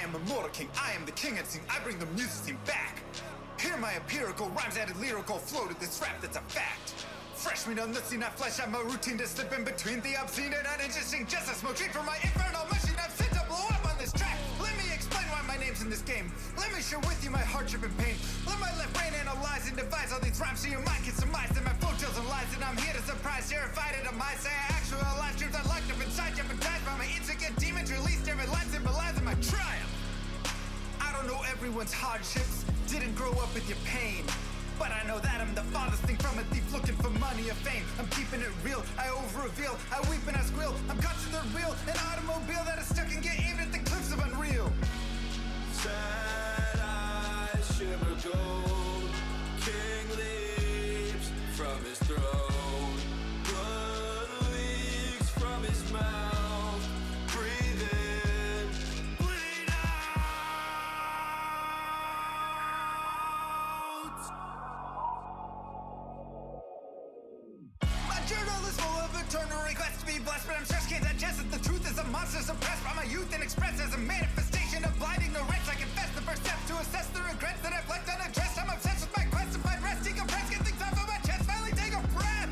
am immortal king, I am the king unseen, I bring the music scene back. Hear my empirical rhymes added lyrical flow to this rap that's a fact. Fresh meat on the scene, I flesh out my routine to slip in between the obscene and uninteresting. Just a smoke treat for my infernal machine I've sent to blow up on this track. Let me explain why my name's in this game. Let me share with you my hardship and pain. Let my left brain analyze and devise all these rhymes so your mind can surmise that my flow tells and lies. And I'm here to surprise, terrified at a mind. Say I actualize truth I locked up inside, jeopardized by my intricate demons. Released every line symbolizing my triumph. I don't know everyone's hardships, didn't grow up with your pain. But I know that I'm the farthest thing from a thief looking for money or fame. I'm keeping it real, I over-reveal, I weep and I squeal. I'm caught to the real, an automobile that is stuck and get aimed at the cliffs of unreal. Sad eyes shimmer gold, king leaps from his throne. Blood leaks from his mouth, breathe in, bleed out. My journal is full of eternal requests to be blessed, but I'm stressed, can't digest it. The truth is a monster suppressed by my youth and expressed as a manifestation of blind ignorance. I confess the first step to assess the regrets that I've left unaddressed. I'm obsessed with my quest to find rest, decompress, get things off of my chest, finally take a breath.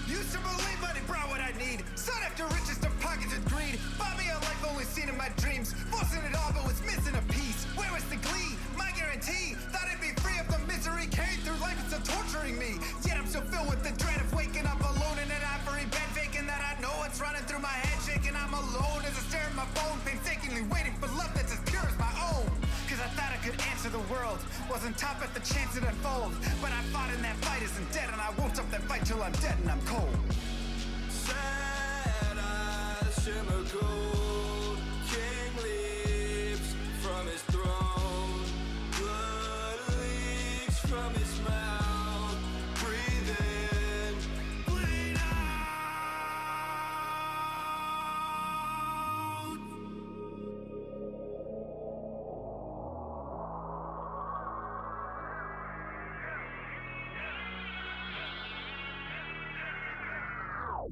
Used to believe money brought what I need, sought after riches to pockets with greed. Bought me a life only seen in my dreams, forcing it all but was missing a piece. Where was the glee? My guarantee, thought I'd be free of the misery carried through life, it's still torturing me. Yet I'm still filled with the dread of waking up alone in an ivory bed, faking that I know what's running through my head, shaking I'm alone as I stare at my phone, painstakingly waiting for love that's as pure as my own. Cause I thought I could answer the world, wasn't top at the chance it unfold. But I fought in that fight isn't dead, and I won't stop that fight till I'm dead and I'm cold. Sad eyes shimmer gold, king leaps from his throne. Blood leaks from his mouth, breathe in, bleed out.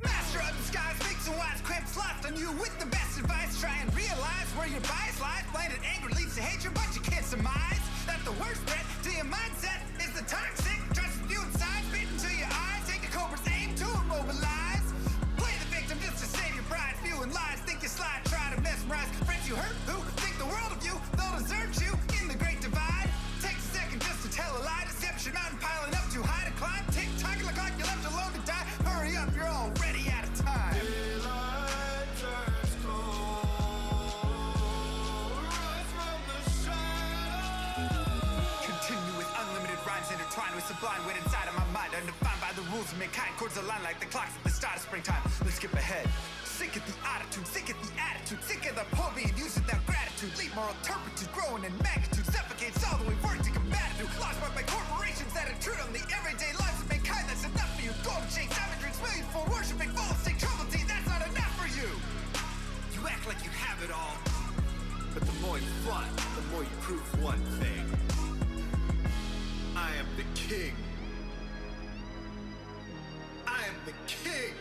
Master of the skies, makes and wise, cramps lost on you with the best advice. Try and realize where your bias lies. Blinded anger leads to hatred, but you can't surmise that the worst threat to your mindset is the toxic trust you inside, beating to your eyes. Take the cobra's aim to immobilize. Play the victim just to save your pride. Spewing lies, think you slide, try to mesmerize friends you hurt who think the world of you. They'll desert you in the great divide. Takes a second just to tell a lie. Deception mountain piling up too high to climb. Tick tocking the clock, you're left alone to die. Hurry up, you're already out of time. Daylight turns cold, rise from the shadows. Continue with unlimited rhymes intertwined with sublime wit inside of my mind, undefined by the rules of mankind. Chords align like the clocks at the start of springtime. Let's skip ahead. Sick of the attitude, sick of the attitude, sick of the poor being used without gratitude. Leave moral turpitude growing in magnitude, suffocates all the way work to combat it. Lost by corporations that intrude on the everyday lives of mankind. That's enough for you. Golden shake, savageries, millions for worshiping, full of state trouble tea. That's not enough for you. You act like you have it all, but the more you fight, the more you prove one thing. I am the king. I am the king.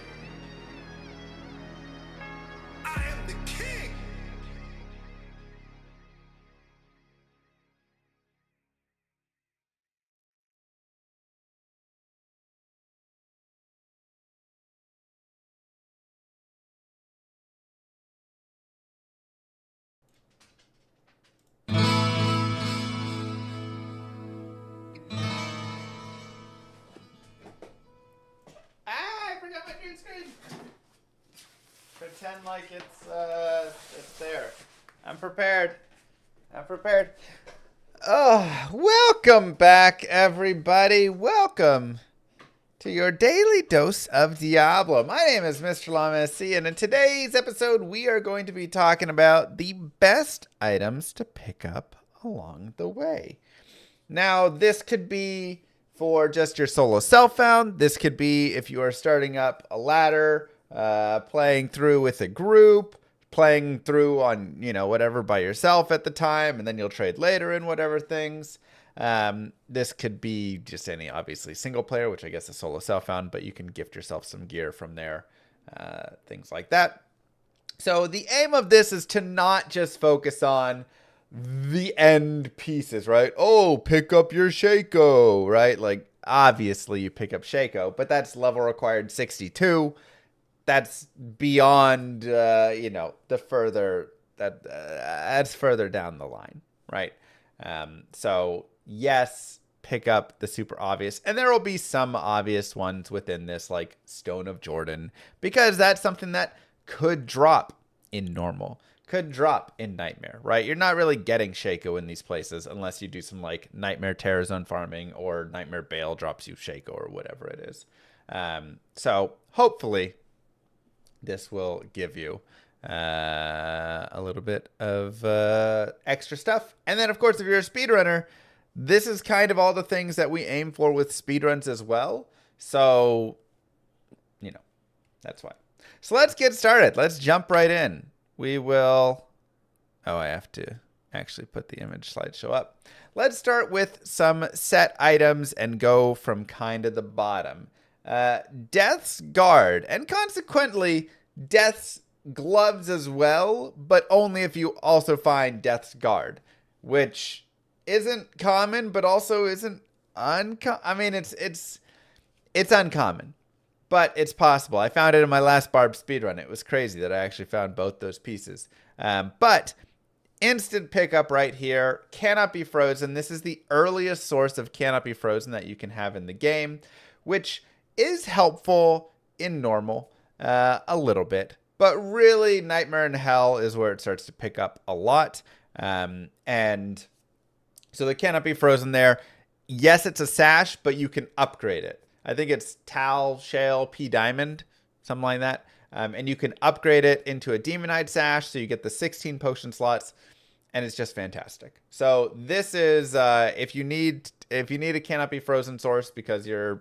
I am the king. I forgot my green screen. Pretend like it's there. I'm prepared. I'm prepared. Oh, welcome back, everybody. Welcome to your daily dose of Diablo. My name is Mr. Lamessi, and in today's episode, we are going to be talking about the best items to pick up along the way. Now, this could be for just your solo self-found. This could be if you are starting up a ladder, playing through with a group, playing through on, whatever by yourself at the time, and then you'll trade later in whatever things. This could be just any, obviously, single player, which I guess is solo self-found, but you can gift yourself some gear from there, things like that. So the aim of this is to not just focus on the end pieces, right? Oh, pick up your Shaco, right? Like, obviously you pick up Shaco, but that's level required 62. That's beyond, the further, that's further down the line, right? So, yes, pick up the super obvious. And there will be some obvious ones within this, like Stone of Jordan, because that's something that could drop in normal, could drop in Nightmare, right? You're not really getting Shaco in these places unless you do some like Nightmare Terror Zone farming or Nightmare Bale drops you Shaco or whatever it is. So hopefully this will give you a little bit of extra stuff. And then, of course, if you're a speedrunner, this is kind of all the things that we aim for with speedruns as well. So, that's why. So let's get started. Let's jump right in. We will... Oh, I have to actually put the image slideshow up. Let's start with some set items and go from kind of the bottom. Death's Guard, and consequently, Death's Gloves as well, but only if you also find Death's Guard, which isn't common, but also isn't uncommon. I mean, it's uncommon, but it's possible. I found it in my last Barb speedrun. It was crazy that I actually found both those pieces. But instant pickup right here, cannot be frozen. This is the earliest source of cannot be frozen that you can have in the game, which is helpful in normal a little bit. But really, Nightmare in Hell is where it starts to pick up a lot. And so the cannot be frozen there. Yes, it's a sash, but you can upgrade it. I think it's Tal, Shale, P Diamond, something like that. And you can upgrade it into a Demonite sash, so you get the 16 potion slots, and it's just fantastic. So this is if you need a cannot be frozen source because you're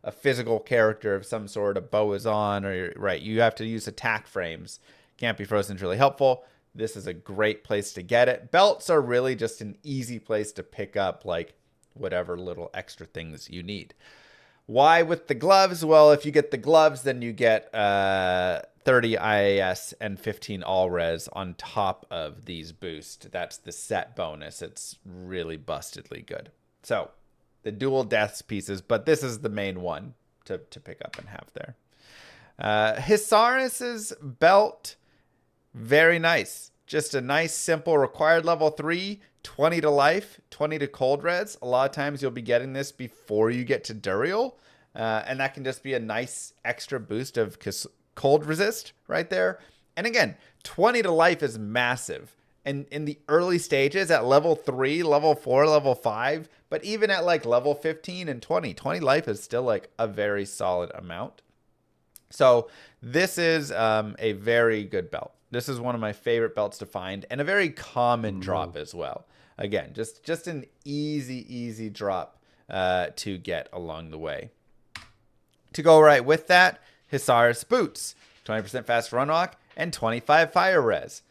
a physical character of some sort, a bow is on, or you have to use attack frames. Can't be frozen is really helpful. This is a great place to get it. Belts are really just an easy place to pick up like whatever little extra things you need. Why with the gloves? Well, if you get the gloves, then you get 30 IAS and 15 all res on top of these boosts. That's the set bonus. It's really bustedly good. So the dual deaths pieces, but this is the main one to pick up and have there. Hisaris's belt, very nice. Just a nice, simple, required level 3, 20 to life, 20 to cold res. A lot of times you'll be getting this before you get to Duriel. And that can just be a nice extra boost of cold resist right there. And again, 20 to life is massive. And in the early stages at level 3, level 4, level 5, but even at like level 15 and 20 life is still like a very solid amount. So this is a very good belt. This is one of my favorite belts to find, and a very common drop as well. Again, just an easy drop to get along the way. To go right with that, Hisaris boots, 20% fast run walk and 25 fire res.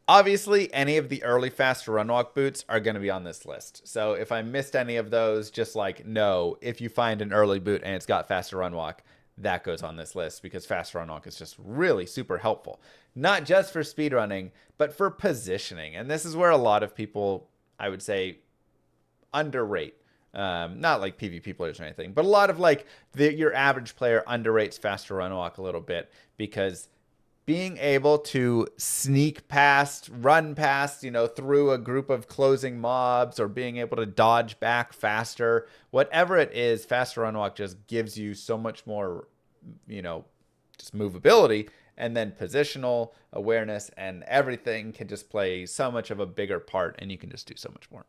Obviously, any of the early fast run walk boots are going to be on this list. So if I missed any of those, just like know if you find an early boot and it's got faster run walk, that goes on this list because fast run walk is just really super helpful. Not just for speedrunning, but for positioning. And this is where a lot of people, I would say, underrate. Not like PvP players or anything, but a lot of like your average player underrates faster run walk a little bit because being able to sneak past, run past, through a group of closing mobs, or being able to dodge back faster, whatever it is, faster run walk just gives you so much more, just movability, and then positional awareness and everything can just play so much of a bigger part, and you can just do so much more.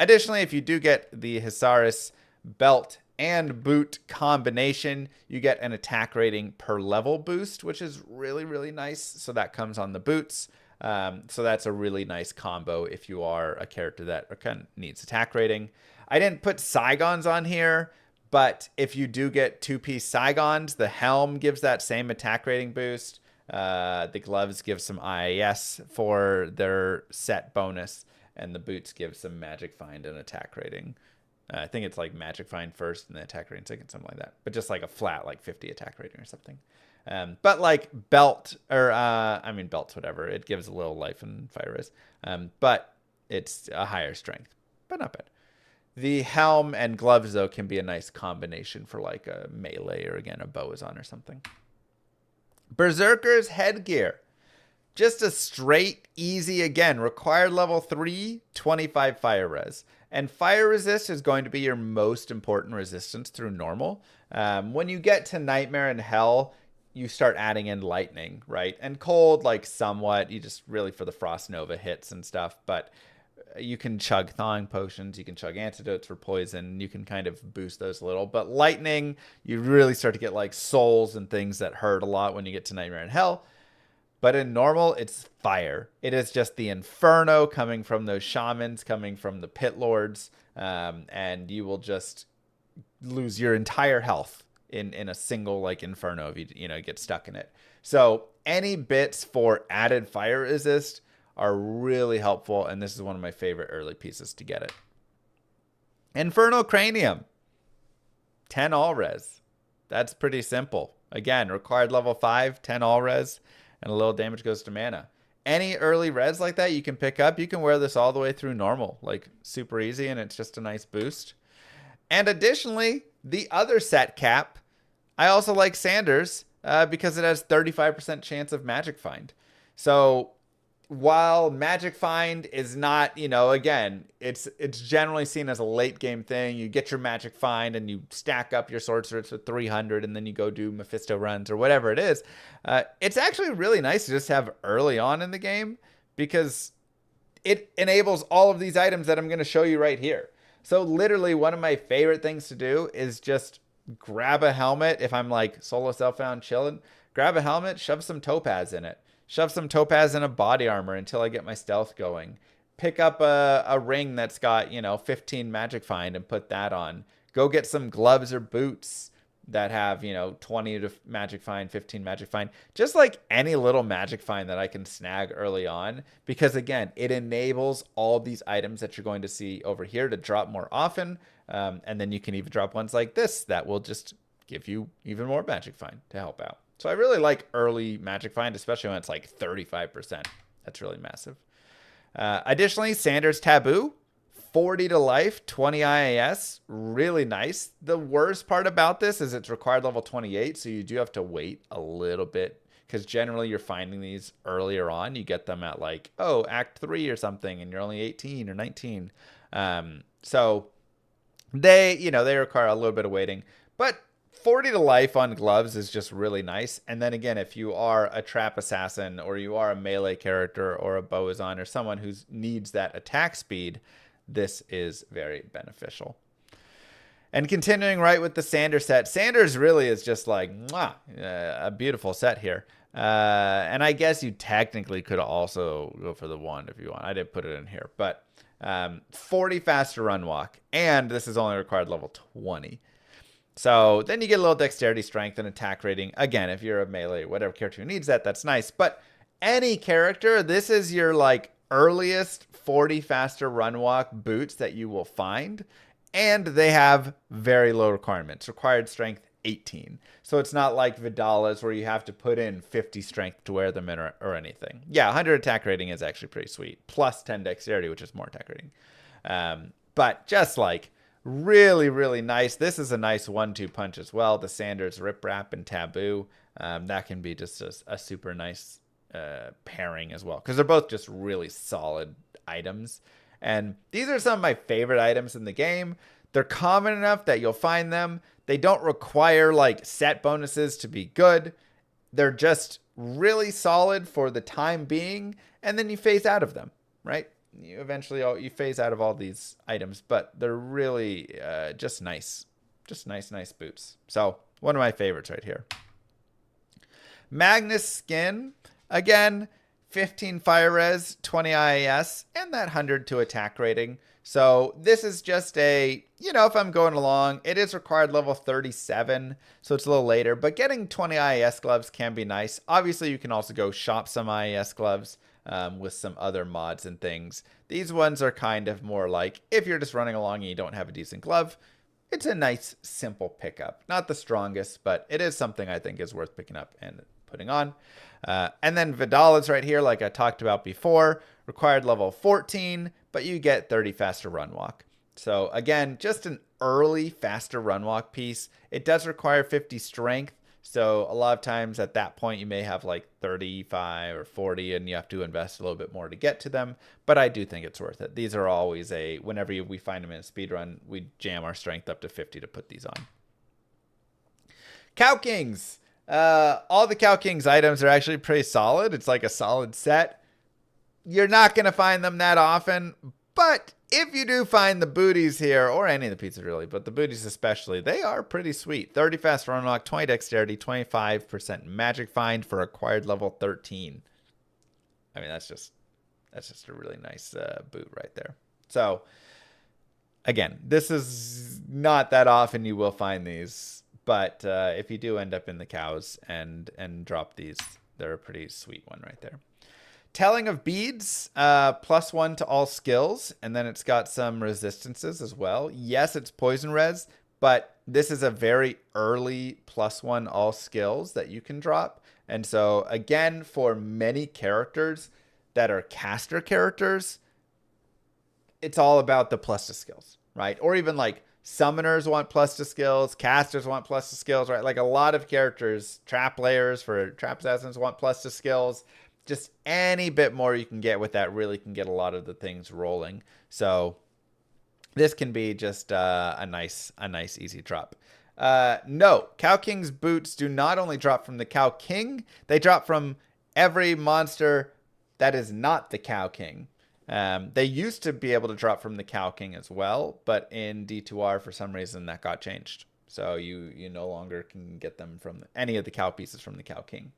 Additionally, if you do get the Hisaris belt and boot combination, you get an attack rating per level boost, which is really nice. So that comes on the boots. So that's a really nice combo if you are a character that kind of needs attack rating. I didn't put Saigons on here, but if you do get 2-piece Saigons, the helm gives that same attack rating boost. The gloves give some IAS for their set bonus, and the boots give some magic find and attack rating. I think it's like magic find first and then attack rating second, something like that. But just like a flat like 50 attack rating or something. But like belt or belt's whatever. It gives a little life and fire res. But it's a higher strength, but not bad. The helm and gloves though can be a nice combination for like a melee or again a boazon or something. Berserker's headgear. Just a straight, easy, again, required level 3, 25 fire res. And fire resist is going to be your most important resistance through normal. When you get to Nightmare and Hell, you start adding in lightning, right? And cold, like somewhat, you just really for the Frost Nova hits and stuff. But you can chug thawing potions, you can chug antidotes for poison, you can kind of boost those a little. But lightning, you really start to get like souls and things that hurt a lot when you get to Nightmare and Hell. But in normal, it's fire. It is just the inferno coming from those shamans, coming from the pit lords, and you will just lose your entire health in a single like inferno if you get stuck in it. So any bits for added fire resist are really helpful, and this is one of my favorite early pieces to get it. Infernal Cranium, 10 all res. That's pretty simple. Again, required level 5, 10 all res. And a little damage goes to mana. Any early res like that you can pick up. You can wear this all the way through normal. Like super easy, and it's just a nice boost. And additionally, the other set cap, I also like Sanders because it has 35% chance of Magic Find. So while Magic Find is not, again, it's generally seen as a late game thing. You get your Magic Find and you stack up your sorcerers with 300 and then you go do Mephisto runs or whatever it is. It's actually really nice to just have early on in the game because it enables all of these items that I'm going to show you right here. So literally one of my favorite things to do is just grab a helmet. If I'm like solo self-found chilling, grab a helmet, shove some topaz in it. Shove some topaz in a body armor until I get my stealth going. Pick up a ring that's got, 15 magic find and put that on. Go get some gloves or boots that have, 20 to magic find, 15 magic find. Just like any little magic find that I can snag early on. Because again, it enables all these items that you're going to see over here to drop more often. And then you can even drop ones like this that will just give you even more magic find to help out. So I really like early Magic Find, especially when it's like 35%. That's really massive. Additionally, Sanders Taboo, 40 to life, 20 IAS, really nice. The worst part about this is it's required level 28, so you do have to wait a little bit because generally you're finding these earlier on. You get them at like, Act 3 or something, and you're only 18 or 19. So they require a little bit of waiting, but 40 to life on gloves is just really nice. And then again, if you are a trap assassin or you are a melee character or a boazon or someone who needs that attack speed, this is very beneficial. And continuing right with the Sanders set, Sanders really is just like a beautiful set here. And I guess you technically could also go for the wand if you want. I didn't put it in here, but 40 faster run walk, and this is only required level 20. So then you get a little dexterity, strength, and attack rating. Again, if you're a melee, whatever character who needs that, that's nice. But any character, this is your like earliest 40 faster run walk boots that you will find. And they have very low requirements. Required strength 18. So it's not like Vidala's where you have to put in 50 strength to wear them in or anything. Yeah, 100 attack rating is actually pretty sweet. Plus 10 dexterity, which is more attack rating. But just like really, really nice. This is a nice 1-2 punch as well. The Sanders Rip Rap and Taboo. That can be just a super nice pairing as well. Because they're both just really solid items. And these are some of my favorite items in the game. They're common enough that you'll find them. They don't require like set bonuses to be good. They're just really solid for the time being. And then you phase out of them, right? You eventually phase out of all these items, but they're really just nice nice boots. So one of my favorites right here. Magnus Skin, again, 15 fire res, 20 IAS, and that 100 to attack rating. So this is just a, if I'm going along, it is required level 37, so it's a little later, but getting 20 IAS gloves can be nice. Obviously, you can also go shop some IAS gloves with some other mods and things. These ones are kind of more like if you're just running along and you don't have a decent glove, it's a nice, simple pickup. Not the strongest, but it is something I think is worth picking up and putting on. And then Vidal is right here, like I talked about before. Required level 14, but you get 30 faster run walk. So again, just an early faster run walk piece. It does require 50 strength. So a lot of times at that point, you may have like 35 or 40 and you have to invest a little bit more to get to them. But I do think it's worth it. These are always whenever we find them in a speedrun, we jam our strength up to 50 to put these on. Cow Kings. All the Cow Kings items are actually pretty solid. It's like a solid set. You're not going to find them that often, but if you do find the booties here, or any of the pizzas really, but the booties especially, they are pretty sweet. 30 fast run walk, 20 dexterity, 25% magic find for acquired level 13. I mean, that's just a really nice boot right there. So again, this is not that often you will find these, but if you do end up in the cows and drop these, they're a pretty sweet one right there. Telling of Beads, +1 to all skills, and then it's got some resistances as well. Yes, it's poison res, but this is a very early +1 all skills that you can drop. And so again, for many characters that are caster characters, it's all about the plus to skills, right? Or even like summoners want plus to skills, casters want plus to skills, right? Like a lot of characters, trap layers for trap assassins want plus to skills. Just any bit more you can get with that really can get a lot of the things rolling. So this can be just a nice easy drop. No, Cow King's boots do not only drop from the Cow King, they drop from every monster that is not the Cow King. They used to be able to drop from the Cow King as well, but in D2R for some reason that got changed. So you no longer can get them from any of the cow pieces from the Cow King.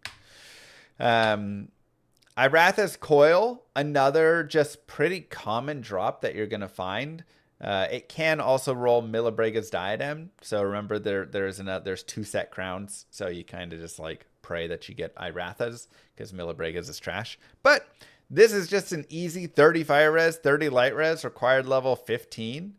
Iratha's Coil, another just pretty common drop that you're going to find. It can also roll Milibrega's Diadem. So remember there's 2 set crowns. So you kind of just like pray that you get Iratha's because Milibrega's is trash. But this is just an easy 30 fire res, 30 light res, required level 15.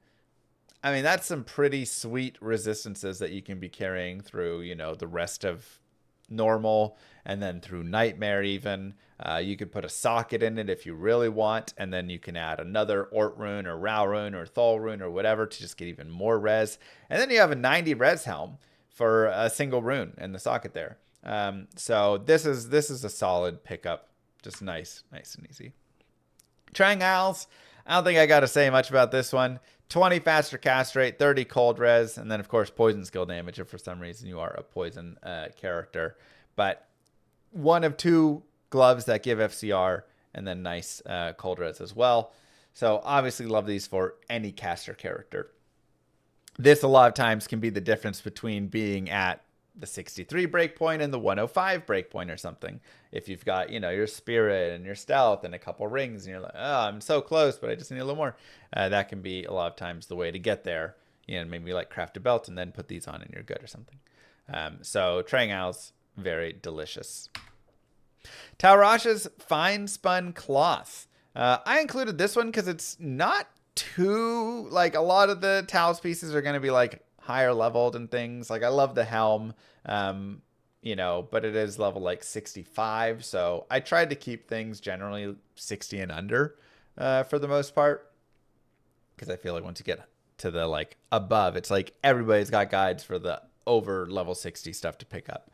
I mean, that's some pretty sweet resistances that you can be carrying through, you know, the rest of normal and then through nightmare even. You could put a socket in it if you really want, and then you can add another Ort rune or Rao rune or Thol rune or whatever to just get even more res. And then you have a 90 res helm for a single rune in the socket there. So this is a solid pickup. Just nice and easy. Trang Owls, I don't think I got to say much about this one. 20 faster cast rate, 30 cold res, and then of course poison skill damage if for some reason you are a poison character. But one of 2 gloves that give FCR, and then nice cold res as well. So obviously love these for any caster character. This a lot of times can be the difference between being at the 63 breakpoint and the 105 breakpoint or something. If you've got, you know, your spirit and your stealth and a couple rings and you're like, oh, I'm so close, but I just need a little more. That can be a lot of times the way to get there. You know, maybe like craft a belt and then put these on and you're good or something. So Trang Owls, very delicious. Taurash's Fine Spun Cloth. I included this one because it's not too, like a lot of the Tao's pieces are going to be like higher leveled and things. Like I love the helm, you know, but it is level like 65. So I tried to keep things generally 60 and under for the most part. Because I feel like once you get to the like above, it's like everybody's got guides for the over level 60 stuff to pick up.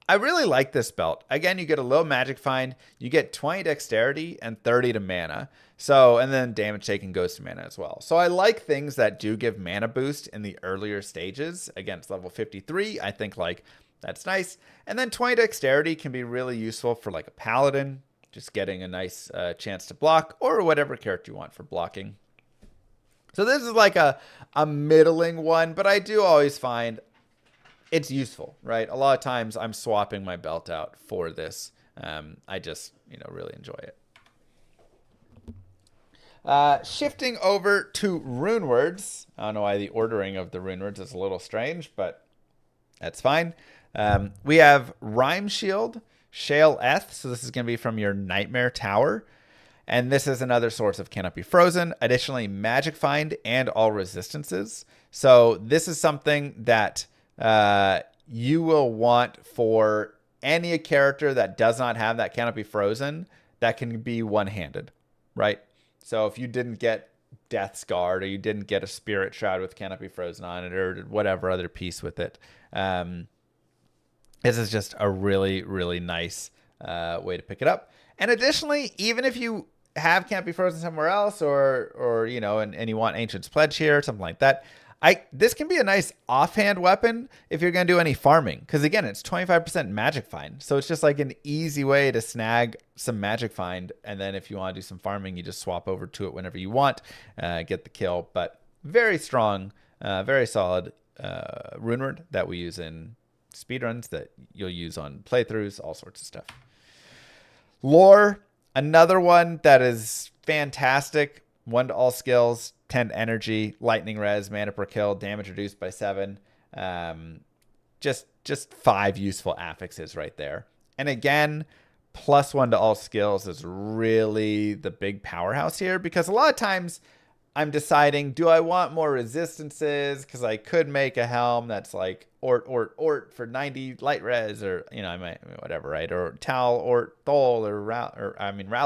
I really like this belt. Again, you get a low magic find, you get 20 dexterity and 30 to mana. So, and then damage taken goes to mana as well. So I like things that do give mana boost in the earlier stages against level 53. I think like that's nice. And then 20 dexterity can be really useful for like a paladin, just getting a nice chance to block, or whatever character you want for blocking. So this is like a middling one, but I do always find it's useful, right? A lot of times I'm swapping my belt out for this. I just, you know, really enjoy it. Shifting over to rune words. I don't know why the ordering of the rune words is a little strange, but that's fine. We have Rhyme Shield, Shale Eth. So this is going to be from your Nightmare Tower. And this is another source of Cannot Be Frozen. Additionally, Magic Find and all resistances. So this is something that you will want for any character that does not have that Cannot Be Frozen that can be one-handed, right? So if you didn't get Death's Guard, or you didn't get a Spirit Shroud with Cannot Be Frozen on it, or whatever other piece with it, this is just a really, really nice way to pick it up. And additionally, even if you have Cannot Be Frozen somewhere else, or you know, and you want Ancient's Pledge here, something like that, this can be a nice offhand weapon if you're going to do any farming. Because again, it's 25% Magic Find. So it's just like an easy way to snag some Magic Find. And then if you want to do some farming, you just swap over to it whenever you want, get the kill. But very strong, very solid Runeword that we use in speedruns, that you'll use on playthroughs, all sorts of stuff. Lore, another one that is fantastic. 1 to all skills, 10 to energy, lightning res, mana per kill, damage reduced by 7. Just 5 useful affixes right there. And again, +1 to all skills is really the big powerhouse here, because a lot of times I'm deciding, do I want more resistances? Because I could make a helm that's like Ort for 90 light res, or, you know, I might, whatever, right? Or Tal Ort Thol, or Ral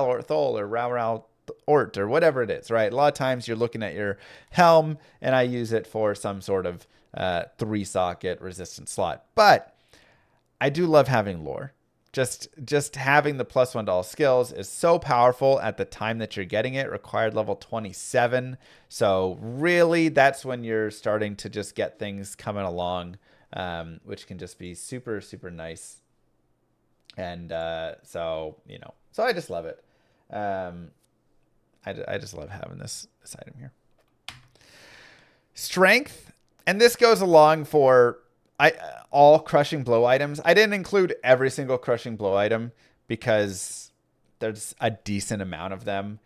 Ort Thol, or Ral Ort, or whatever it is, right? A lot of times you're looking at your helm, and I use it for some sort of 3-socket resistance slot. But I do love having lore. Just having the +1 to all skills is so powerful at the time that you're getting it. Required level 27. So really, that's when you're starting to just get things coming along, which can just be super, super nice. And so, you know, so I just love it. I just love having this item here. Strength, and this goes along for all crushing blow items. I didn't include every single crushing blow item because there's a decent amount of them.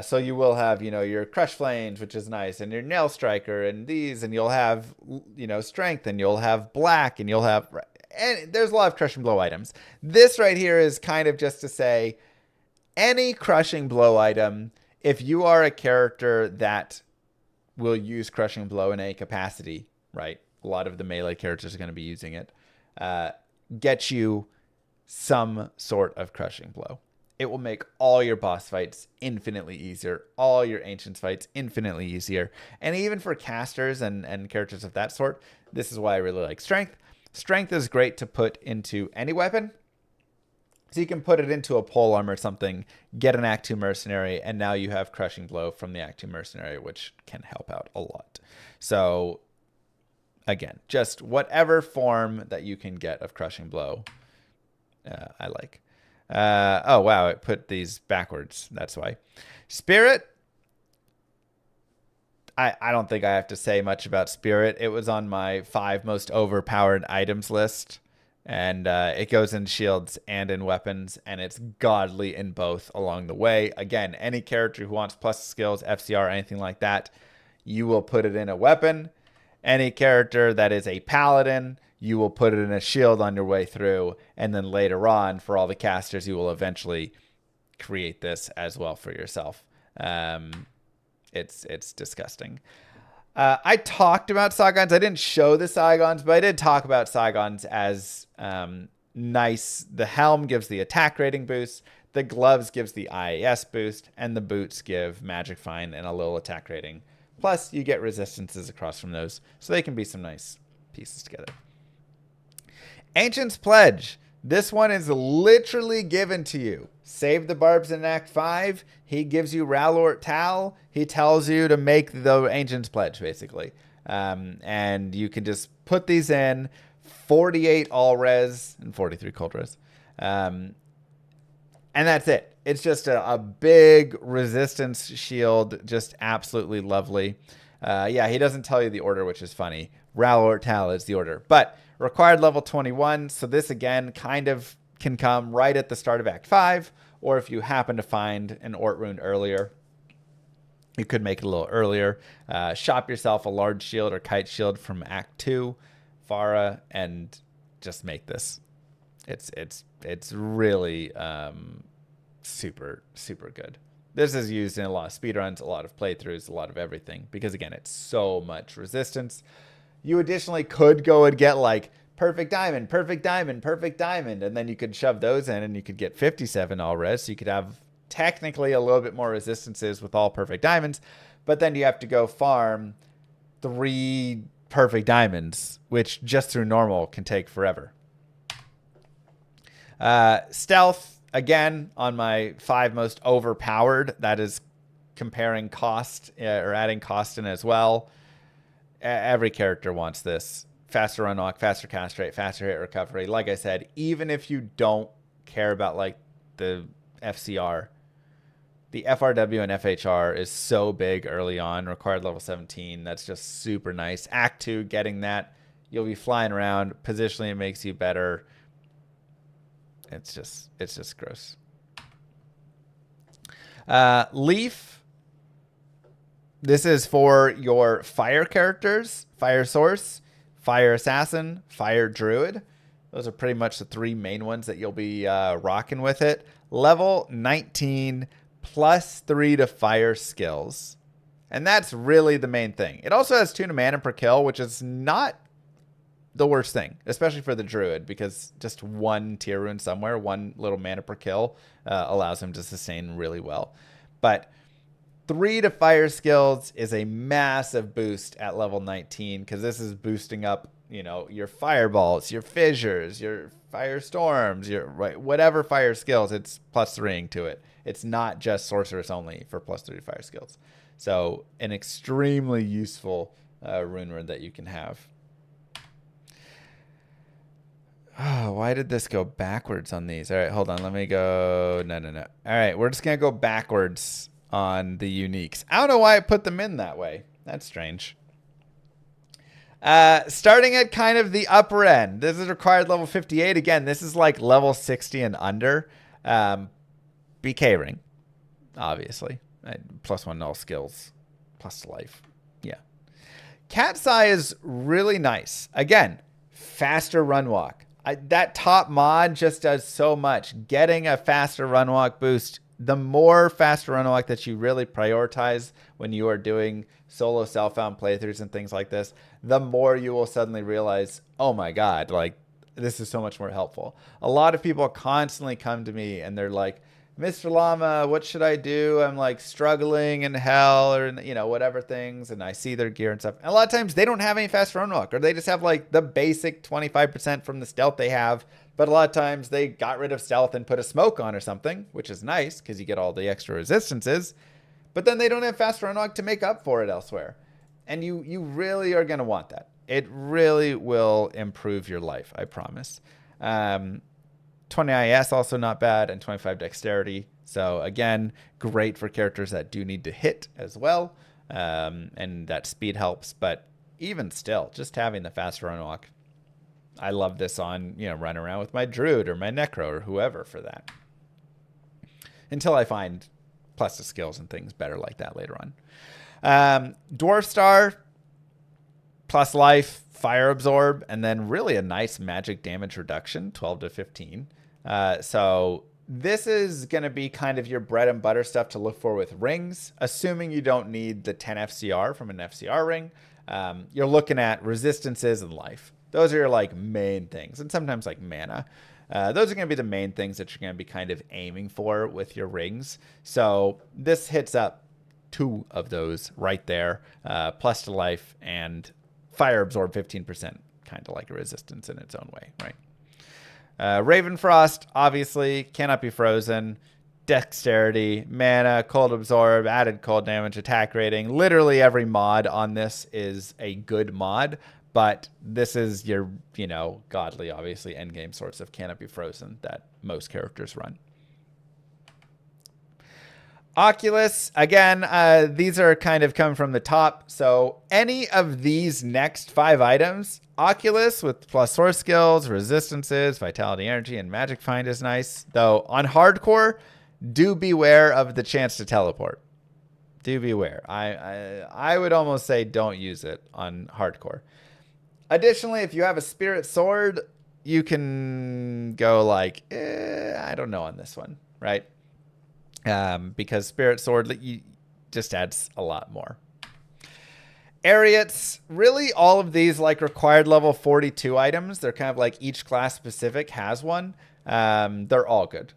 So you will have, you know, your crush flames, which is nice, and your nail striker, and these, and you'll have, you know, strength, and you'll have black, and you'll have, and there's a lot of crushing blow items. This right here is kind of just to say any crushing blow item. If you are a character that will use crushing blow in a capacity, right? A lot of the melee characters are going to be using it. Get you some sort of crushing blow. It will make all your boss fights infinitely easier, all your ancients fights infinitely easier. And even for casters and characters of that sort, this is why I really like strength. Strength is great to put into any weapon. So you can put it into a polearm or something, get an Act 2 mercenary, and now you have crushing blow from the Act 2 mercenary, which can help out a lot. So again, just whatever form that you can get of crushing blow, I like. Oh, wow, it put these backwards. That's why. Spirit, I don't think I have to say much about Spirit. It was on my 5 most overpowered items list. And it goes in shields and in weapons, and it's godly in both along the way. Again, any character who wants plus skills, FCR, anything like that, you will put it in a weapon. Any character that is a paladin, you will put it in a shield on your way through. And then later on, for all the casters, you will eventually create this as well for yourself. It's disgusting. I talked about Saigons. I didn't show the Saigons, but I did talk about Saigons as nice. The helm gives the attack rating boost. The gloves gives the IAS boost. And the boots give magic find and a little attack rating. Plus, you get resistances across from those. So they can be some nice pieces together. Ancient's Pledge. This one is literally given to you. Save the barbs in Act 5. He gives you Ralort Tal. He tells you to make the Ancient's Pledge, basically. And you can just put these in. 48 all res and 43 cold res. And that's it. It's just a big resistance shield. Just absolutely lovely. Yeah, he doesn't tell you the order, which is funny. Ralort Tal is the order. But required level 21. So this, again, kind of can come right at the start of Act 5. Or if you happen to find an Ort rune earlier, you could make it a little earlier. Shop yourself a large shield or kite shield from Act 2, Farah, and just make this. It's really super, super good. This is used in a lot of speedruns, a lot of playthroughs, a lot of everything, because again, it's so much resistance. You additionally could go and get like perfect diamond, perfect diamond, perfect diamond, and then you could shove those in and you could get 57 all res. So you could have technically a little bit more resistances with all perfect diamonds, but then you have to go farm 3 perfect diamonds, which just through normal can take forever. Stealth, again, on my 5 most overpowered, that is comparing cost or adding cost in as well. Every character wants this. Faster run walk, faster cast rate, faster hit recovery. Like I said, even if you don't care about like the FCR, the FRW and FHR is so big early on, required level 17. That's just super nice. Act 2, getting that. You'll be flying around. Positionally, it makes you better. It's just gross. Leaf. This is for your fire characters, fire source, fire assassin, fire druid. Those are pretty much the 3 main ones that you'll be rocking with it. Level 19 plus 3 to fire skills. And that's really the main thing. It also has 2 to mana per kill, which is not the worst thing, especially for the druid, because just 1 tier rune somewhere, 1 little mana per kill allows him to sustain really well. But 3 to fire skills is a massive boost at level 19, because this is boosting up, you know, your fireballs, your fissures, your firestorms, your whatever fire skills, it's plus 3ing to it. It's not just sorceress only for plus 3 to fire skills. So an extremely useful Runeword that you can have. Oh, why did this go backwards on these? All right, hold on. Let me go. No. All right, we're just going to go backwards on the uniques. I don't know why I put them in that way. That's strange. Starting at kind of the upper end. This is required level 58. Again, this is like level 60 and under. BK ring, obviously. +1 null skills, plus life. Yeah. Cat's Eye is really nice. Again, faster run walk. That top mod just does so much. Getting a faster run walk boost, the more faster run walk that you really prioritize when you are doing solo self-found playthroughs and things like this, the more you will suddenly realize, oh my God, like this is so much more helpful. A lot of people constantly come to me and they're like, Mr. Llama, what should I do? I'm like struggling in hell or, you know, whatever things. And I see their gear and stuff. And a lot of times they don't have any fast run walk, or they just have like the basic 25% from the stealth they have. But a lot of times they got rid of stealth and put a smoke on or something, which is nice because you get all the extra resistances. But then they don't have fast run walk to make up for it elsewhere. And you really are going to want that. It really will improve your life, I promise. 20 IS also not bad, and 25 dexterity. So again, great for characters that do need to hit as well, and that speed helps. But even still, just having the fast run walk, I love this on, you know, run around with my druid or my necro or whoever for that. Until I find plus the skills and things better like that later on. Dwarf Star, plus life, fire absorb, and then really a nice magic damage reduction, 12 to 15. So this is going to be kind of your bread and butter stuff to look for with rings, assuming you don't need the 10 FCR from an FCR ring. You're looking at resistances and life. Those are your like main things, and sometimes like mana. Those are going to be the main things that you're going to be kind of aiming for with your rings. So this hits up 2 of those right there, plus to life and fire absorb 15%, kind of like a resistance in its own way, right? Ravenfrost, obviously, cannot be frozen. Dexterity, mana, cold absorb, added cold damage, attack rating. Literally every mod on this is a good mod, but this is your, you know, godly, obviously, endgame sorts of cannot be frozen that most characters run. Oculus, again, these are kind of coming from the top. So any of these next 5 items, Oculus with plus source skills, resistances, vitality, energy, and magic find is nice. Though on hardcore, do beware of the chance to teleport. Do beware. I would almost say don't use it on hardcore. Additionally, if you have a spirit sword, you can go like, I don't know on this one, right? because Spirit Sword just adds a lot more. Ariettes, really all of these like required level 42 items, they're kind of like each class specific has one. They're all good.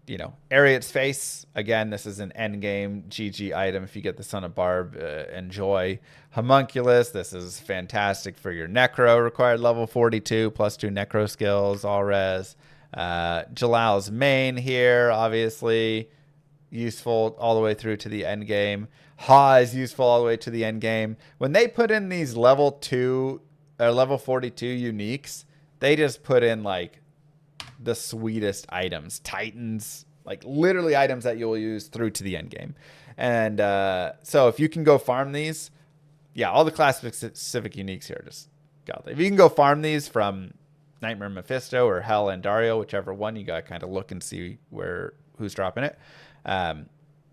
You know, Ariett's Face, again, this is an endgame GG item. If you get this on a barb, enjoy. Homunculus, this is fantastic for your Necro, required level 42, plus 2 Necro skills, all res. Jalal's Mane here, obviously, useful all the way through to the end game. Ha is useful all the way to the end game. When they put in these level 2 or level 42 uniques, they just put in like the sweetest items, titans, like literally items that you'll use through to the end game. And so if you can go farm these, yeah, all the class specific uniques here, just got. If you can go farm these from Nightmare Mephisto or Hell and Dario, whichever one, you got to kind of look and see who's dropping it.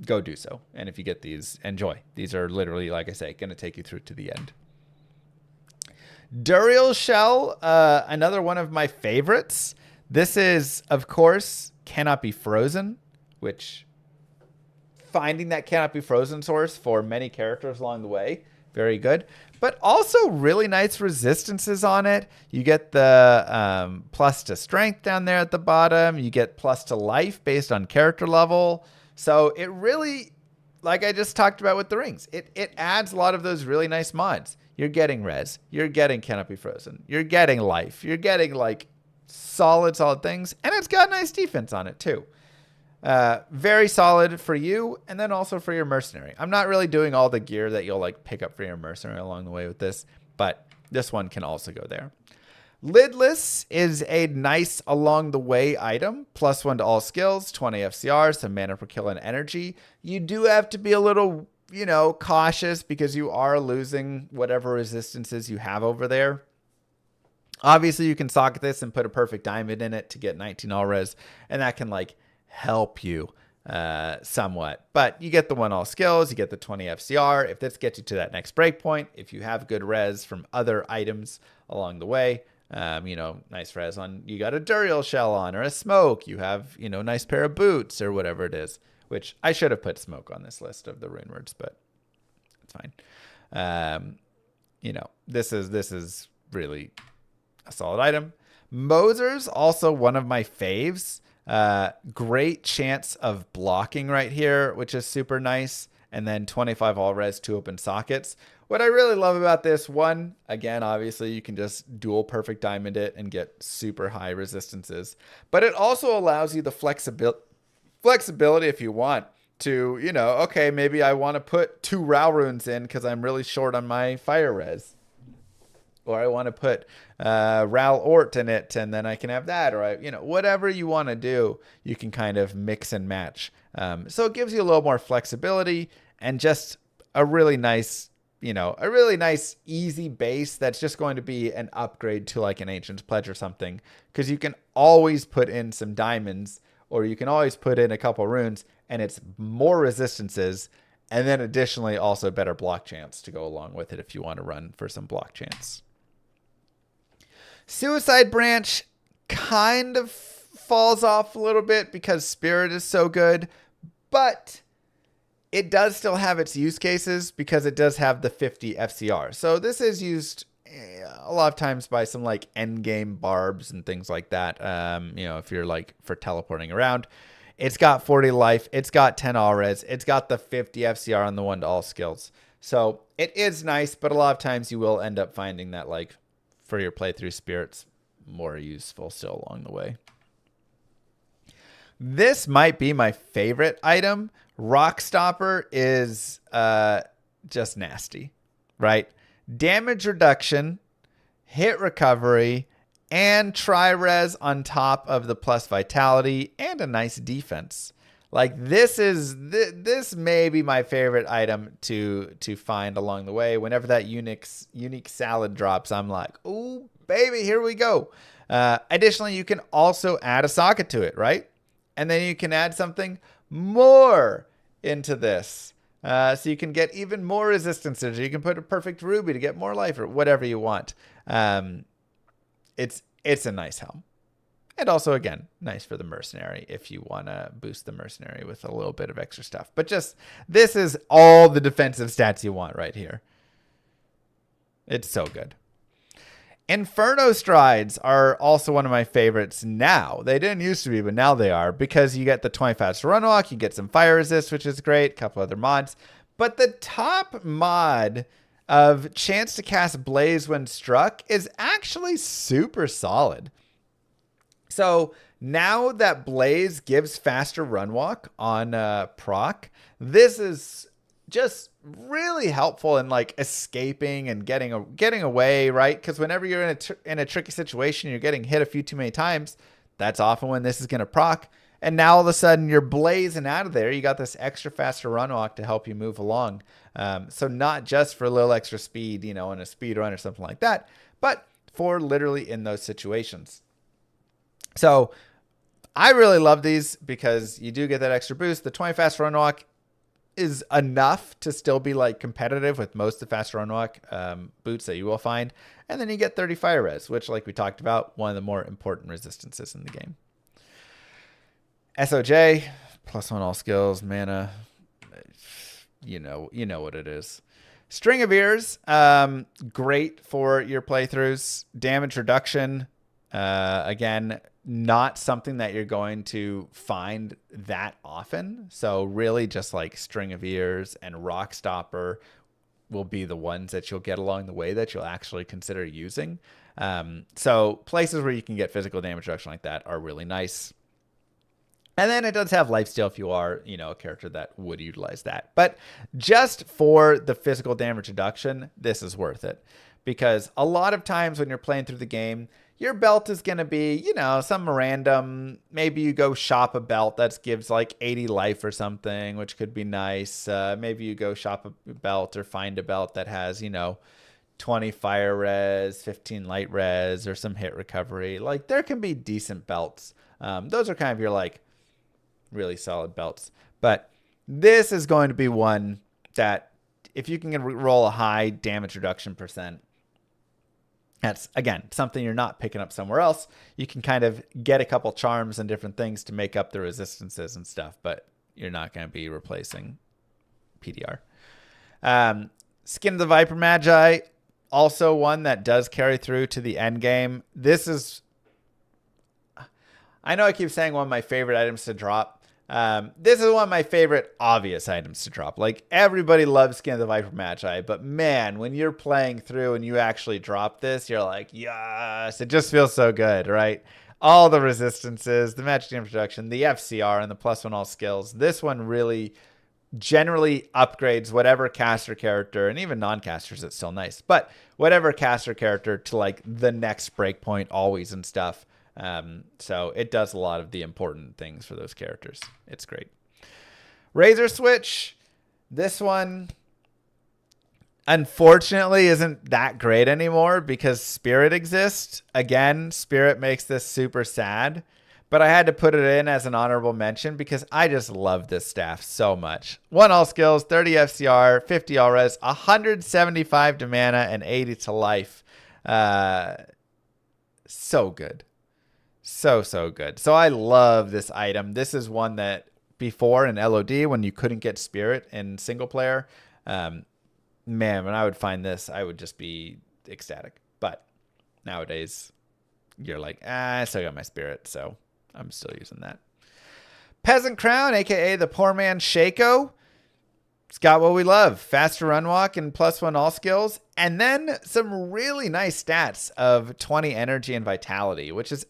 Go do so. And if you get these, enjoy. These are literally, like I say, going to take you through to the end. Duriel Shell, another one of my favorites. This is, of course, Cannot Be Frozen, which finding that Cannot Be Frozen source for many characters along the way, very good. But also really nice resistances on it. You get the plus to strength down there at the bottom. You get plus to life based on character level. So it really, like I just talked about with the rings, it adds a lot of those really nice mods. You're getting res. You're getting Cannot Be Frozen. You're getting life. You're getting like solid things. And it's got nice defense on it too. Very solid for you, and then also for your mercenary. I'm not really doing all the gear that you'll like pick up for your mercenary along the way with this, but this one can also go there. Lidless is a nice along the way item. +1 to all skills, 20 FCR, some mana per kill and energy. You do have to be a little, cautious because you are losing whatever resistances you have over there. Obviously, you can socket this and put a perfect diamond in it to get 19 all res, and that can like help you somewhat. But you get the 1 all skills, you get the 20 FCR. If this gets you to that next breakpoint, if you have good res from other items along the way, nice res on, you got a Duriel Shell on or a Smoke, you have, nice pair of boots or whatever it is, which I should have put Smoke on this list of the Runewords, but it's fine. This is really a solid item. Moser's also one of my faves. Great chance of blocking right here, which is super nice. And then 25 all res, 2 open sockets. What I really love about this one, again, obviously you can just dual perfect diamond it and get super high resistances, but it also allows you the flexibility if you want to, okay, maybe I want to put 2 Rao runes in because I'm really short on my fire res. Or I want to put Ral Ort in it, and then I can have that. Or whatever you want to do, you can kind of mix and match. So it gives you a little more flexibility and just a really nice, easy base that's just going to be an upgrade to like an Ancient's Pledge or something. Because you can always put in some diamonds, or you can always put in a couple runes, and it's more resistances. And then additionally, also better block chance to go along with it if you want to run for some block chance. Suicide Branch kind of falls off a little bit because Spirit is so good, but it does still have its use cases because it does have the 50 FCR. So this is used a lot of times by some like endgame barbs and things like that. If you're like for teleporting around. It's got 40 life. It's got 10 all res. It's got the 50 FCR on the 1 to all skills. So it is nice, but a lot of times you will end up finding that like for your playthrough, Spirit's more useful still along the way. This might be my favorite item. Rock Stopper is just nasty, right? Damage reduction, hit recovery, and tri-res on top of the plus vitality and a nice defense. Like this may be my favorite item to find along the way. Whenever that unique salad drops, I'm like, oh baby, here we go. Additionally, you can also add a socket to it, right? And then you can add something more into this. So you can get even more resistances. You can put a perfect ruby to get more life or whatever you want. It's a nice helm. And also, again, nice for the mercenary if you want to boost the mercenary with a little bit of extra stuff. But just, this is all the defensive stats you want right here. It's so good. Inferno strides are also one of my favorites now. They didn't used to be, but now they are, because you get the 20 faster run walk, you get some fire resist, which is great, a couple other mods. But the top mod of chance to cast Blaze when struck is actually super solid. So now that Blaze gives faster run walk on proc, this is just really helpful in like escaping and getting away, right? Because whenever you're in a tricky situation, you're getting hit a few too many times. That's often when this is going to proc. And now all of a sudden you're blazing out of there. You got this extra faster run walk to help you move along. So not just for a little extra speed, you know, in a speed run or something like that, but for literally in those situations. So I really love these because you do get that extra boost. The 20 fast run walk is enough to still be like competitive with most of the fast run walk boots that you will find. And then you get 30 fire res, which, like we talked about, one of the more important resistances in the game. SOJ, +1 all skills, mana, you know what it is. String of Ears, great for your playthroughs. Damage reduction, again, not something that you're going to find that often. So really just like String of Ears and Rock Stopper will be the ones that you'll get along the way that you'll actually consider using. So places where you can get physical damage reduction like that are really nice. And then it does have lifesteal if you are, you know, a character that would utilize that. But just for the physical damage reduction, this is worth it. Because a lot of times when you're playing through the game, your belt is going to be, you know, some random, maybe you go shop a belt that gives like 80 life or something, which could be nice. Maybe you go shop a belt or find a belt that has, you know, 20 fire res, 15 light res, or some hit recovery. Like, there can be decent belts. Those are kind of your like really solid belts. But this is going to be one that if you can roll a high damage reduction %, that's, again, something you're not picking up somewhere else. You can kind of get a couple charms and different things to make up the resistances and stuff, but you're not going to be replacing PDR. Skin of the Viper Magi, also one that does carry through to the end game. This is, I know I keep saying one of my favorite items to drop. This is one of my favorite obvious items to drop. Like, everybody loves Skin of the Viper Magi, but man, when you're playing through and you actually drop this, you're like, yes, it just feels so good, right? All the resistances, the magic introduction, the FCR, and the +1 all skills. This one really generally upgrades whatever caster character, and even non-casters, it's still nice, but whatever caster character to like the next breakpoint always and stuff. So it does a lot of the important things for those characters. It's great. Razor Switch. This one, unfortunately, isn't that great anymore because Spirit exists. Again, Spirit makes this super sad, but I had to put it in as an honorable mention because I just love this staff so much. 1 all skills, 30 FCR, 50 all res, 175 to mana, and 80 to life. So good. So good. So I love this item. This is one that before in LOD, when you couldn't get Spirit in single player, man, when I would find this, I would just be ecstatic. But nowadays, you're like, I still got my Spirit, so I'm still using that. Peasant Crown, aka the poor man Shaco. It's got what we love. Faster run walk and +1 all skills. And then some really nice stats of 20 energy and vitality, which is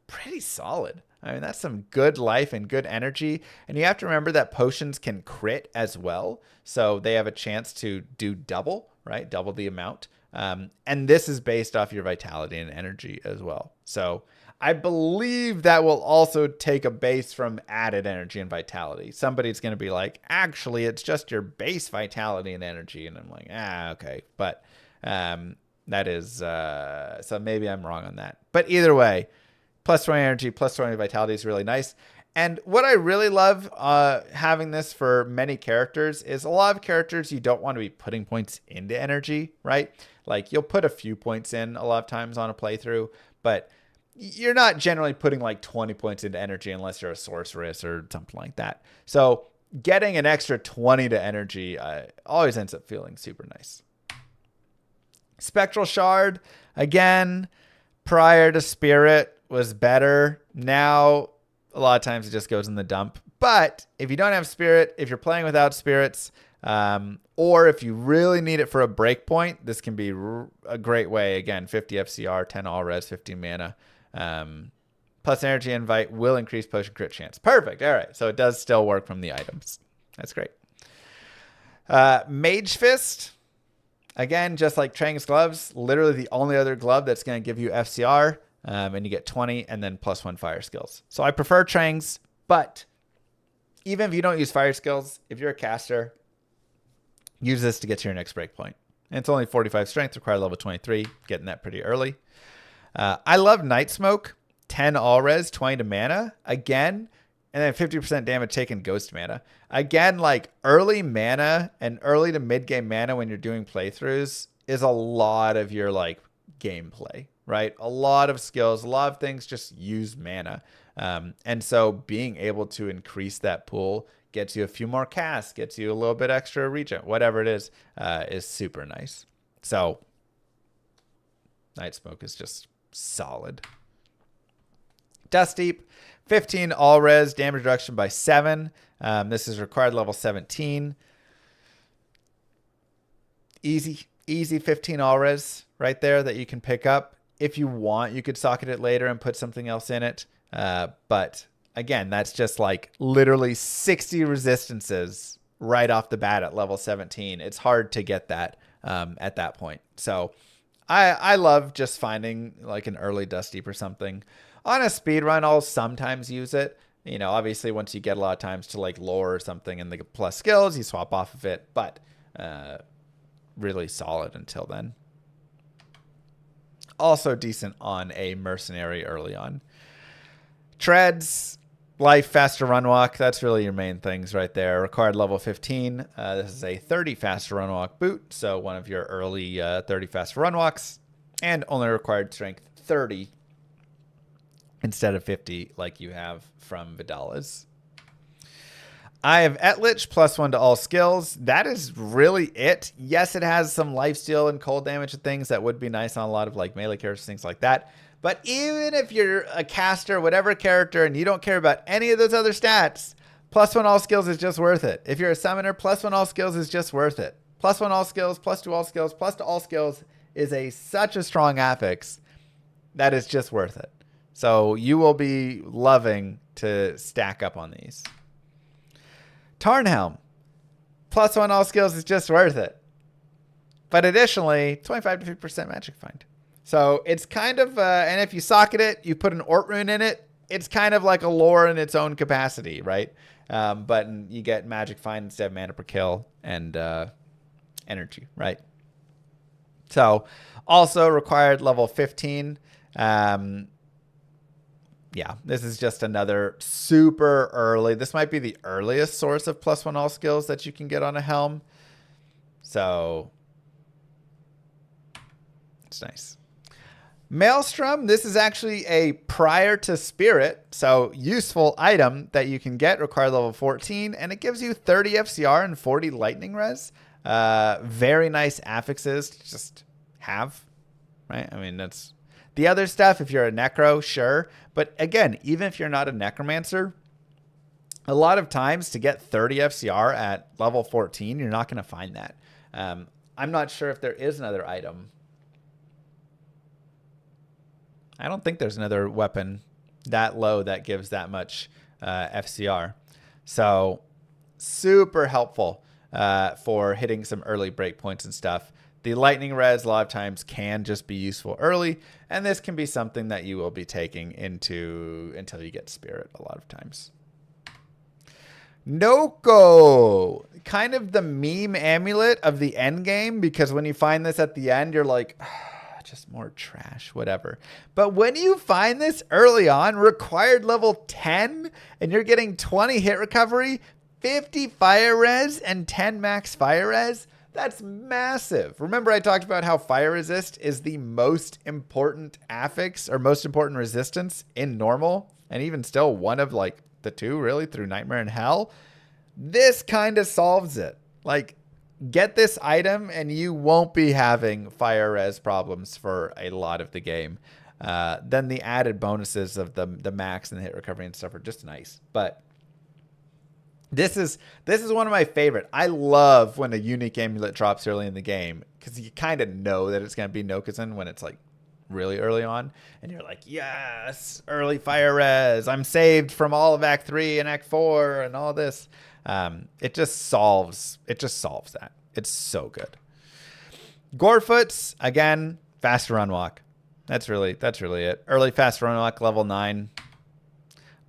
pretty solid. I mean, that's some good life and good energy. And you have to remember that potions can crit as well. So they have a chance to do double, right? Double the amount. And this is based off your vitality and energy as well. So I believe that will also take a base from added energy and vitality. Somebody's going to be like, actually, it's just your base vitality and energy. And I'm like, okay. But that is, so maybe I'm wrong on that. But either way, +20 energy, +20 vitality is really nice. And what I really love having this for many characters is a lot of characters you don't want to be putting points into energy, right? Like, you'll put a few points in a lot of times on a playthrough, but you're not generally putting like 20 points into energy unless you're a sorceress or something like that. So getting an extra 20 to energy always ends up feeling super nice. Spectral Shard, again, prior to Spirit was better. Now, a lot of times it just goes in the dump. But if you don't have Spirit, if you're playing without Spirits, or if you really need it for a breakpoint, this can be a great way. Again, 50 FCR, 10 all res, 15 mana. Plus energy invite will increase potion crit chance. Perfect. All right. So it does still work from the items. That's great. Mage Fist. Again, just like Trang's gloves, literally the only other glove that's going to give you FCR, and you get 20 and then +1 fire skills. So I prefer Trang's, but even if you don't use fire skills, if you're a caster, use this to get to your next breakpoint. And it's only 45 strength, required level 23, getting that pretty early. I love Night Smoke, 10 all res, 20 to mana. Again, and then 50% damage taken ghost mana. Again, like early mana and early to mid game mana when you're doing playthroughs is a lot of your like gameplay, right? A lot of skills, a lot of things just use mana. And so being able to increase that pool gets you a few more casts, gets you a little bit extra regent, whatever it is super nice. So Night Smoke is just solid. Dust Deep, 15 all res, damage reduction by 7. This is required level 17. Easy 15 all res right there that you can pick up. If you want, you could socket it later and put something else in it. But again, that's just like literally 60 resistances right off the bat at level 17. It's hard to get that at that point. So I love just finding like an early Dust Deep or something. On a speedrun, I'll sometimes use it. You know, obviously once you get a lot of times to like lore or something and the plus skills, you swap off of it. But really solid until then. Also decent on a mercenary early on. Treads, life, faster run walk. That's really your main things right there. Required level 15. This is a 30 faster run walk boot. So one of your early 30 faster run walks. And only required strength 30 instead of 50 like you have from Vidala's. I have Etlich, +1 to all skills. That is really it. Yes, it has some lifesteal and cold damage and things that would be nice on a lot of like melee characters, things like that. But even if you're a caster, whatever character, and you don't care about any of those other stats, +1 all skills is just worth it. If you're a summoner, +1 all skills is just worth it. +1 all skills, +2 all skills, +2 all skills is such a strong affix that is just worth it. So you will be loving to stack up on these. Tarnhelm, +1 all skills is just worth it. But additionally, 25 to 50% magic find. So it's kind of, and if you socket it, you put an Ort rune in it, it's kind of like a lore in its own capacity, right? But you get magic find instead of mana per kill and energy, right? So also required level 15. Yeah, this is just another super early. This might be the earliest source of +1 all skills that you can get on a helm. So it's nice. Maelstrom, this is actually a prior to Spirit, so useful item that you can get, required level 14, and it gives you 30 FCR and 40 lightning res. Very nice affixes to just have, right? I mean, that's the other stuff. If you're a necro, sure. But again, even if you're not a necromancer, a lot of times to get 30 FCR at level 14, you're not going to find that. I'm not sure if there is another item. I don't think there's another weapon that low that gives that much FCR. So super helpful for hitting some early breakpoints and stuff. The lightning res a lot of times can just be useful early, and this can be something that you will be taking into until you get Spirit a lot of times. NECRO, kind of the meme amulet of the end game, because when you find this at the end, you're like, just more trash, whatever. But when you find this early on, required level 10, and you're getting 20 hit recovery, 50 fire res, and 10 max fire res, That's massive. Remember I talked about how fire resist is the most important affix or most important resistance in normal, and even still one of like the two really through Nightmare and Hell. This kind of solves it. Like, get this item and you won't be having fire res problems for a lot of the game. Then the added bonuses of the max and the hit recovery and stuff are just nice. But this is one of my favorite. I love when a unique amulet drops early in the game because you kind of know that it's going to be Nokazin when it's like really early on, and you're like, yes, early fire res. I'm saved from all of Act 3 and Act 4 and all this. It just solves that. It's so good. Gorefoots, again, faster run walk. That's really it. Early fast run walk, level 9.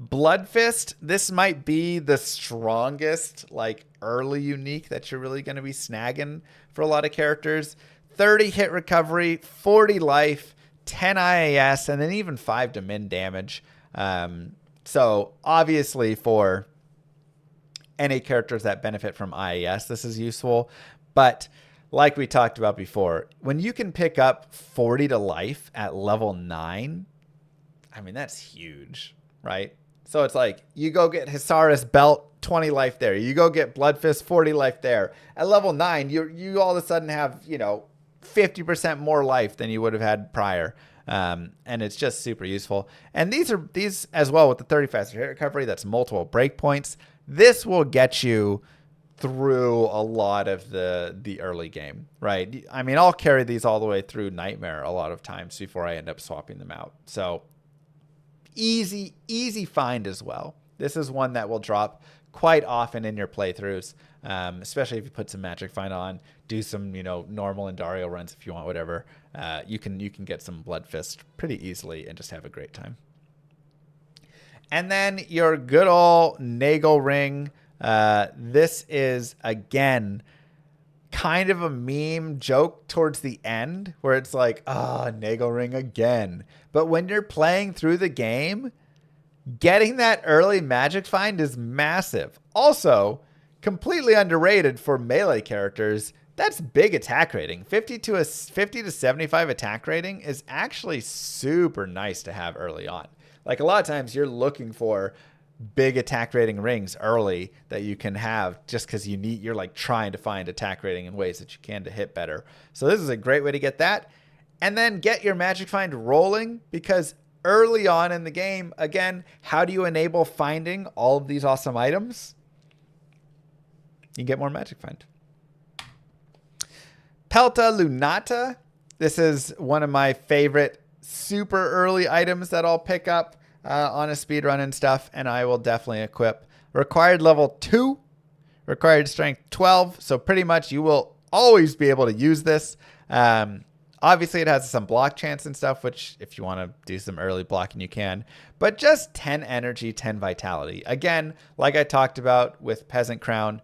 Bloodfist, this might be the strongest like early unique that you're really going to be snagging for a lot of characters. 30 hit recovery, 40 life, 10 IAS, and then even 5 to min damage. So obviously for any characters that benefit from IAS, this is useful. But like we talked about before, when you can pick up 40 to life at level 9, I mean, that's huge, right? So it's like you go get Hisaris belt, 20 life there. You go get Bloodfist, 40 life there. At level 9, you all of a sudden have, 50% more life than you would have had prior. And it's just super useful. And these as well with the 30 faster hit recovery, that's multiple breakpoints. This will get you through a lot of the early game, right? I mean, I'll carry these all the way through Nightmare a lot of times before I end up swapping them out. So easy find as well. This is one that will drop quite often in your playthroughs, especially if you put some Magic Find on, do some normal and Dario runs if you want, whatever. You can get some Bloodfist pretty easily and just have a great time. And then your good old Nagel ring. This is again kind of a meme joke towards the end where it's like, Nagel ring again. But when you're playing through the game, getting that early magic find is massive. Also, completely underrated for melee characters. That's big attack rating. 50 to 75 attack rating is actually super nice to have early on. Like a lot of times you're looking for big attack rating rings early that you can have just because you're like trying to find attack rating in ways that you can to hit better. So this is a great way to get that. And then get your magic find rolling, because early on in the game, again, how do you enable finding all of these awesome items? You get more magic find. Pelta Lunata. This is one of my favorite super early items that I'll pick up on a speedrun and stuff, and I will definitely equip. Required level 2, required strength 12, so pretty much you will always be able to use this. Obviously, it has some block chance and stuff, which if you want to do some early blocking, you can. But just 10 energy, 10 vitality. Again, like I talked about with Peasant Crown,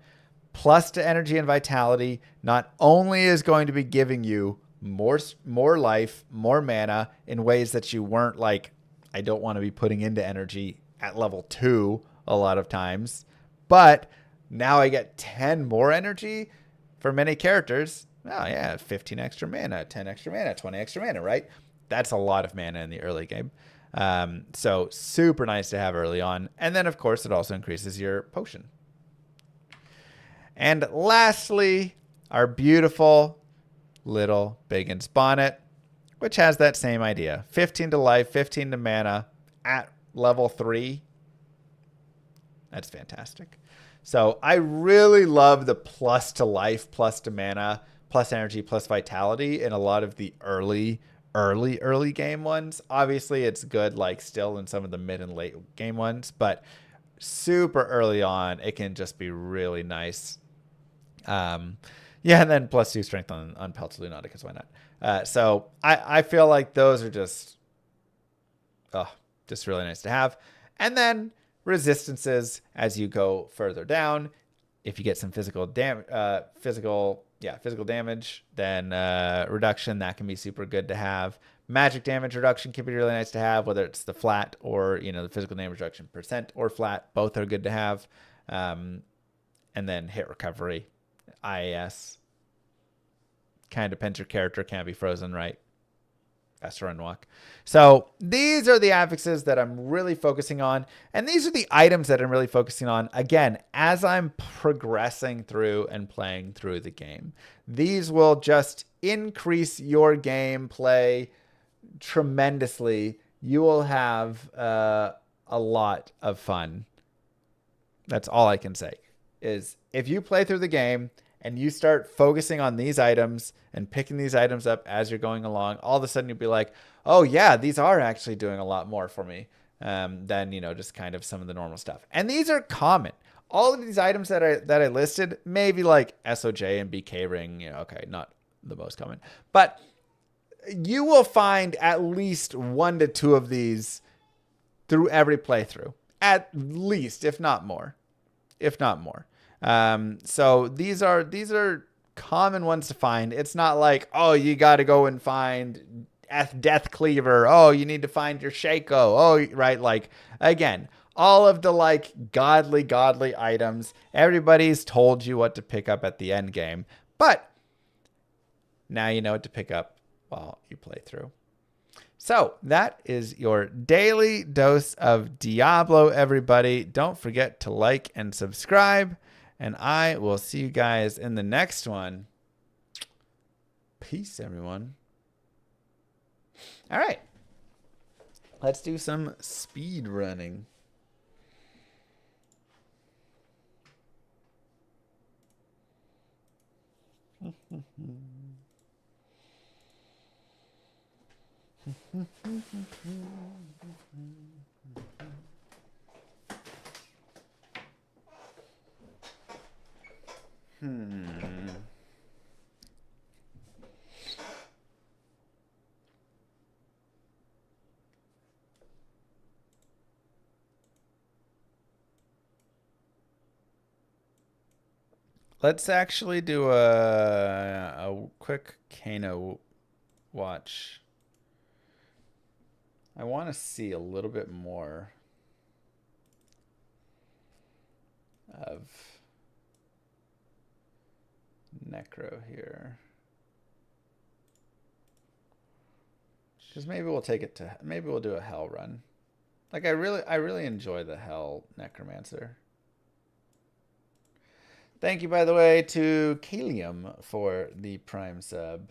plus to energy and vitality not only is going to be giving you more life, more mana in ways that you weren't like, I don't want to be putting into energy at level 2 a lot of times, but now I get 10 more energy for many characters. Oh yeah, 15 extra mana, 10 extra mana, 20 extra mana, right? That's a lot of mana in the early game. So super nice to have early on. And then of course it also increases your potion. And lastly, our beautiful little Biggin's Bonnet, which has that same idea. 15 to life, 15 to mana at level 3. That's fantastic. So I really love the plus to life, plus to mana, plus energy, plus vitality in a lot of the early game ones. Obviously, it's good like still in some of the mid and late game ones, but super early on, it can just be really nice. Yeah, and then plus 2 strength on Pelta Lunata, because why not? So I feel like those are just really nice to have. And then resistances as you go further down. If you get some physical damage, then reduction, that can be super good to have. Magic damage reduction can be really nice to have, whether it's the flat or the physical damage reduction % or flat. Both are good to have. And then hit recovery, IAS, kind of pinch your character, can't be frozen, right? Faster run walk. So these are the affixes that I'm really focusing on. And these are the items that I'm really focusing on, again, as I'm progressing through and playing through the game. These will just increase your gameplay tremendously. You will have a lot of fun. That's all I can say. Is if you play through the game and you start focusing on these items and picking these items up as you're going along, all of a sudden you'll be like, oh yeah, these are actually doing a lot more for me than, you know, just kind of some of the normal stuff. And these are common. All of these items that I listed, maybe like SOJ and BK ring, you know, okay, not the most common, but you will find at least 1 to 2 of these through every playthrough, at least, if not more. So these are common ones to find. It's not like, oh, you got to go and find Death Cleaver. Oh, you need to find your Shaco. Oh, right. Like, again, all of the like godly items. Everybody's told you what to pick up at the end game, but now you know what to pick up while you play through. So that is your daily dose of Diablo, everybody. Don't forget to like and subscribe, and I will see you guys in the next one. Peace, everyone. All right. Let's do some speed running. Let's actually do a quick Kano watch. I want to see a little bit more of Necro here. Because maybe we'll take it to, maybe we'll do a Hell run. Like I really enjoy the Hell Necromancer. Thank you, by the way, to Kalium for the Prime sub.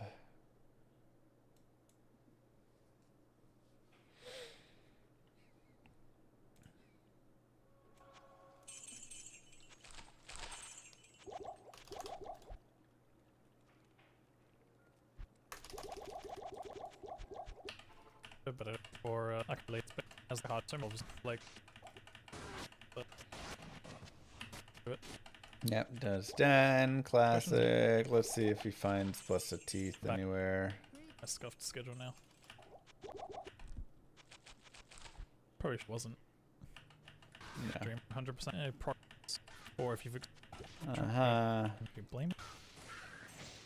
Better for accolades, but as the hard term moves, like. Yep, does done. Classic. Let's see if he finds Busted Teeth anywhere. I scuffed schedule now. Probably wasn't. No. Dream 100% progress. Or if you've. You blame it.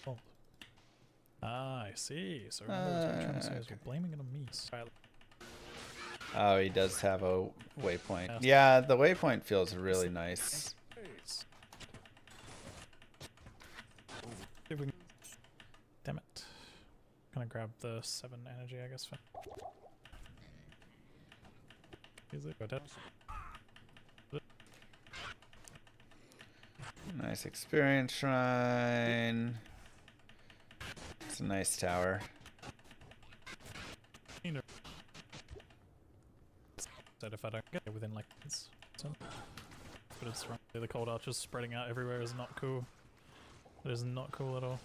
Oh. Ah, I see. So remember what I'm trying to say is you're blaming it on me. Sorry. Oh, he does have a waypoint. Yeah, the waypoint feels really nice. Damn it. Gonna grab the 7 energy, I guess. Is it? Go dead. Nice experience shrine. It's a nice tower. Said if I don't get it within like this, but it's wrong. The cold archers spreading out everywhere is not cool. It is not cool at all.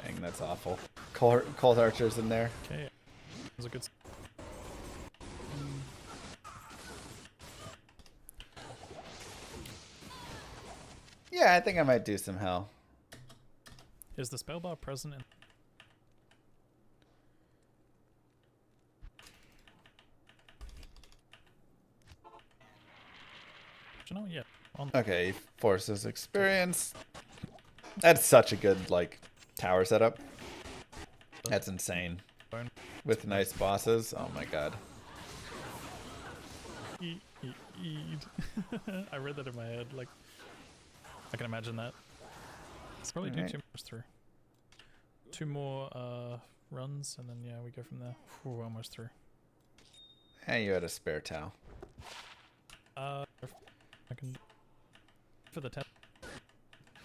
Dang, that's awful. Cold archers in there. Okay, it was a good. Yeah, I think I might do some Hell. Is the spell bar present in? You know, yeah. Okay, forces experience. That's such a good like tower setup. That's insane. With nice bosses. Oh my god. I read that in my head. Like, I can imagine that. Let's probably do Alright. 2 more through. 2 more runs, and then yeah, we go from there. Ooh, almost through. Hey, you had a spare towel. I can for the 10.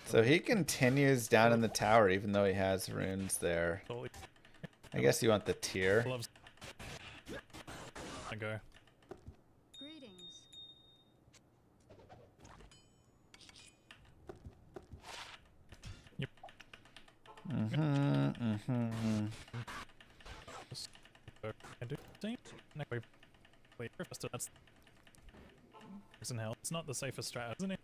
So he continues down in the tower even though he has runes there. Totally. I guess you want the tier. Gloves. I go. Greetings. I do same. Necro. Wait, so that's in hell. It's not the safest strat, isn't it?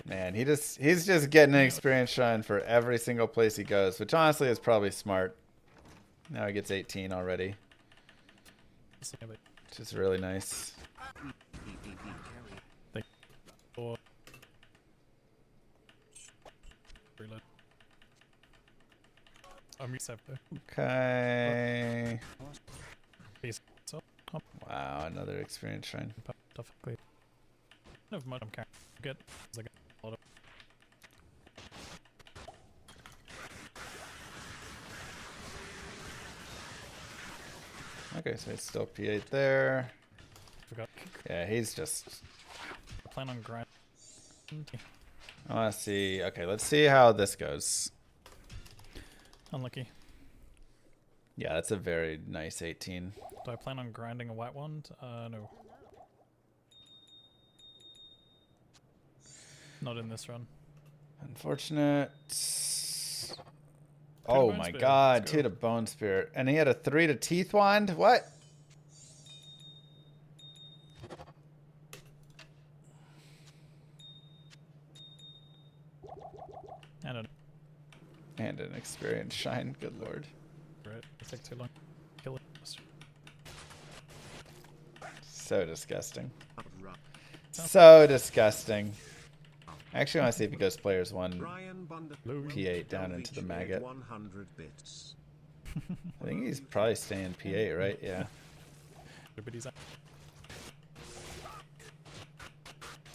Man, he's just getting an experience shine for every single place he goes, which honestly is probably smart. Now he gets 18 already, which is really nice. Or reload. I'm reset though. Okay. Peace. So, Wow, another experience shrine. definitely. Never mind, I'm carrying. Good. I got a lot of. Okay, so it's still P8 there. Forgot. Yeah, he's just... I plan on grind. I want to see... Okay, let's see how this goes. Unlucky. Yeah, that's a very nice 18. Do I plan on grinding a white wand? No. Not in this run. Unfortunate. to Oh Bone my Spirit, god, let's 2 go. to Bone Spirit. And he had a 3 to Teeth Wand? What? And an experience shine, good lord. Right, it takes too long. Kill it. So disgusting. So disgusting. I actually want to see if he goes players 1 P8 down into the maggot. 100 bits. I think he's probably staying P8, right? Yeah. Everybody's out.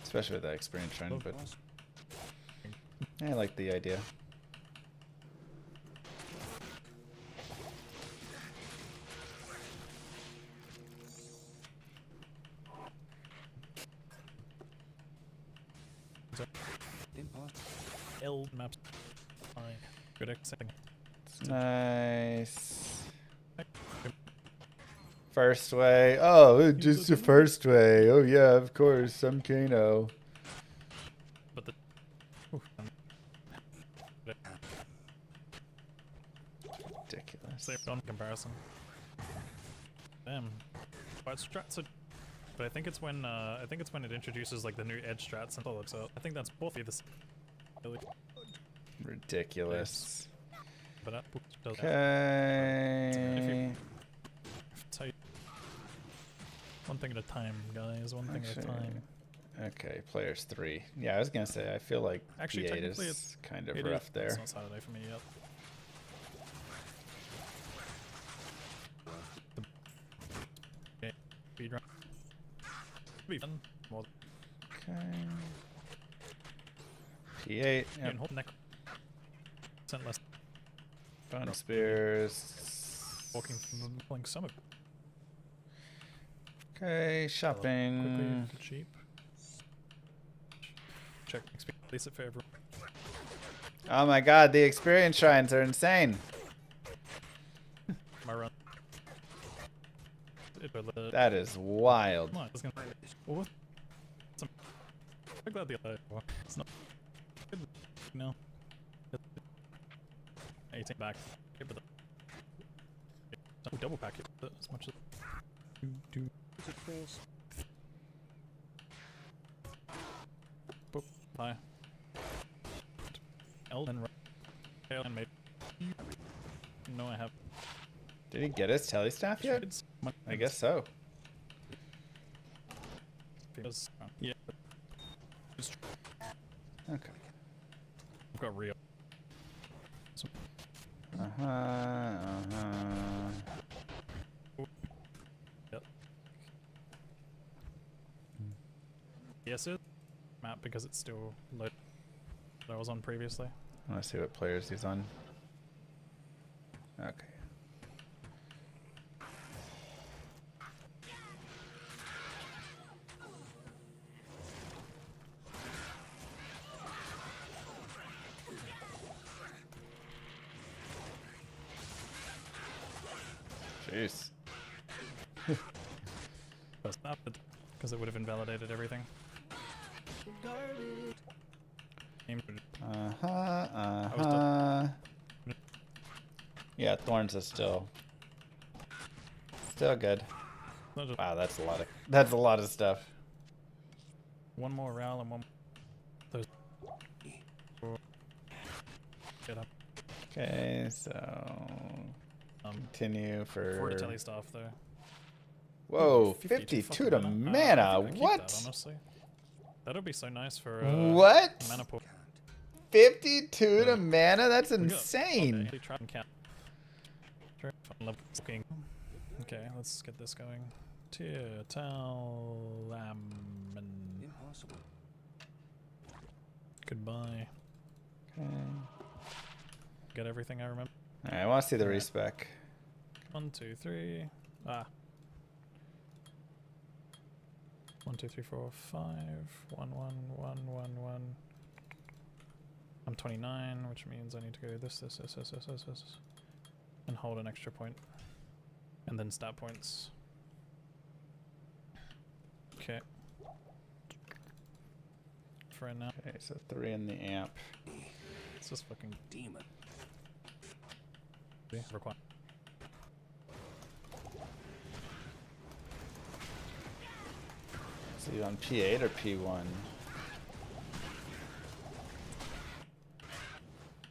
Especially with that experience shrine, but I like the idea. L maps. Fine. Good accepting. Nice. First way. Oh, just the first way. Oh yeah, of course. Some Kano. But the. Ooh, Ridiculous. safe on comparison. Damn. Quite strats. But I think it's when it introduces like the new edge strats and all looks out. I think that's both of this. Ridiculous. But that does Okay. tell you one thing at a time, guys. One thing at a time. Okay, players 3. Yeah, I was gonna say I feel like Actually, P8 technically, is it's kind of It rough is. there. It's not Saturday for me yet. Okay, speedrun. Be fun. More Okay. P8. you Yep. can hold neck. Percent less Bone spears. walking from playing summit. Okay, shopping. Quickly, cheap. Check experience. Place it for everyone. Oh my god, the experience shrines are insane. My run. That is wild. Come on, it's gonna. What? Some. I'm glad the other one. It's not. Good. No. 18 back. Okay, but double pack it as much as. Do. Boop. Hi. Elden Ring. And maybe. No, I have. Did he get his telly staff yet? I guess so. Yeah. Okay. I've got real. Yep. Yes, it map because it's still loaded. that I was on previously. I want to see what players he's on. Okay. Jeez. But stop it, because it would have invalidated everything. Yeah, Thorns is still good. Wow, that's a lot of stuff. One more round and one. Those. Get up. Okay, so continue for. 4 to telly stuff though. Whoa, 52 to I think mana. I'll keep What? That, honestly, that would be so nice for What? mana pool. 52 to mana? That's insane. Okay, try and count. Okay, let's get this going. Tier Talaman. Impossible. Goodbye. Okay. Get everything I remember. Alright, I want to see the respec. 1, 2, 3. 1, 2, 3, 4, 5. 1, 1, 1, 1, 1. I'm 29, which means I need to go this, and hold an extra point. And then stat points. Okay. For right now. Okay, so 3 in the amp. It's just fucking Demon. required. So you on P8 or P1?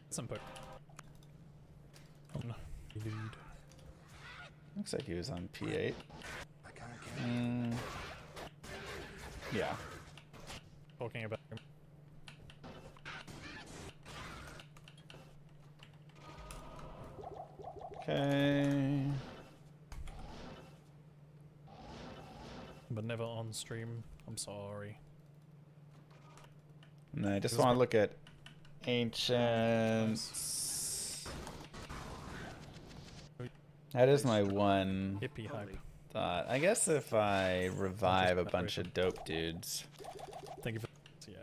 Some put. Oh no. Looks like he was on P8. I can't get Yeah. Talking about him. Okay. But never on stream. I'm sorry. And I just This want to one- look at ancients. That is my one Hippie hype. thought. I guess if I revive a bunch of dope dudes, Thank you for. Yeah.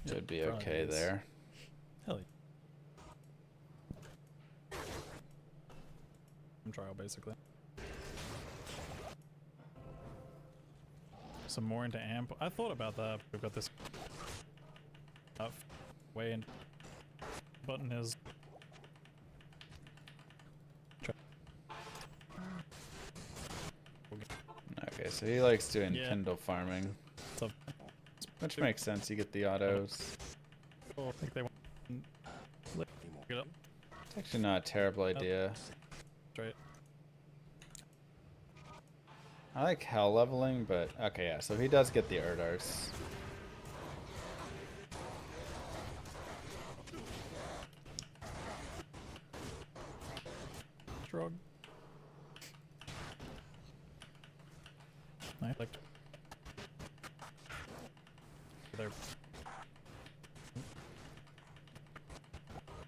it would be okay Nice. there. Hell yeah. Trial basically. Some more into amp. I thought about that. We've got this way and button is Okay, so he likes doing Yeah. Kindle farming, so which makes sense. You get the autos. I think they want get up It's actually not a terrible idea. straight. I like hell leveling, but okay, yeah. So he does get the Erdars. Shrug. I like there.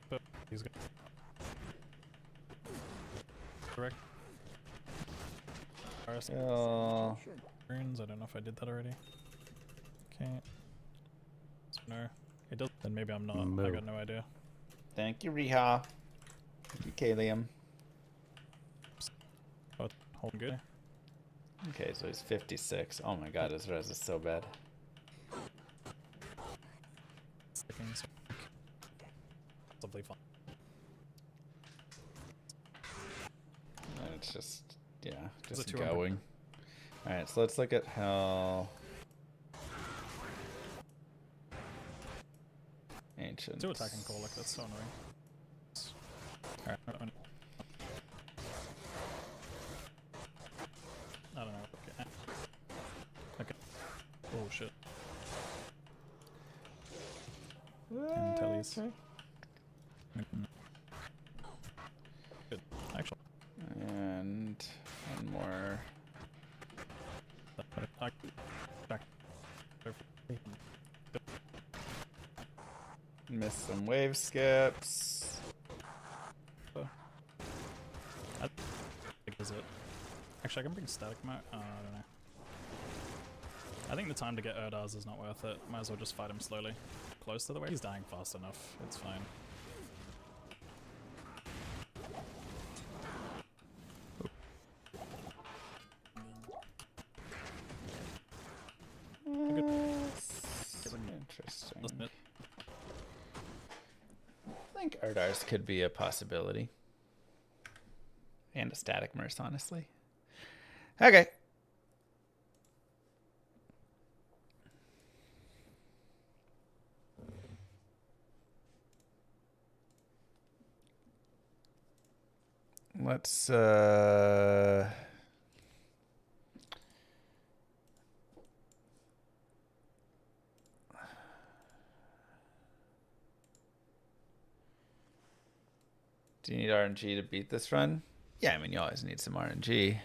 But he's good. Correct. Oh, Turns. I don't know if I did that already. Okay. No. It does. Then maybe I'm not. I got no idea. thank you, Riha. Thank you, Kalium. Oh, holding good. Okay, so he's 56. Oh my god, his res is so bad. Seconds. Probably fine. And it's just, yeah, Is it just 200? going. Alright, so let's look at hell. Ancient. Two attacking call, like that's so annoying. Alright, I don't know. Okay. Okay. Oh shit. And tellies. Good. Actually. And one more. Back. Missed some wave skips. I think is it. Actually, I can bring static mode. Oh, I don't know. I think the time to get Erdars is not worth it. Might as well just fight him slowly. Close to the way. He's dying fast enough. It's fine. Interesting. I think Erdars could be a possibility. And a static Merce, honestly. Okay. Let's do you need RNG to beat this run? Yeah, I mean, you always need some RNG.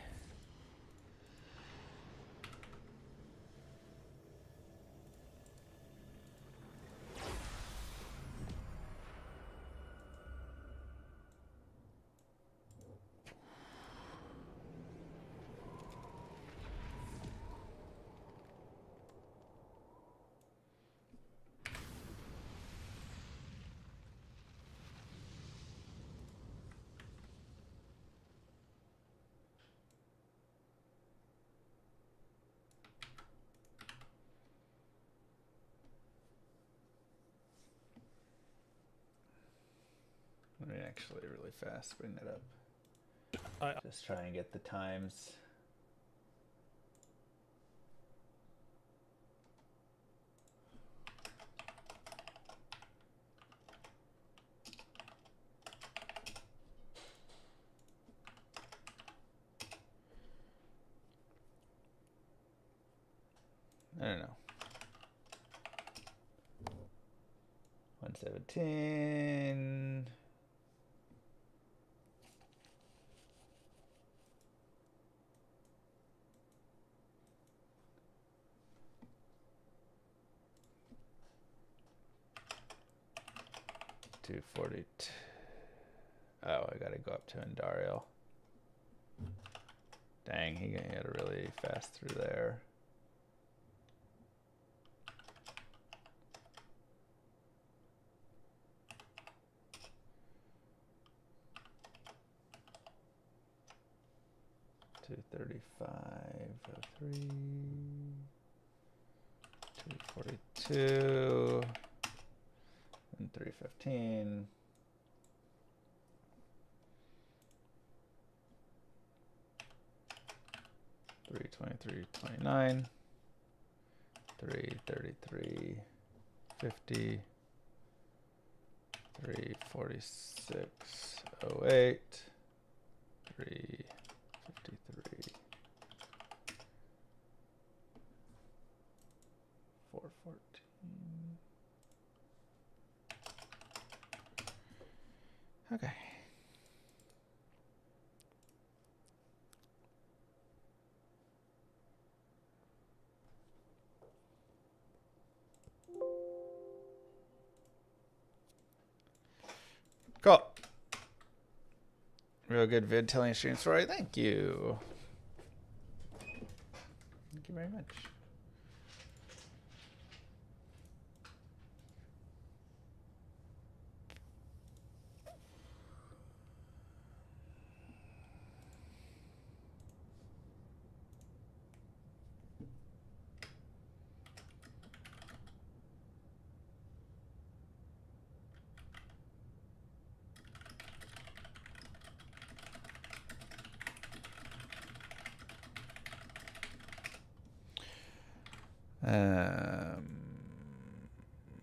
Let me actually really fast bring that up. Just try and get the times. I don't know. 117. $242. Oh, I gotta go up to Endariel. Dang, he got really fast through there. $235, 03, 242, and 315. $323.29, 333.50, 346.08, 353, 414. Okay. Cool. Real good vid telling a stream story. Thank you. Thank you very much.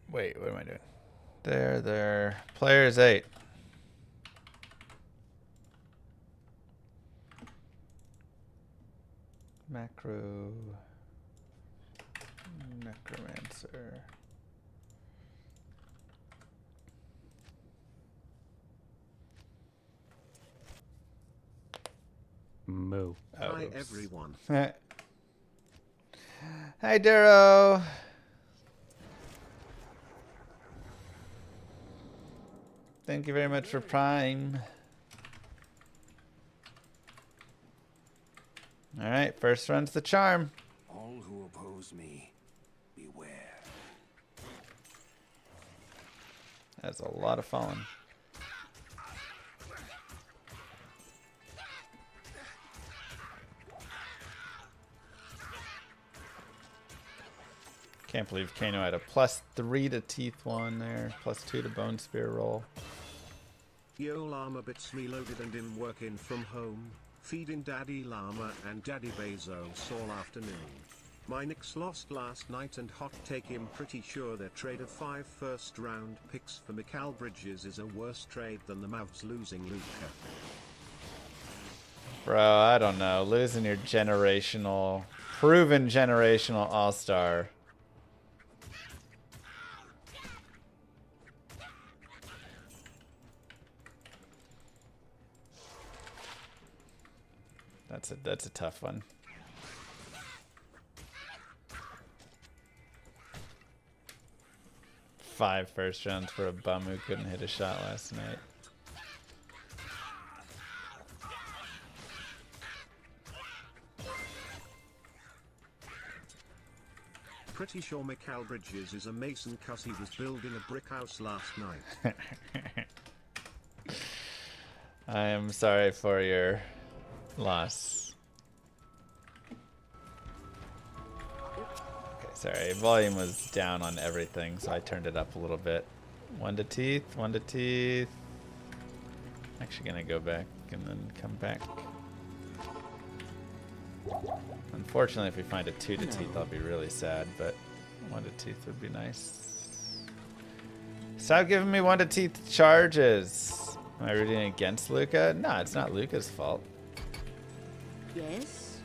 Wait, what am I doing? There. Players 8. Macro. Necromancer. Moo. Oh, Hi, oops. everyone. Hi, Duro. Thank you very much for Prime. All right, first run's the charm. All who oppose me, beware. That's a lot of falling. Can't believe Kano had a +3 to Teeth 1 there, +2 to Bone Spear roll. Yo Llama bits me loaded and in working from home, feeding Daddy Llama and Daddy Bezos all afternoon. My Knicks lost last night and hot take him pretty sure their trade of 5 first round picks for Mikal Bridges is a worse trade than the Mavs losing Luka. Bro, I don't know. Losing your proven generational all-star. That's a tough one. 5 first rounds for a bum who couldn't hit a shot last night. Pretty sure Mikal Bridges is a mason cause he was building a brick house last night. I am sorry for your loss. Okay, sorry, volume was down on everything, so I turned it up a little bit. 1 to Teeth, 1 to Teeth. Actually gonna go back and then come back. Unfortunately, if we find a 2 to Teeth, I'll be really sad, but 1 to Teeth would be nice. Stop giving me 1 to Teeth charges. Am I rooting against Luka? No, it's not Luka's fault. Yes.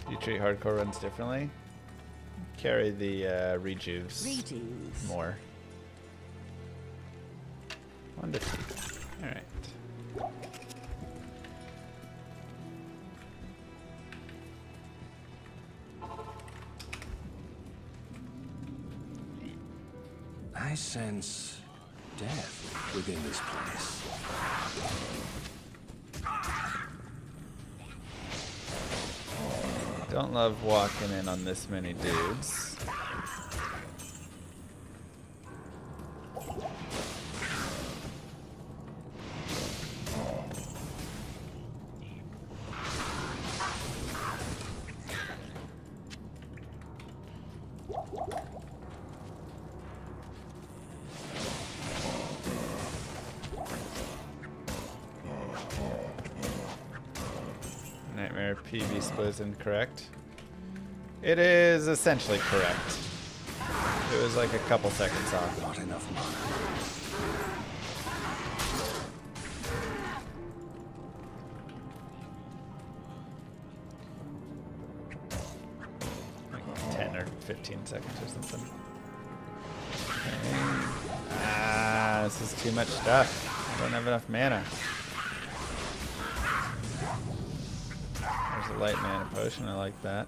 Do you treat hardcore runs differently? Carry the rejuves more. 1 to Teeth. Alright. I sense death within this place. Don't love walking in on this many dudes. Nightmare PV split is incorrect. It is essentially correct. It was like a couple seconds off. Not enough mana. Like 10 or 15 seconds or something. Okay. Ah, this is too much stuff. I don't have enough mana. There's a light mana potion, I like that.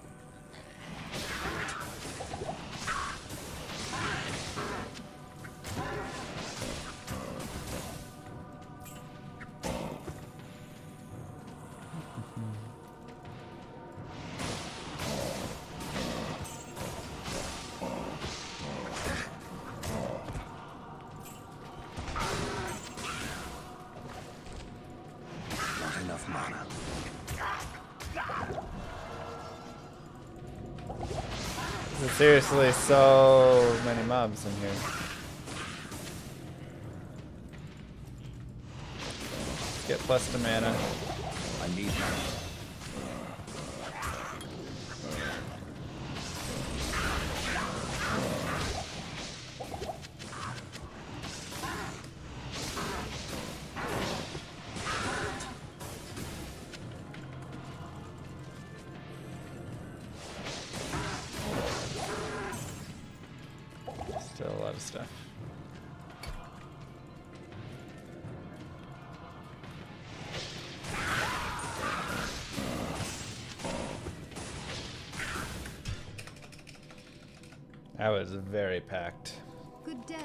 Not enough mana. There's seriously so many mobs in here. Let's get plus to mana. I need mana. Still a lot of stuff. That was very packed. Good day.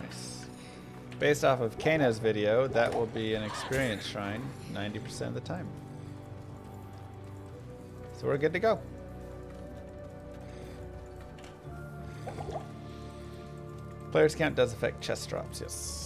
Nice. Based off of Kano's video, that will be an experience shrine 90% of the time. So we're good to go. Players count does affect chest drops, yes.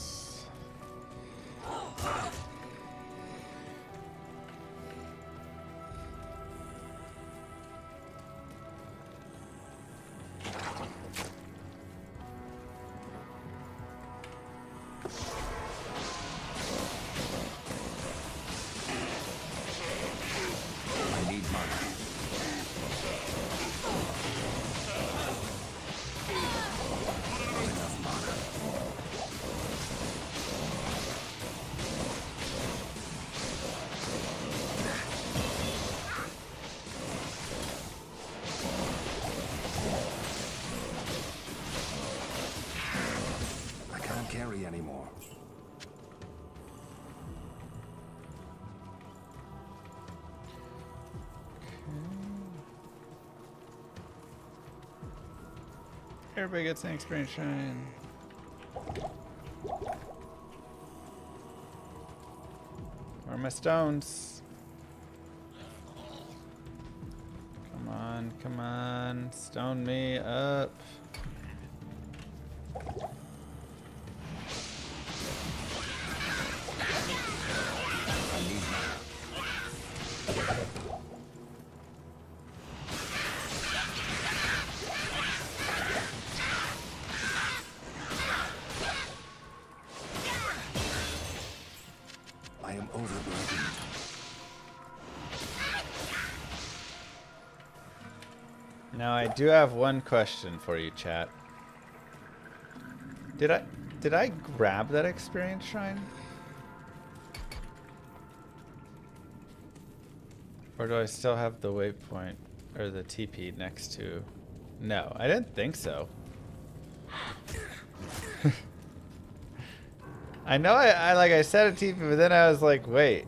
I need mana. Not enough mana. I can't carry anymore. Everybody gets an experience shrine. Where are my stones? Come on, come on. Stone me up. I need mana. I am overburdened. Now I do have one question for you, chat. Did I grab that experience shrine? Or do I still have the waypoint or the TP next to? No, I didn't think so. I know I like I said a TP, but then I was like, wait.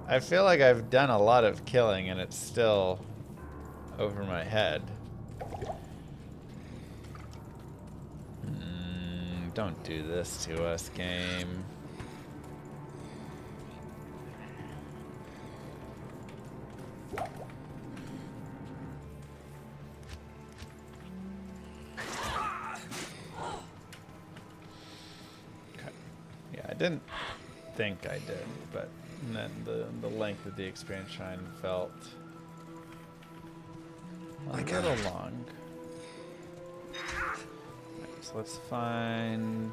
I feel like I've done a lot of killing and it's still over my head. Don't do this to us, game. Okay. Yeah, I didn't think I did, but then the length of the experience shrine felt a little long. Right, so let's find.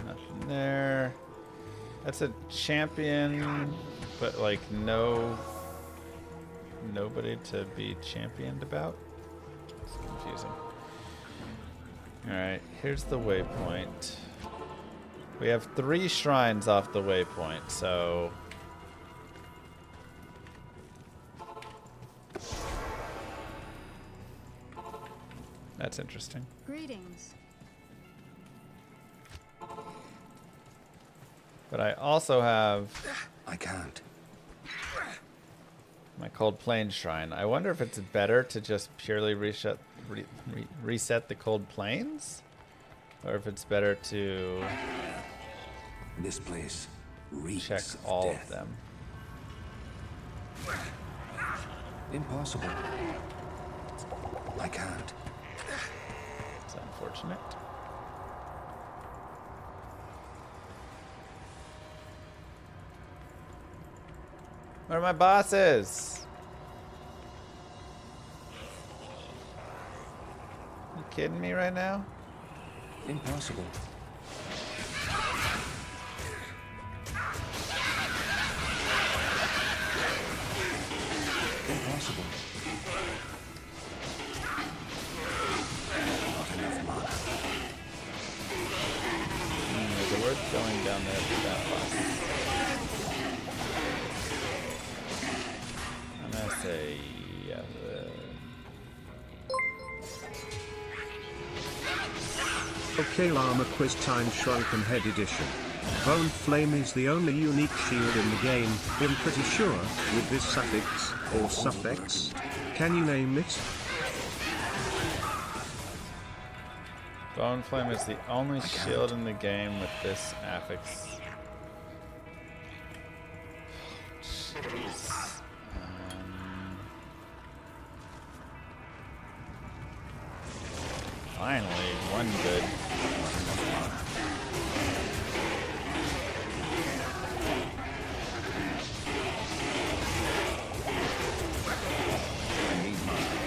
Nothing there. That's a champion, but like nobody to be championed about. It's confusing. Alright, here's the waypoint. We have 3 shrines off the waypoint, so that's interesting. Greetings. But I also have I can't. my Cold Plains shrine. I wonder if it's better to just purely reset the Cold Plains, or if it's better to This place reeks check of all death. of them. Impossible. I can't. It's unfortunate. Where are my bosses? You kidding me right now? Impossible. Impossible. Not enough mana. Is it worth going down there for that boss? I'm gonna say yeah. Okay, Llama Quiz Time Shrunken Head Edition. Bone Flame is the only unique shield in the game, I'm pretty sure, with this suffix, or suffix. Can you name it? Bone Flame is the only shield in the game with this affix. Jeez. Finally, one good. I need mana.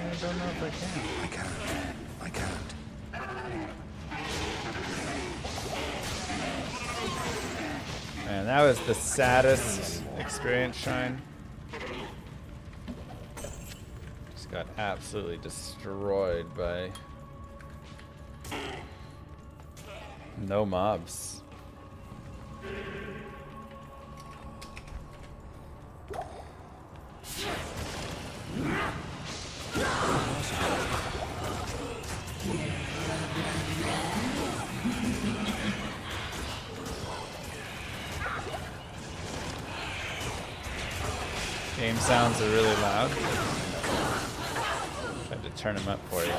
I don't know if I can. I can't. I can't. Man, that was the saddest experience, Shine. Just got absolutely destroyed by no mobs. Game sounds are really loud. Tried to turn them up for you.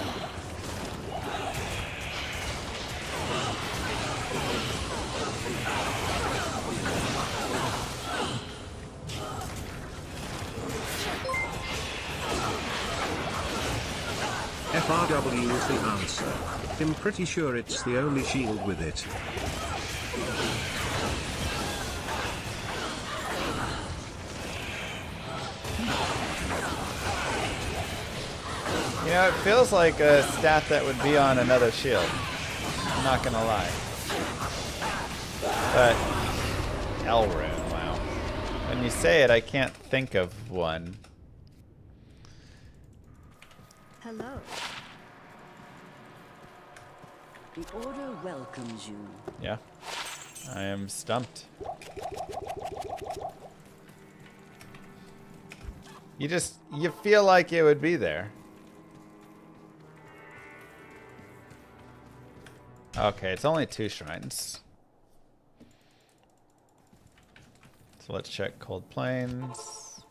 FRW is the answer. I'm pretty sure it's the only shield with it. You know, it feels like a stat that would be on another shield. I'm not gonna lie. But Elrune, wow. When you say it, I can't think of one. Hello. The Order welcomes you. Yeah. I am stumped. You feel like it would be there. Okay, it's only 2 shrines. So let's check Cold Plains.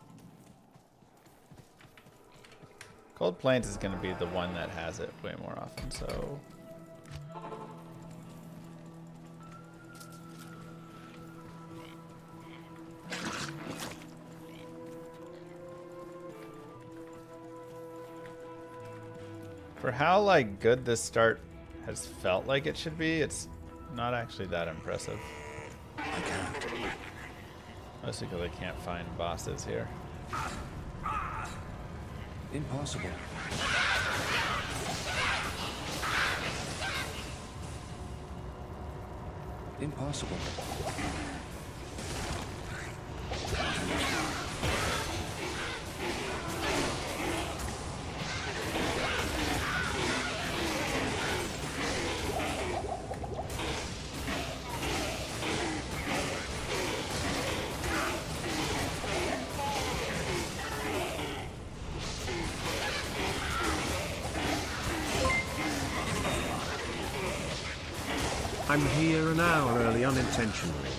Cold Plains is going to be the one that has it way more often, so... For how, like, good this start has felt like it should be, it's not actually that impressive. I can't. Mostly because I can't find bosses here. Impossible. Impossible. I'm here an hour early unintentionally.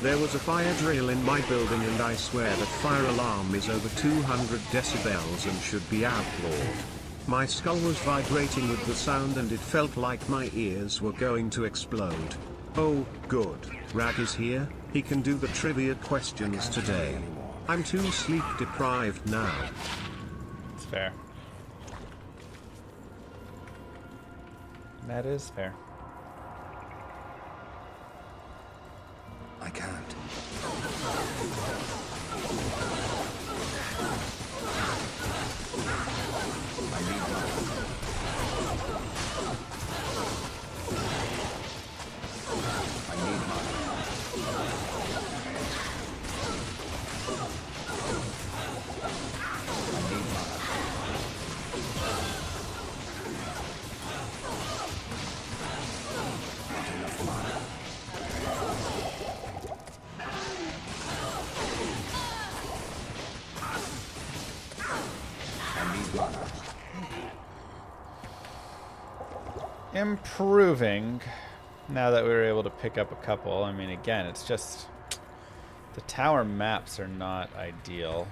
There was a fire drill in my building and I swear that fire alarm is over 200 decibels and should be outlawed. My skull was vibrating with the sound and it felt like my ears were going to explode. Oh, good. Rag is here, he can do the trivia questions today. I'm too sleep deprived now. It's fair. That is fair. I can't. Improving now that we were able to pick up a couple. I mean, again, it's just the tower maps are not ideal.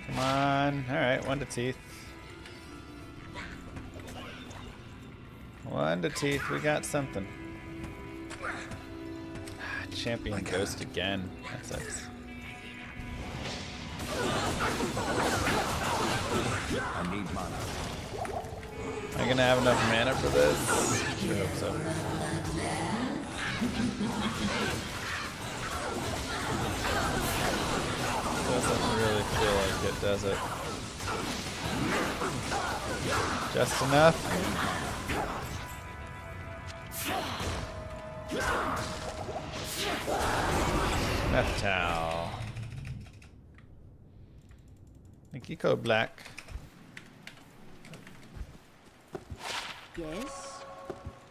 Come on. Alright, 1 to teeth. 1 to teeth. We got something. Champion ghost again. That sucks. I need mana. Am I gonna have enough mana for this? Sure hope so. Doesn't really feel like it, does it? Just enough? Meth towel. Thank you, Code Black. Yes?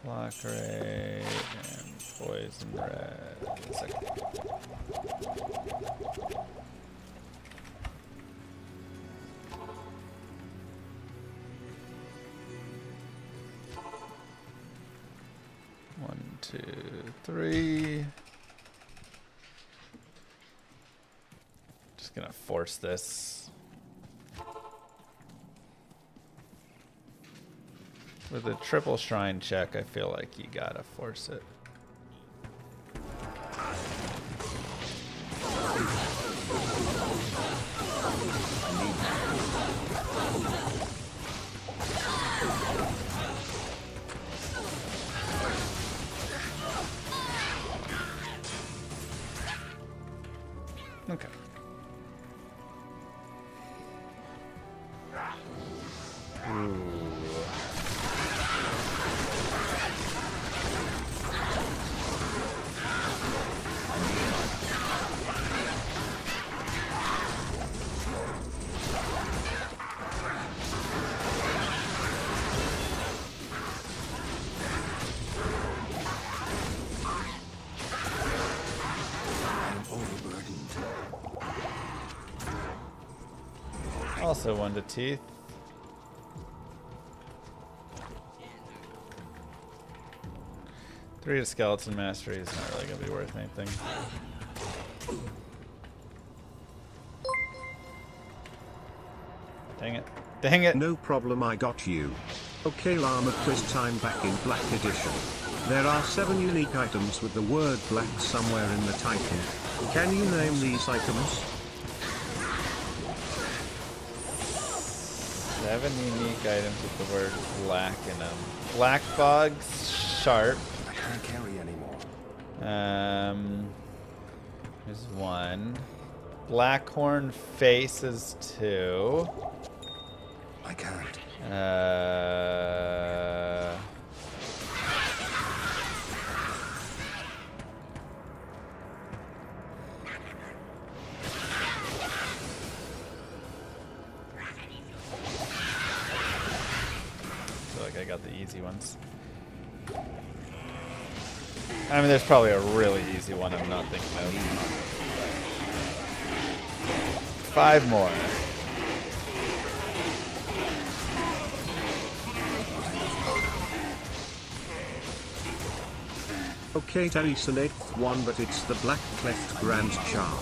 Block ray and poison red. 1 second. One, two, three. Just gonna force this. With a triple shrine check, I feel like you gotta force it. Okay. Also 1 to teeth. Three to skeleton mastery is not really gonna be worth anything. Dang it. Dang it! No problem, I got you. Okay, llama quiz time back in Black Edition. There are 7 unique items with the word black somewhere in the title. Can you name these items? 7 unique items with the word black in them. Black Bog's Sharp. I can't carry anymore. There's 1. Blackhorn Face is 2. I can't. I got the easy ones. I mean, there's probably a really easy one I'm not thinking of. 5 more. Okay, Teresa 8th one, but it's the Black Cleft Grand Charm.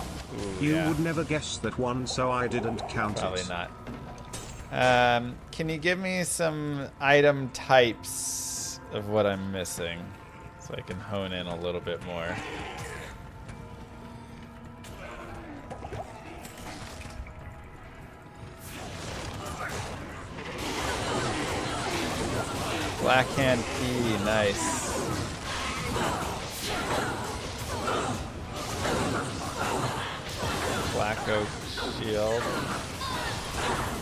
You yeah. would never guess that one, so I didn't count Probably it. not. Can you give me some item types of what I'm missing so I can hone in a little bit more? Black hand key, nice. Black oak shield.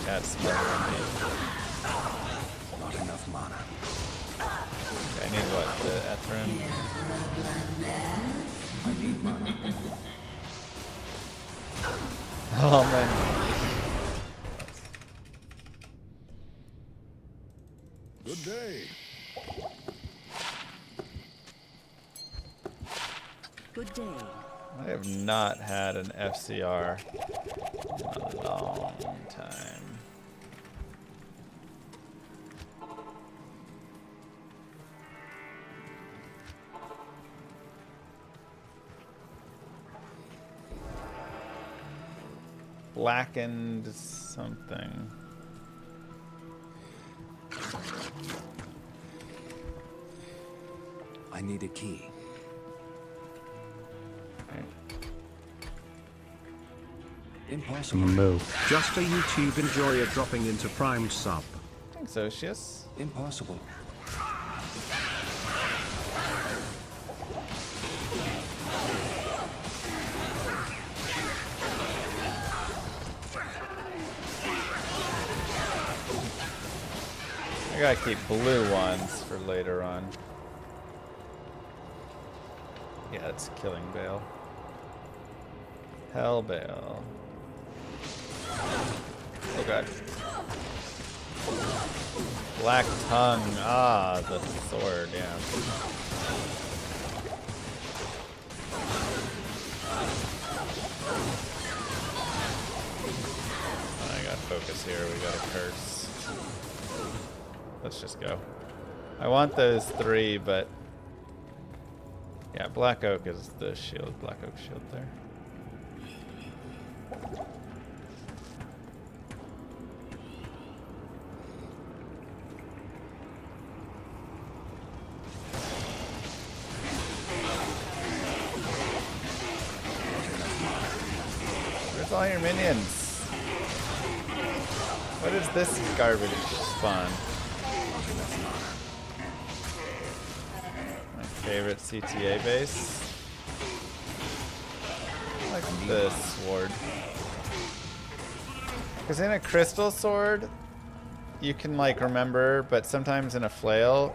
That's smarter than me. Not enough mana. Okay, I need what? The Etherin? I need mana. Oh man. Good day. Good day. I have not had an FCR in a long time. Blackened something. I need a key. Impossible. Just a YouTube enjoyer dropping into Prime sub. Thanks, Ocius. Impossible. I gotta keep blue ones for later on. Yeah, it's killing Bale. Hell Bale. Oh god. Black tongue. Ah, the sword, yeah. I gotta focus here, we got a curse. Let's just go. I want those three, but yeah, Black Oak is the shield, Black Oak shield there. Where's all your minions? What is this garbage spawn? My favorite CTA base. I like this sword. Because in a crystal sword, you can like remember, but sometimes in a flail,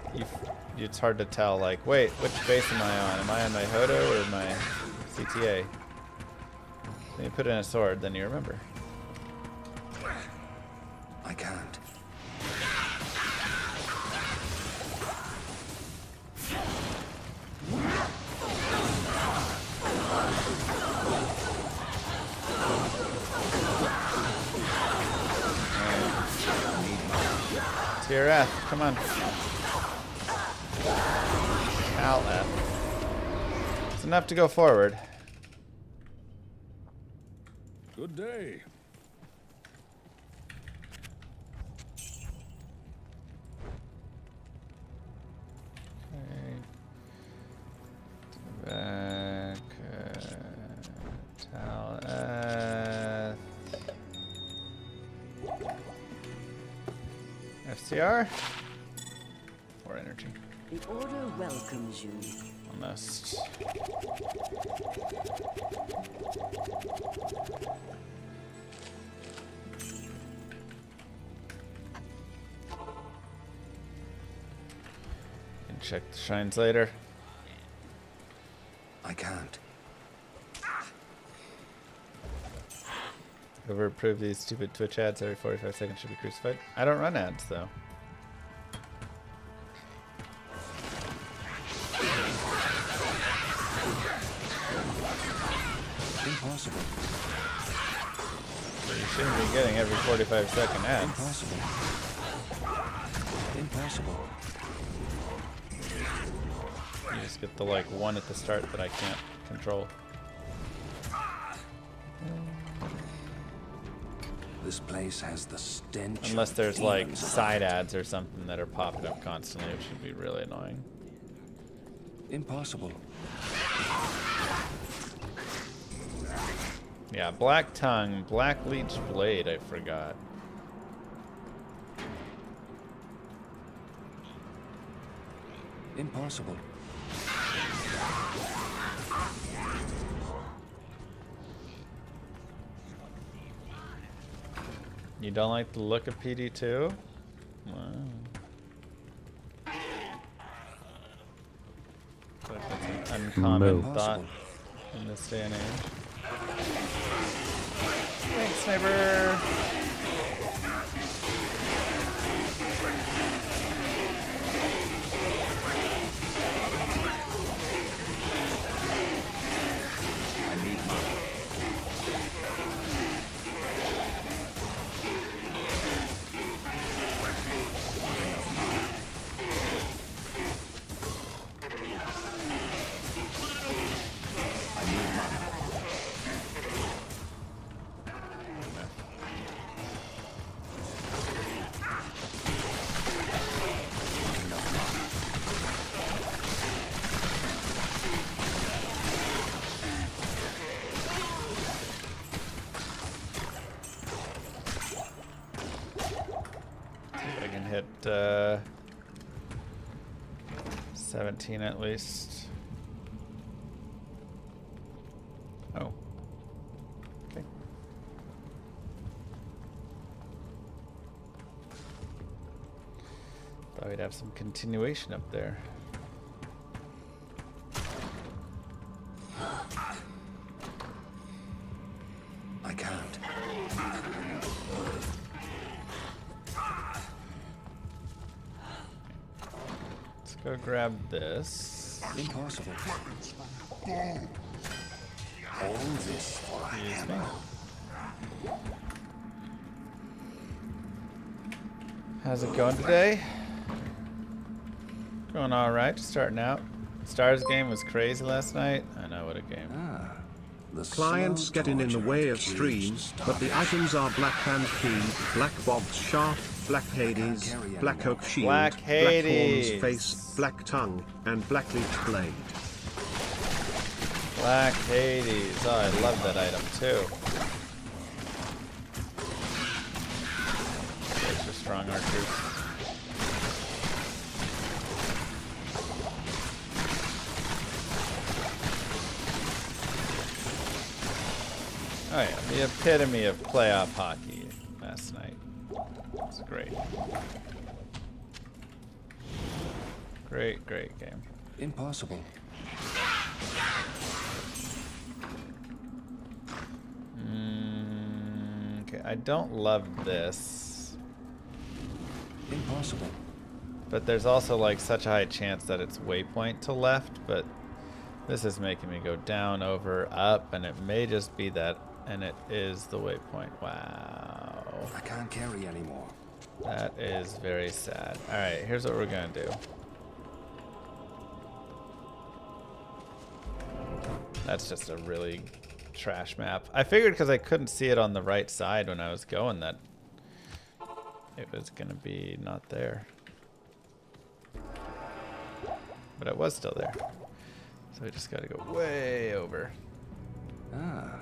it's hard to tell. Like, wait, which base am I on? Am I on my Hodo or my CTA? Then you put in a sword, then you remember. I can't. Tier F, come on. Cal F. It's enough to go forward. Good day. Back, Tal F. FCR? Or energy. The Order welcomes you. Almost. Can check the shrines later. I can't. Whoever approved these stupid Twitch ads every 45 seconds should be crucified. I don't run ads, though. Impossible. So you shouldn't be getting every 45-second ads. Impossible. Impossible. You just get the like one at the start that I can't control. This place has the stench. Unless of there's like demons side about ads or something that are popping up constantly, which should be really annoying. it. Impossible. Yeah, Black Tongue, Black Leech Blade, I forgot. Impossible. You don't like the look of PD2? Wow. Looks like that's an uncommon thought in this day and age. Thanks, Sniper! I can hit 17 at least. Oh. Okay. Thought we'd have some continuation up there. I can't. Let's go grab this. Impossible. All this for a Excuse me. hammer. How's it going today? Going alright, starting out. Stars game was crazy last night. I know, what a game. Ah, the Clients slow getting in the torture way of of stream, caged but the starvation. items are Black Hand Key, Black Bob's Sharp, Black Hades, Black Oak Shield, Black Black Hades. Horn's Face, Black Tongue, and Black Leech Blade. Black Hades. Oh, I love that item too. Extra strong archers. Oh yeah, the epitome of playoff hockey last night. It's great. Great, great game. Impossible. Okay, I don't love this, Impossible. but there's also like such a high chance that it's waypoint to left, but this is making me go down, over, up, and it may just be that, and it is the waypoint. Wow. I can't carry anymore. That is very sad. Alright, here's what we're gonna do. That's just a really trash map. I figured because I couldn't see it on the right side when I was going that it was gonna be not there. But it was still there. So we just gotta go way over. Ah,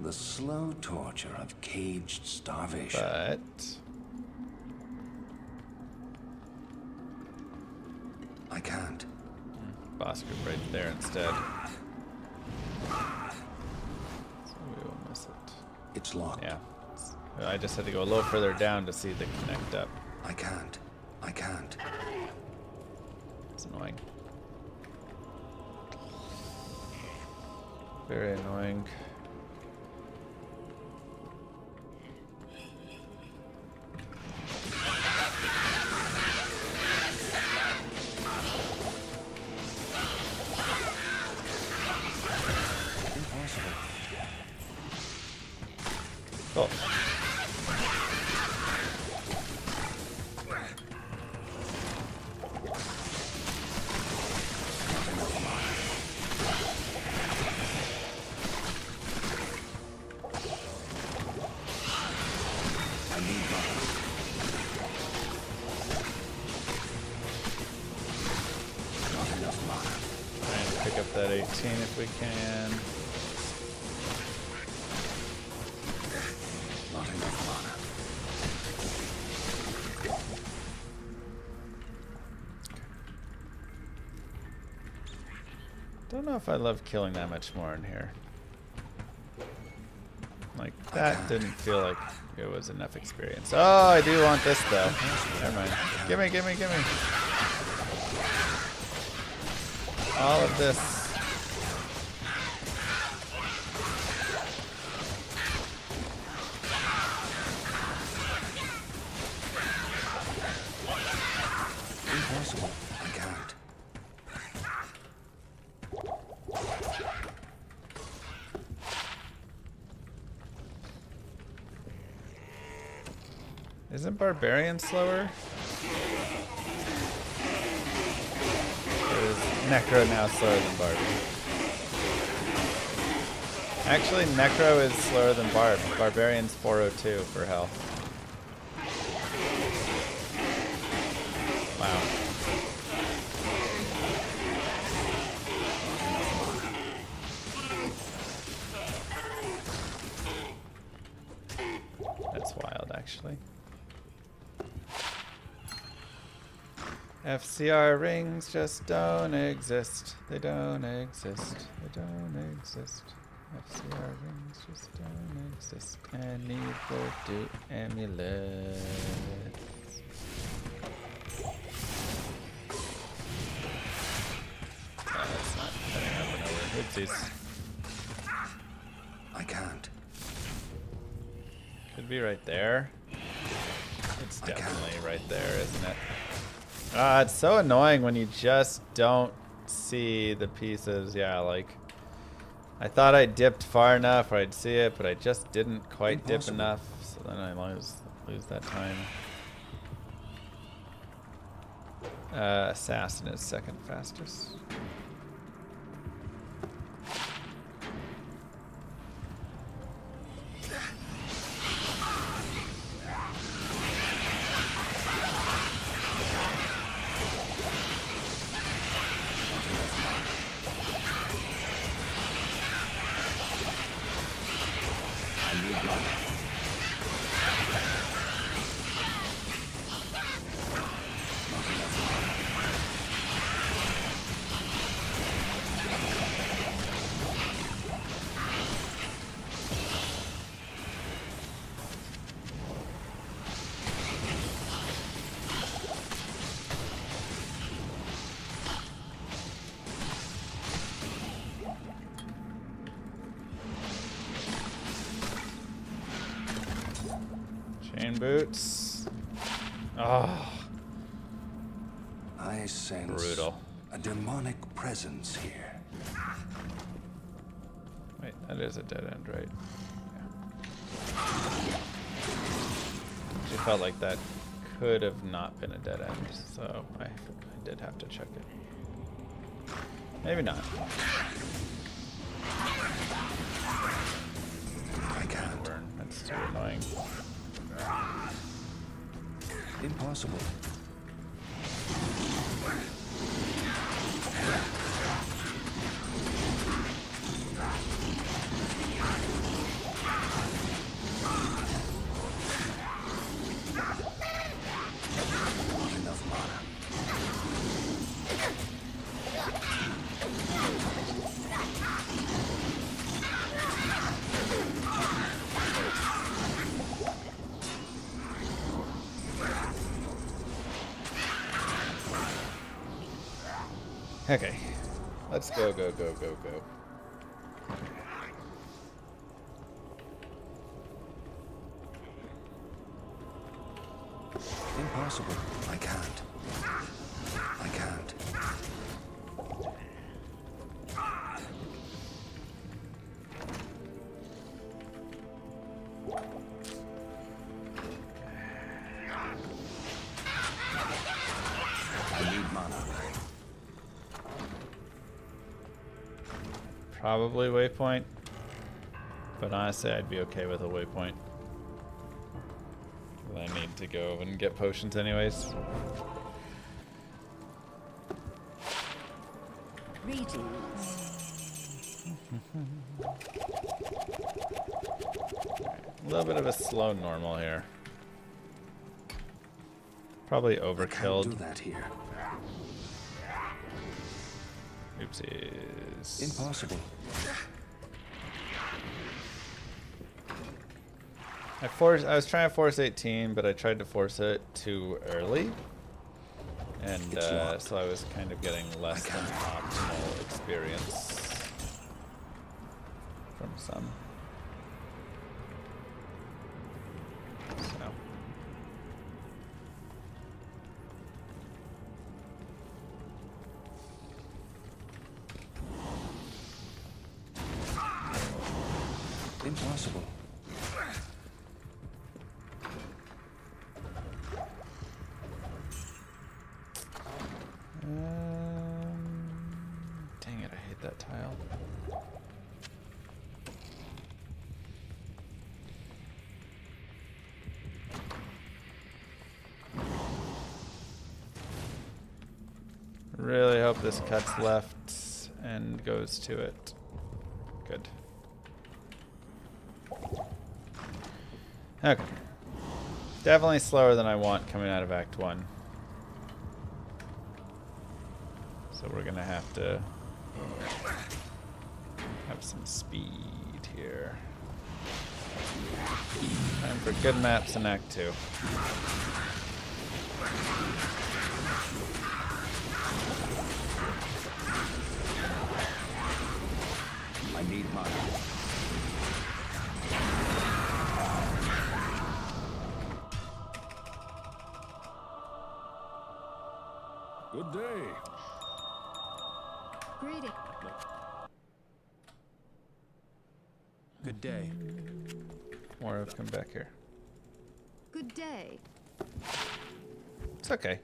the slow torture of caged starvation. But I can't. boss group right there instead. So we will miss it. It's locked. Yeah. I just had to go a little further down to see the connect up. I can't. I can't. It's annoying. Very annoying. Impossible. Cool. 18 if we can. Not enough mana. Don't know if I love killing that much more in here. Like, that didn't feel like it was enough experience. Oh, I do want this, though. Never mind. Gimme, gimme, gimme. All of this. Impossible. I can't. Isn't Barbarian slower? Or is Necro now slower than Barb? Actually, Necro is slower than Barb. Barbarian's 402 for health. Wow. That's wild, actually. FCR rings just don't exist. They don't exist. They don't exist. FCR rings just don't exist. And evil do amulets. That's not cutting up and over. Oopsies. I can't. Could be right there. It's I can't. definitely right there, isn't it? It's so annoying when you just don't see the pieces. Yeah, like, I thought I dipped far enough or I'd see it, but I just didn't quite dip Impossible. enough, so then I lose that time. Assassin is second fastest. Chain boots. Oh, I sense brutal. a demonic presence here. Wait, that is a dead end, right? Yeah. She felt like that could have not been a dead end, so I did have to check it. Maybe not. I can't. Burn. That's too annoying. Impossible. Not enough mana. Okay. Let's go, go, go, go, go. Impossible. I can't. I can't. I need mana. Probably waypoint. But honestly, I'd be okay with a waypoint. I need to go and get potions anyways. Greetings. A little bit of a slow normal here. Probably I can't do overkilled. that here. Oopsies. Impossible. I was trying to force 18, but I tried to force it too early. And It's locked. so I was kind of getting less than optimal experience from some. So. Impossible. Dang it, I hate that tile. Really hope this cuts left and goes to it. Good. Okay. Definitely slower than I want coming out of Act 1. So we're gonna have to have some speed here. Time for good maps in Act 2. I need money. Good day. Greeting. Good day. More have come back here. Good day. It's okay.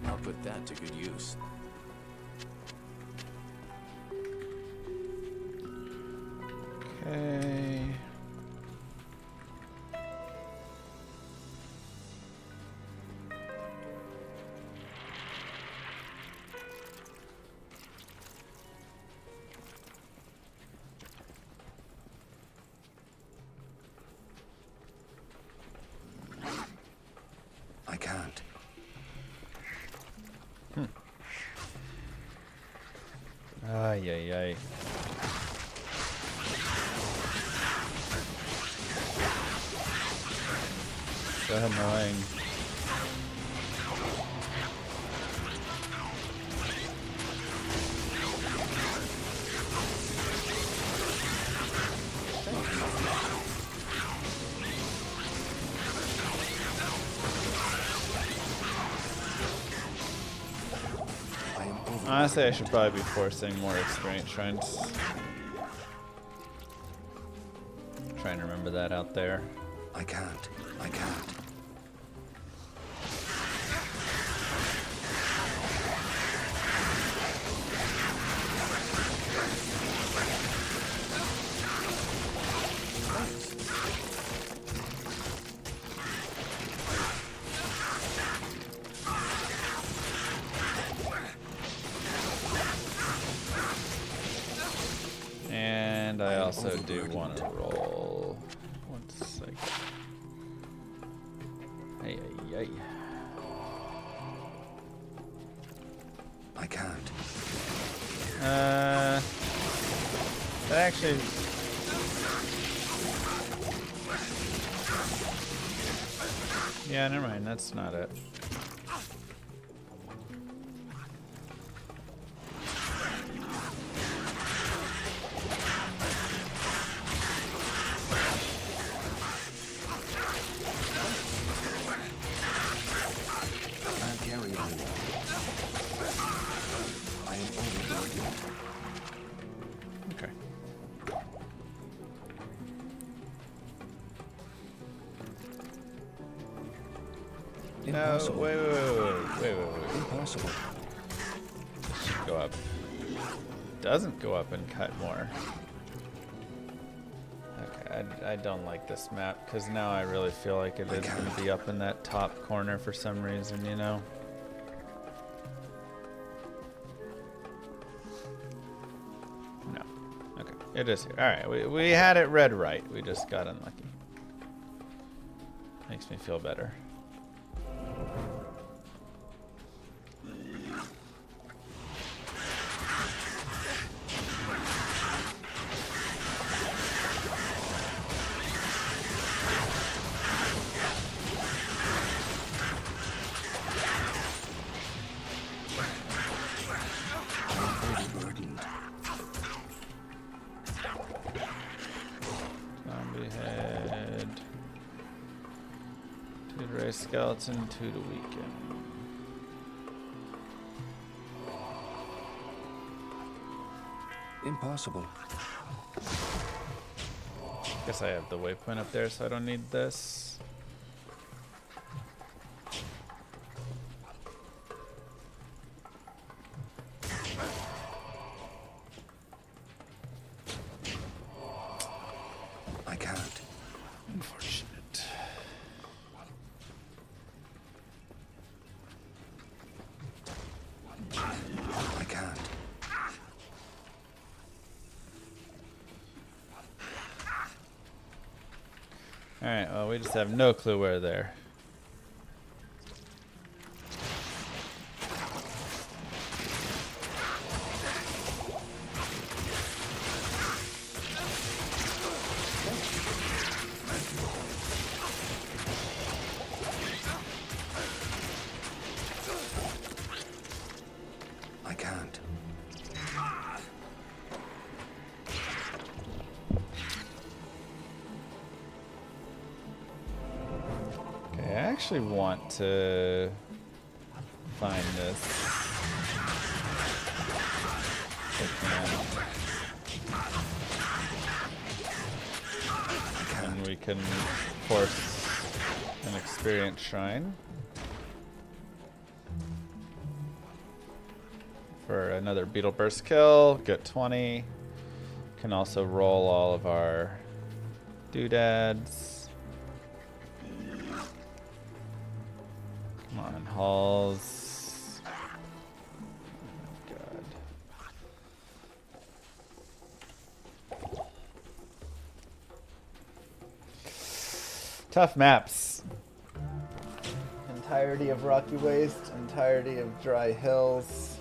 I'll put that to good use. Okay. I can't. Ay, ay, ay. So annoying. I am over. Honestly, I should probably be forcing more experience shrines. Trying to remember that out there. I can't. I can't. And I also do want to roll. 1 second. Ay, ay, ay. I can't. That actually. Yeah, never mind. That's not it. No, Impossible. wait. Impossible. This should go up. Doesn't go up and cut more. Okay, I don't like this map because now I really feel like it is going to be up in that top corner for some reason, you know? No. Okay, it is here. Alright, we had it red right. We just got unlucky. Makes me feel better. Overburdened. Zombie head. 2 to raise skeleton, 2 to weaken. Impossible. Guess I have the waypoint up there, so I don't need this. I can't. Unfortunate. I can't. Alright, well, we just have no clue where they're. I can't. Okay, I actually want to find this. If I can. And we can force an experience shrine for another beetle burst kill. Get 20. Can also roll all of our doodads. Come on, halls. Oh, God. Tough maps. Entirety of rocky waste, entirety of dry hills.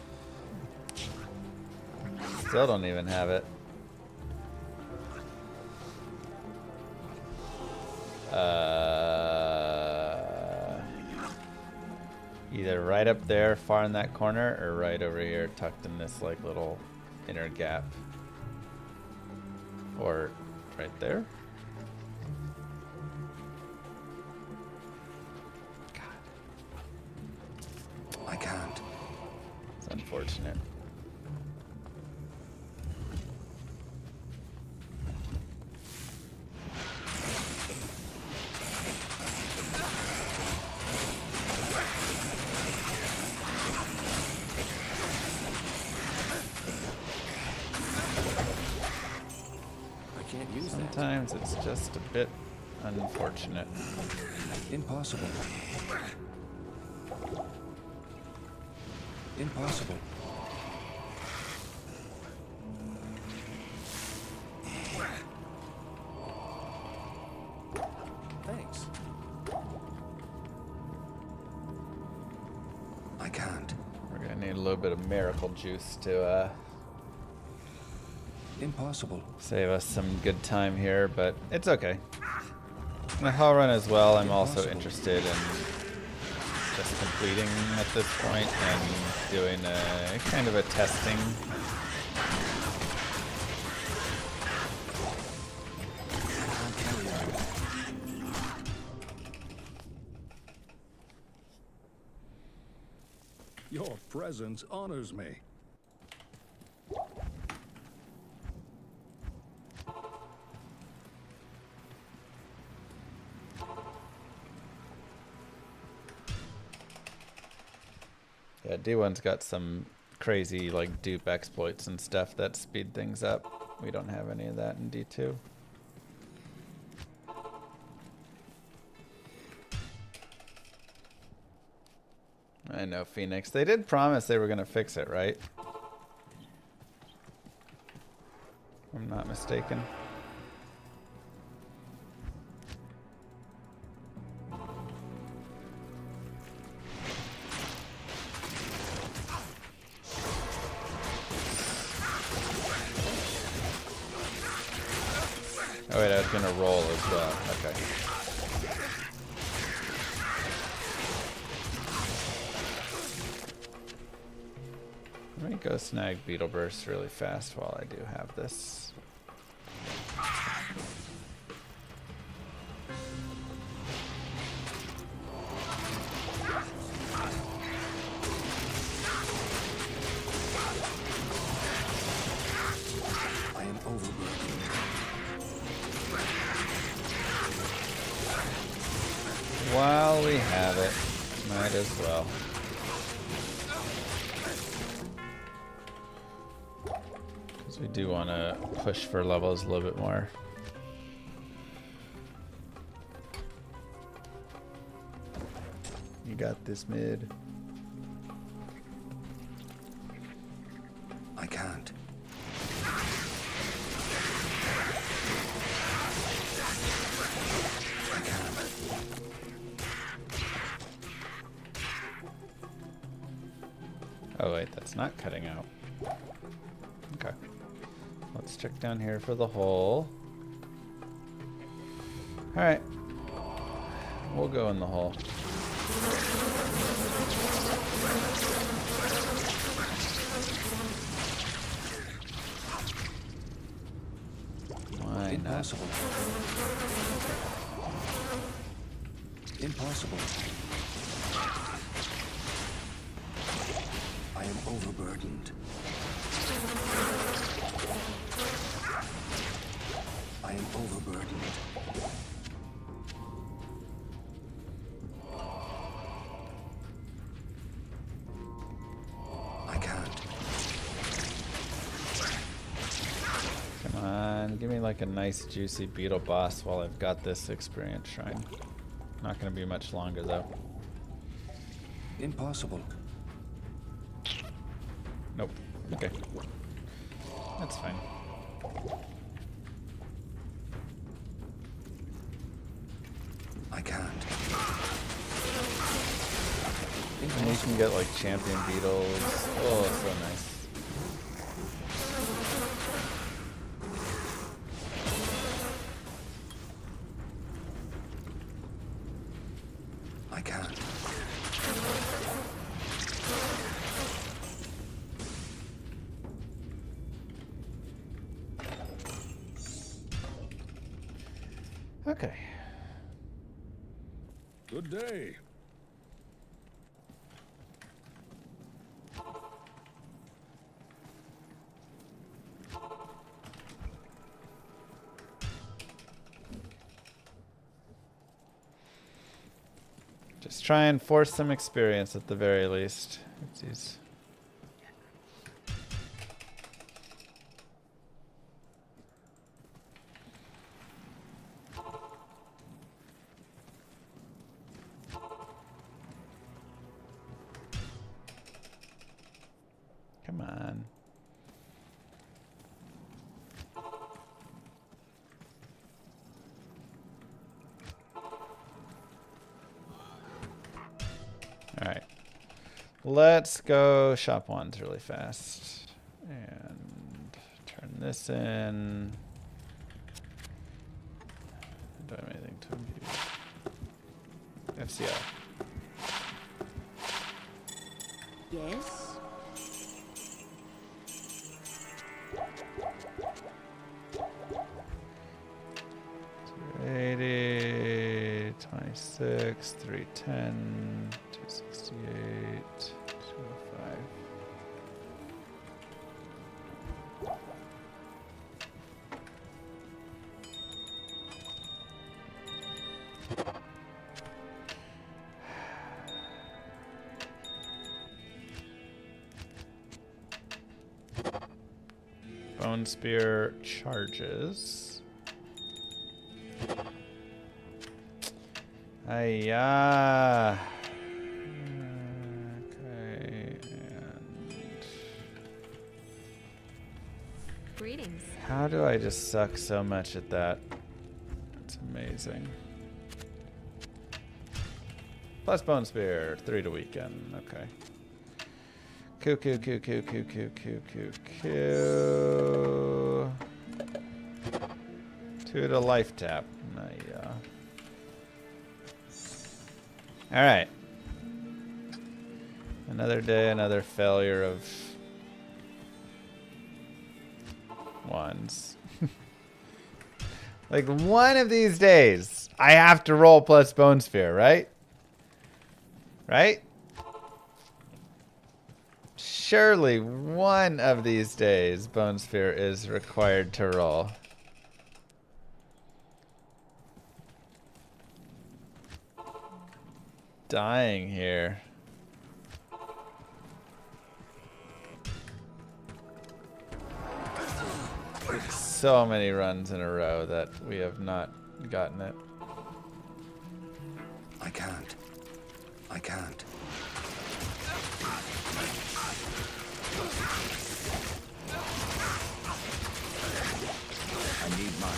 Still don't even have it. Either right up there, far in that corner, or right over here, tucked in this like little inner gap. Or right there. I can't. It's unfortunate. I can't use that. Sometimes it's just a bit unfortunate. Impossible. Impossible. Thanks. I can't. We're gonna need a little bit of miracle juice to Impossible. save us some good time here, but it's okay. In the hell run as well, I'm also interested in just completing at this point and doing a kind of a testing. Your presence honors me. Yeah, D1's got some crazy like dupe exploits and stuff that speed things up. We don't have any of that in D2. I know, Phoenix. They did promise they were going to fix it, right? If I'm not mistaken. Oh wait, I was going to roll as well. Okay. Let me go snag Beetle Burst really fast while I do have this. I am overburdened. While we have it, might as well. Because we do want to push for levels a little bit more. You got this, mid. I can't. I can't. Oh wait, that's not cutting out. Okay. Let's check down here for the hole. Alright. We'll go in the hole. Why not? Impossible. Impossible. I am overburdened. I am overburdened. I can't. Come on, give me like a nice juicy beetle boss while I've got this experience shrine. Not gonna be much longer though. Impossible. Nope. Okay. That's fine. I can't. And you can get like champion beetles. Oh, so nice. I can't. Okay. Good day. Just try and force some experience at the very least. Oopsies. Come on. All right. Let's go shop wands really fast and turn this in. Do I have anything to imbue? FCI. Yes? 80, 26, 310, 268, 205. Bone Spear charges. Hiya. Okay, and Greetings. how do I just suck so much at that? It's amazing. Plus Bone Spear, 3 to weaken. Okay. Coo. 2 to life tap. Yeah. All right. Another day, another failure of ones. Like one of these days, I have to roll plus Bone Spear, right? Right? Surely one of these days, Bone Spear is required to roll. Dying here. So many runs in a row that we have not gotten it. I can't. I can't. I need mine.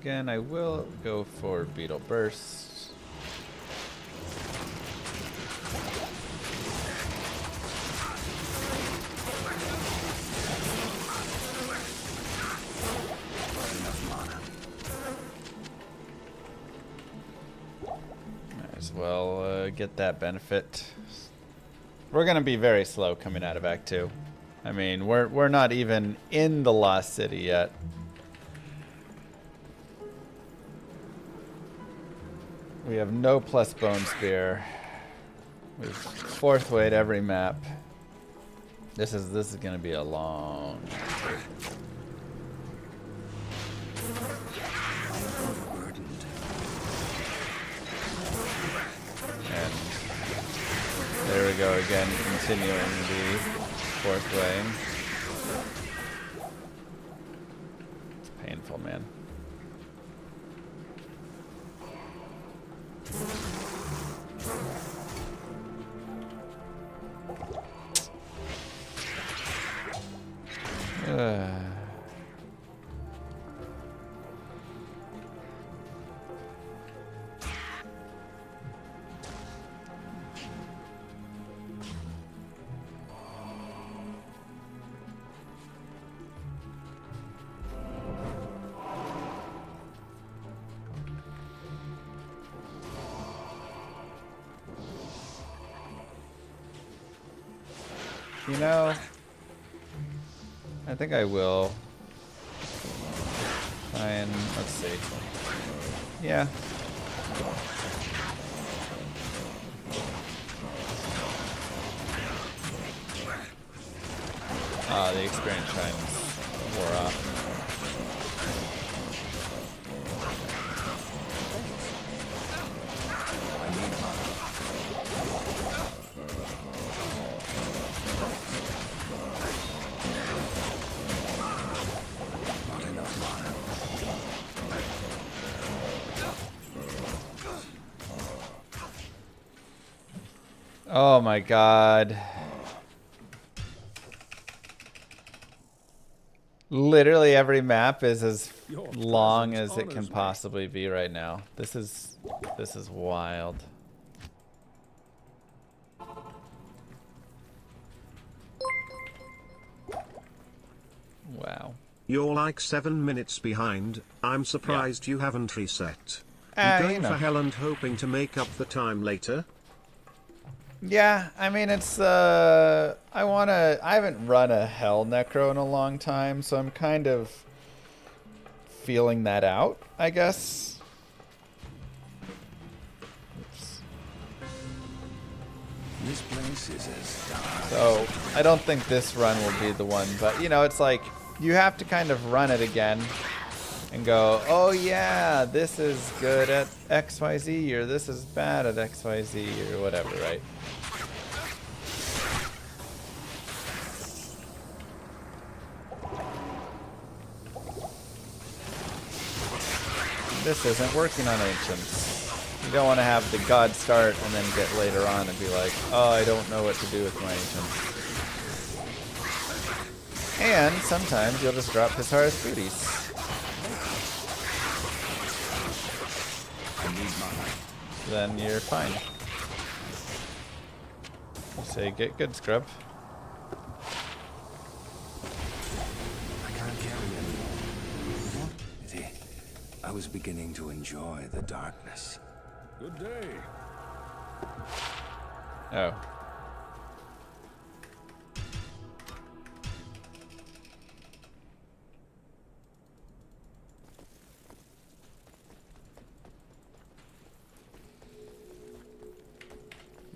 Again, I will go for Beetle Burst. Might as well get that benefit. We're gonna be very slow coming out of Act 2. I mean, we're not even in the Lost City yet. We have no plus Bone Spear. We've fourth weight every map. This is gonna be a long. And there we go again, continuing the fourth weighing. It's painful, man. You know, I think I will try and, let's see. Yeah. Ah, the experience shine wore off. Oh my god. Literally every map is as long as it can possibly be right now. This is wild. Wow. You're like 7 minutes behind. I'm surprised you haven't reset. You going for hell and hoping to make up the time later? Yeah, I mean, it's, I haven't run a Hell Necro in a long time, so I'm kind of feeling that out, I guess. Oops. This place is as dark. So, I don't think this run will be the one, but, you know, it's like, you have to kind of run it again and go, oh yeah, this is good at XYZ, or this is bad at XYZ, or whatever, right? This isn't working on Ancients. You don't want to have the god start and then get later on and be like, oh, I don't know what to do with my Ancients. And sometimes you'll just drop his hardest booties. Then you're fine. You say, get good, scrub. I can't carry anymore. See, I was beginning to enjoy the darkness. Good day. Oh.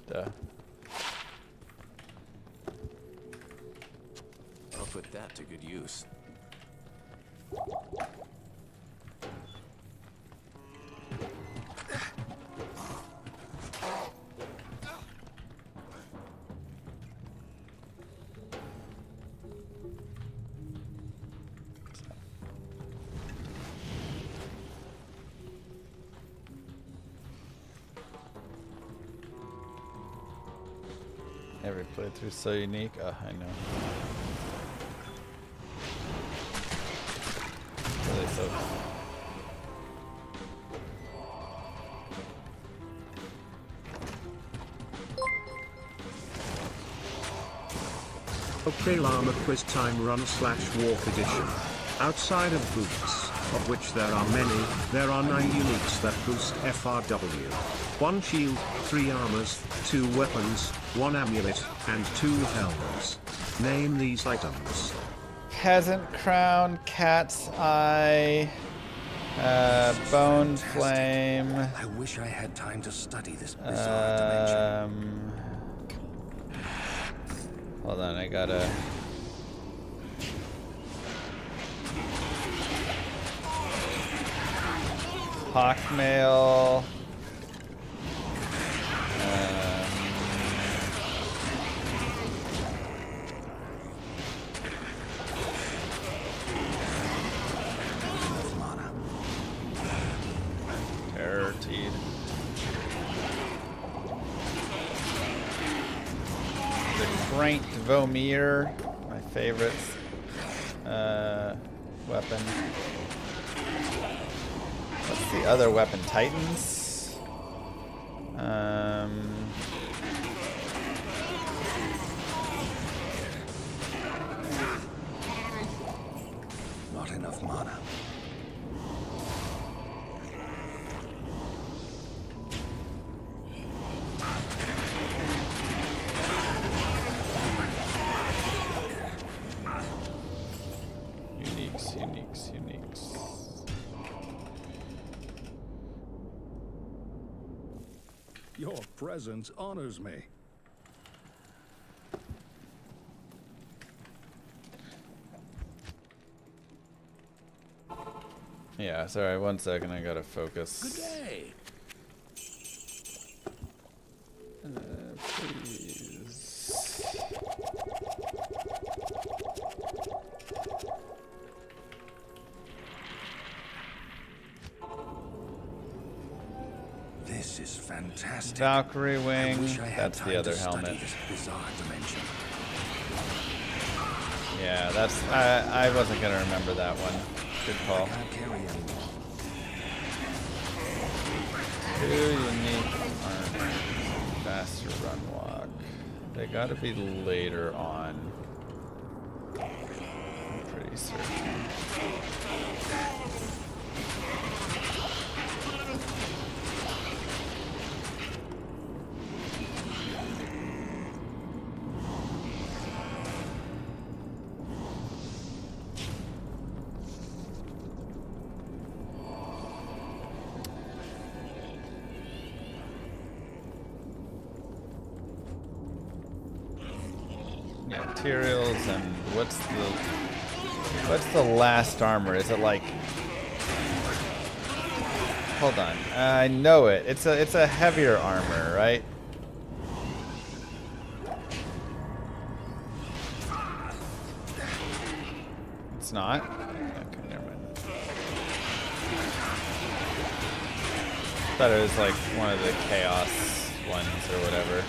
Duh. I'll put that to good use. Every playthrough's so unique. Oh, I know. Really so. Okay, Llama Quiz Time Run / Walk Edition. Outside of boots, of which there are many, there are 9 uniques that boost FRW. 1 shield, 3 armors, 2 weapons, 1 amulet, and 2 helms. Name these items. Peasant crown, cat's eye, bone flame. I wish I had time to study this bizarre dimension. Hold on, I gotta. Hawkmail. Terror Teed. The Cranked Vomir, my favorite weapon. What's the other weapon? Titans? Not enough mana. Uniques. Your presence honors me. Yeah, sorry, 1 second, I gotta focus. Good day. Please. This is fantastic. Valkyrie I wing. wish I had That's the time other to study helmet. this bizarre dimension. Yeah, that's. I wasn't gonna remember that one. Good call. Can't carry anymore. 2 unique armor. Faster run walk. They gotta be later on. I'm pretty certain. Yeah, materials and what's the last armor? Is it like hold on. I know it. It's a heavier armor, right? It's not. Okay, never mind. Thought it was like one of the chaos ones or whatever.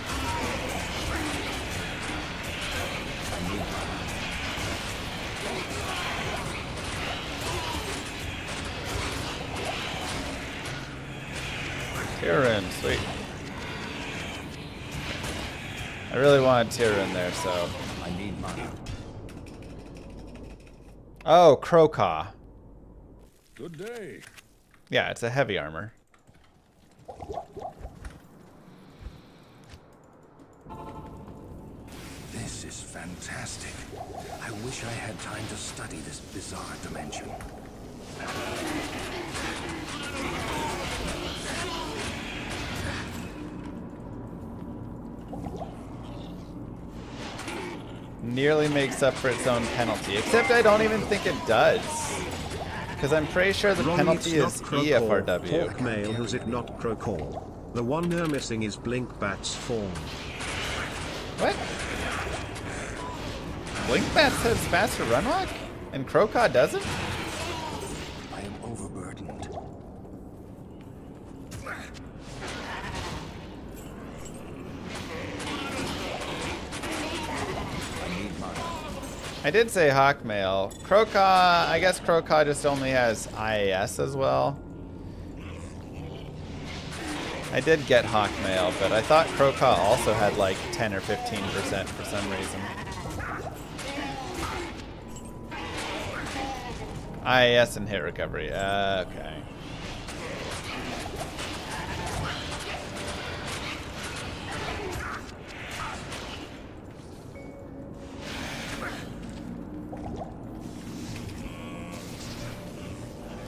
Tyrion, sweet. I really wanted Tyrion there, so. I need money. Oh, Crocaw. Good day. Yeah, it's a heavy armor. This is fantastic. I wish I had time to study this bizarre dimension. Nearly makes up for its own penalty, except I don't even think it does. Because I'm pretty sure the Wrong, penalty it's is not Crocaw. EFRW. Hawk male, who's it not Crocaw? The one they're missing is Blinkbat's form. What? Blinkbats has faster run walk? And Crocaw doesn't? I am overburdened. I need money. I did say Hawkmail. Crocaw, I guess Crocaw just only has IAS as well. I did get Hawkmail, but I thought Crocaw also had like 10 or 15% for some reason. IAS and hit recovery. Okay.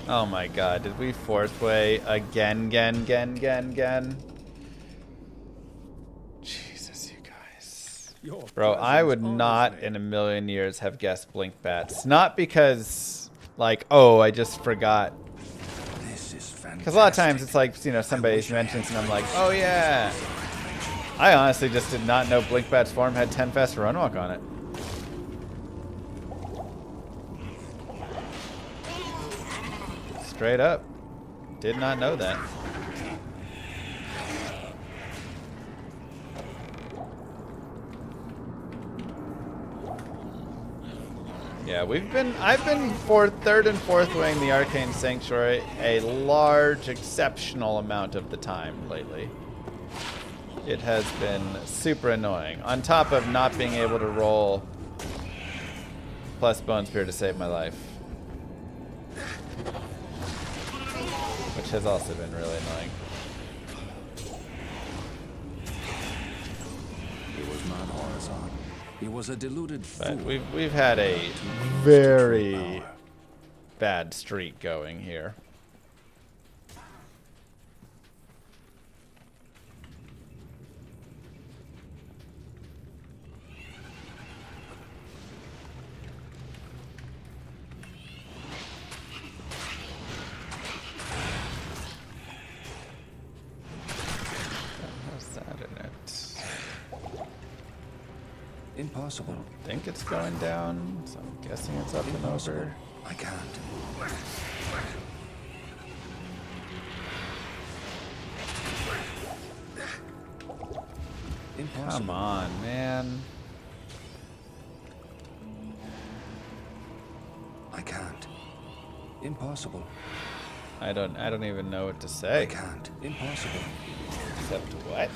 Oh my god, did we fourth way again? Jesus, you guys. Bro, I would not in a million years have guessed Blinkbats. Not because, like, oh, I just forgot. This is fantastic. Because a lot of times it's like, you know, somebody mentions and I'm like, oh yeah. I honestly just did not know Blinkbat's form had 10 faster run walk on it. Straight up. Did not know that. Yeah, I've been third and fourth wing the Arcane Sanctuary a large, exceptional amount of the time lately. It has been super annoying. On top of not being able to roll plus Bone Spear to save my life. Which has also been really annoying. He was not horizontal. He was a deluded fool. But we've had a very bad streak going here. Impossible. I think it's going down, so I'm guessing it's up and over. I can't. Impossible. Come on, man. I can't. Impossible. I don't even know what to say. I can't. Impossible. Except what?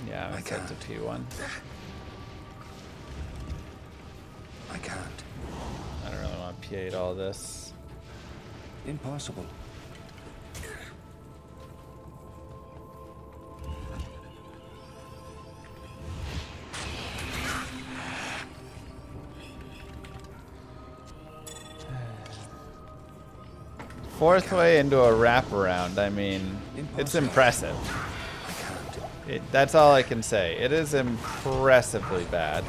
Yeah, I'm set to T1. I can't. I don't really want to P8 all this. Impossible. Fourth way into a wraparound. I mean, it's impressive. That's all I can say. It is impressively bad.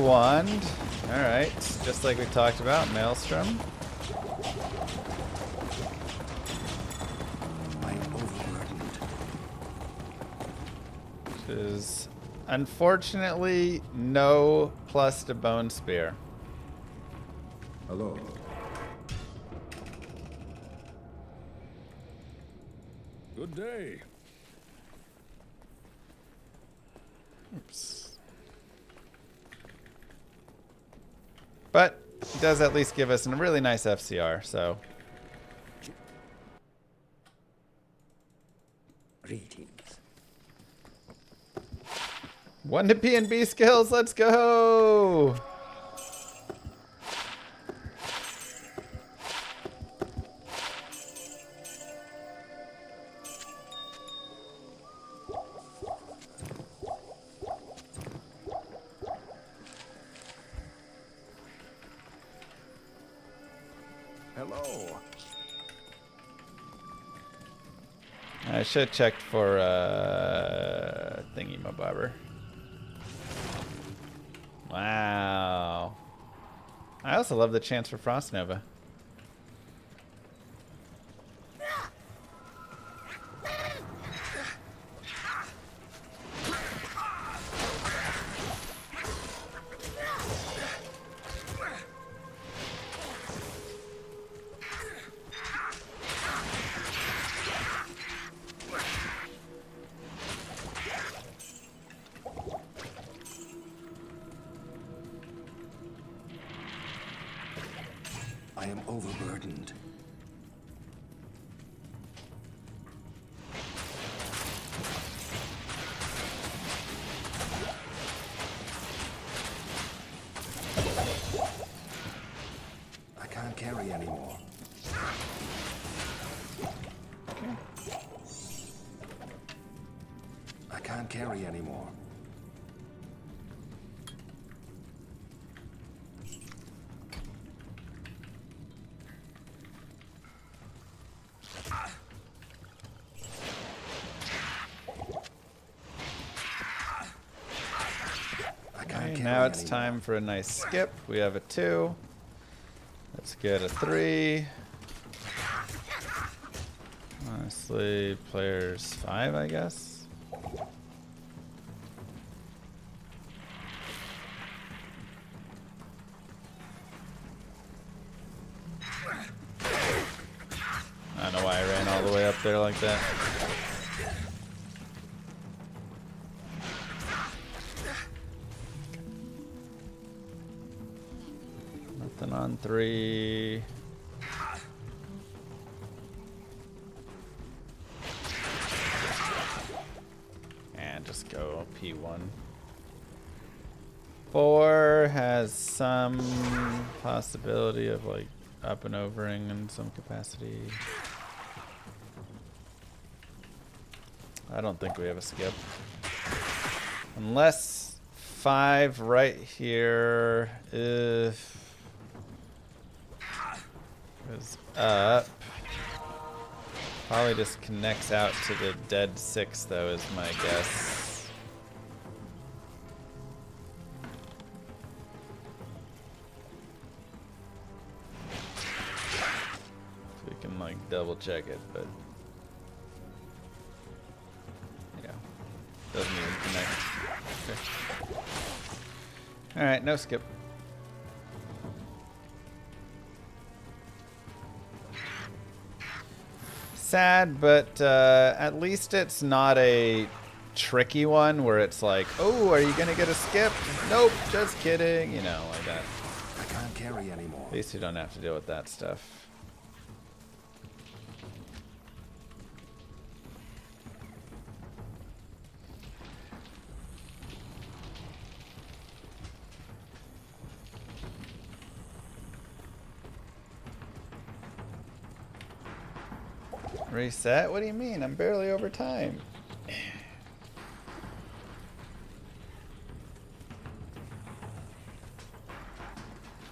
wand. Alright, just like we talked about, Maelstrom. I am overburdened. Which is unfortunately no plus to Bone Spear. Hello. Good day. Oops. But it does at least give us a really nice FCR, so. Greetings. 1 to P&B skills, let's go! Hello. I should have checked for thingy mabobber. Wow. I also love the chance for Frost Nova. I am overburdened. I can't carry anymore. I can't carry anymore. Now it's time for a nice skip. We have a 2. Let's get a 3. Honestly, players 5, I guess. I don't know why I ran all the way up there like that. Nothing on 3. And just go P1. 4 has some possibility of like up and overing in some capacity. I don't think we have a skip. Unless 5 right here is up. Probably just connects out to the dead 6 though is my guess. We can like double check it, but yeah, doesn't even connect. Okay. All right, no skip. Sad, but at least it's not a tricky one where it's like, oh, are you gonna get a skip? Nope, just kidding, you know, like that. I can't carry anymore. At least you don't have to deal with that stuff. Reset? What do you mean? I'm barely over time.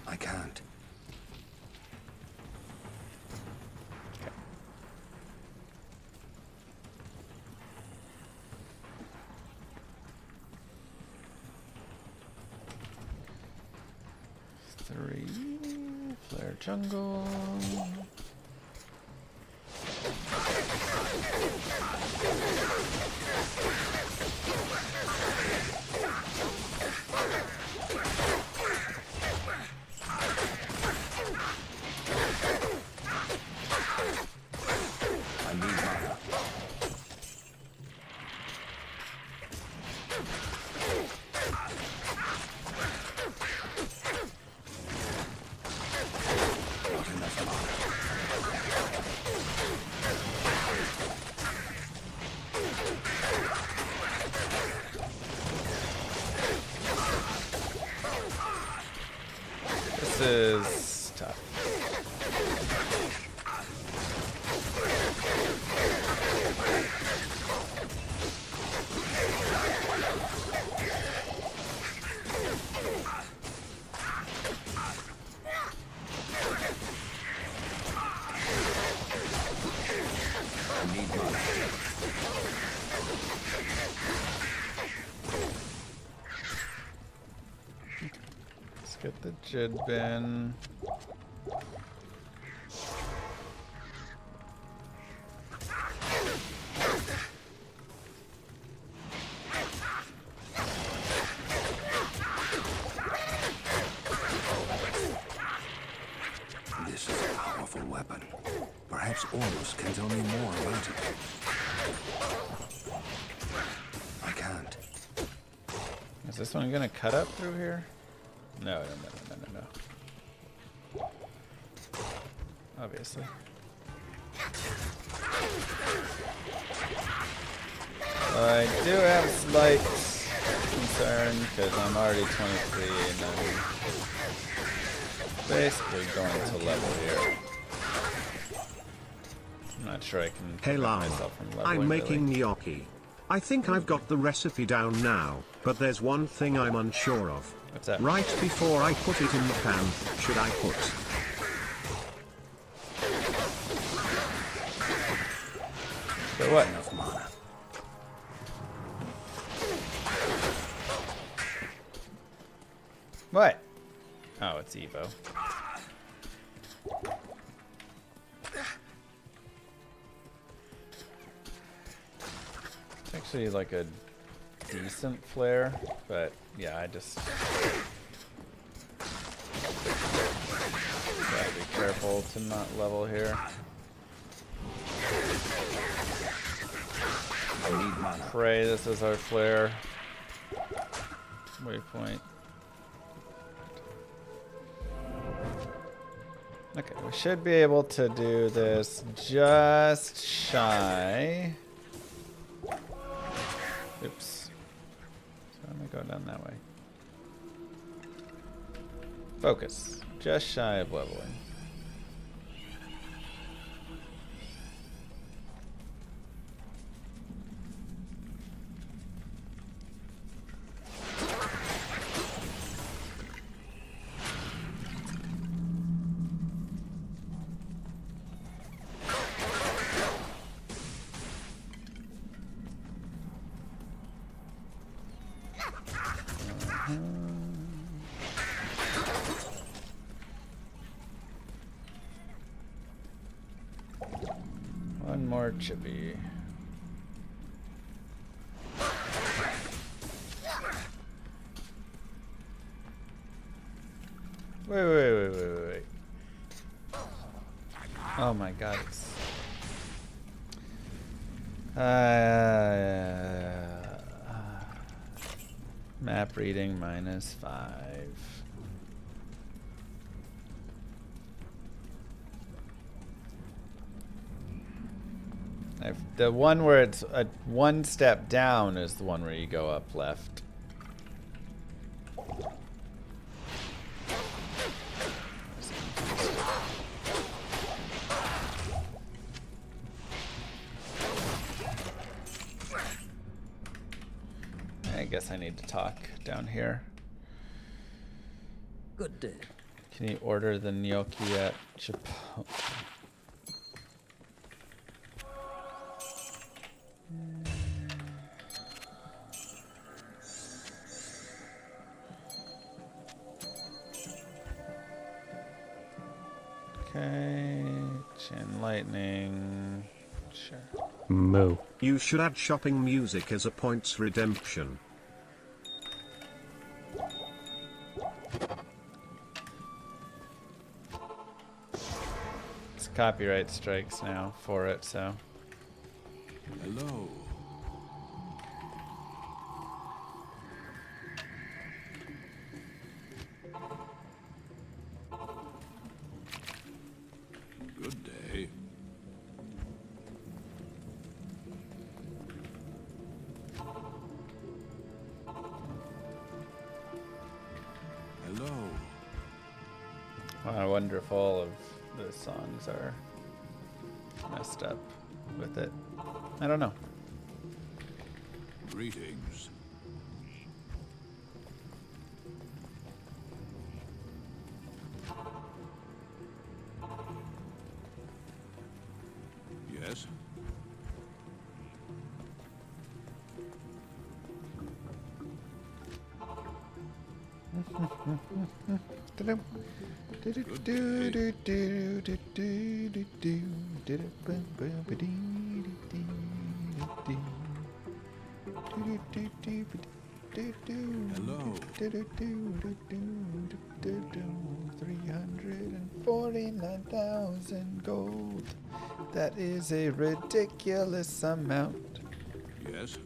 I can't. jungle. I need mana. Not enough mana. This is tough. I need mana. Let's get the Jid bin. This is a powerful weapon. Perhaps Ormus can tell me more about it. I can't. Is this one gonna cut up through here? No. Obviously. I do have slight concern because I'm already 23 and I'm basically going to level here. I'm not sure I can Hey prevent Llama, myself from leveling. I'm making really. gnocchi. I think I've got the recipe down now, but there's one thing I'm unsure of. What's that? Right before I put it in the pan, should I put So what? Enough mana. What? Oh, it's Evo. It's actually like a decent flare, but yeah, I just gotta be careful to not level here. I need mana. Pray this is our flare. Waypoint. Okay, we should be able to do this just shy. Oops. So let me go down that way. Focus. Just shy of leveling. One more chippy. Wait. Oh my god. It's... map reading -5. The one where it's a one step down is the one where you go up left. I guess I need to talk down here. Good day. Can you order the gnocchi at Chipotle? lightning. Sure. Moo. You should add shopping music as a points redemption. It's copyright strikes now for it, so. Hello. Good day. Hello. I wonder if all of the songs are messed up with it. I don't know. Greetings. Yes. Hello. 349,000 gold. That is a ridiculous amount. Yes.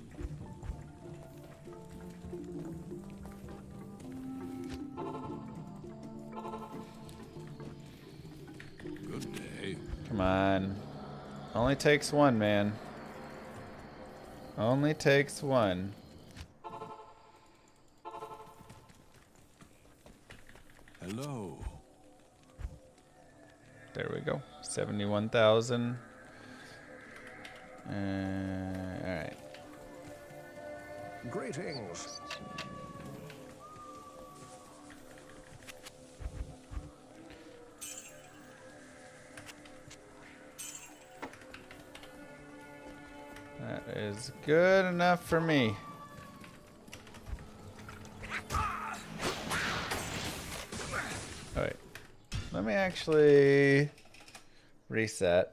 Good day. Come on. Only takes one, man. Only takes one. Hello. There we go. 71,000. Alright. Greetings. That is good enough for me. Alright. Let me actually reset.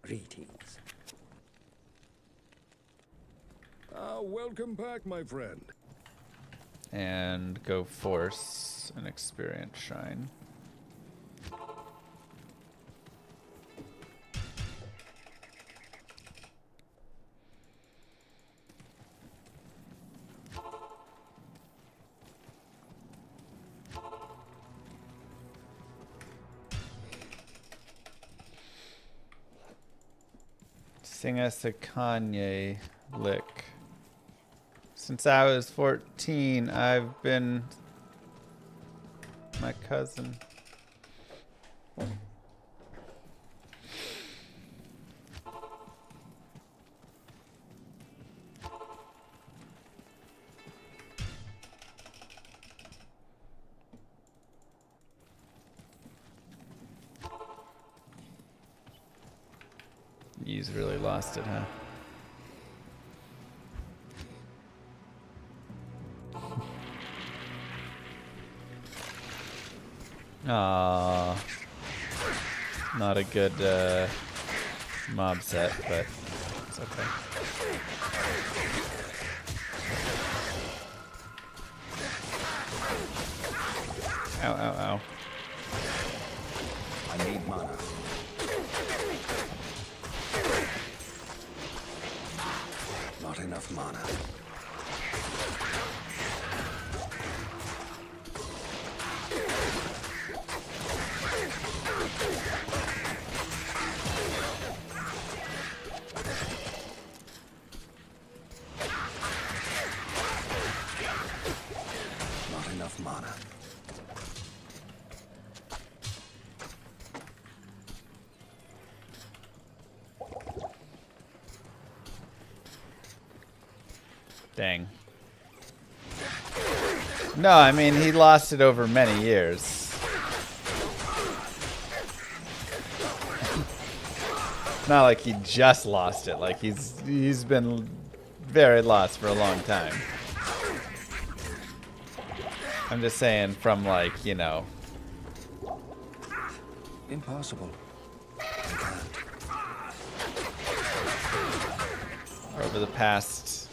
Greetings. Welcome back, my friend. And go force an experience shrine. Sing us a Kanye lick. Since I was 14, I've been my cousin. He's really lost it, huh? Aww. Not a good mob set, but it's okay. Ow, ow, ow. I need mana. Not enough mana. Not enough mana. Dang. No, I mean, he lost it over many years. Not like he just lost it. Like he's been very lost for a long time. I'm just saying from like, you know. Impossible. I over the past,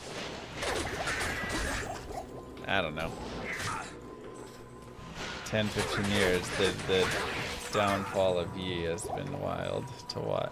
I don't know, 10, 15 years, the downfall of Yi has been wild to watch.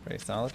Very solid.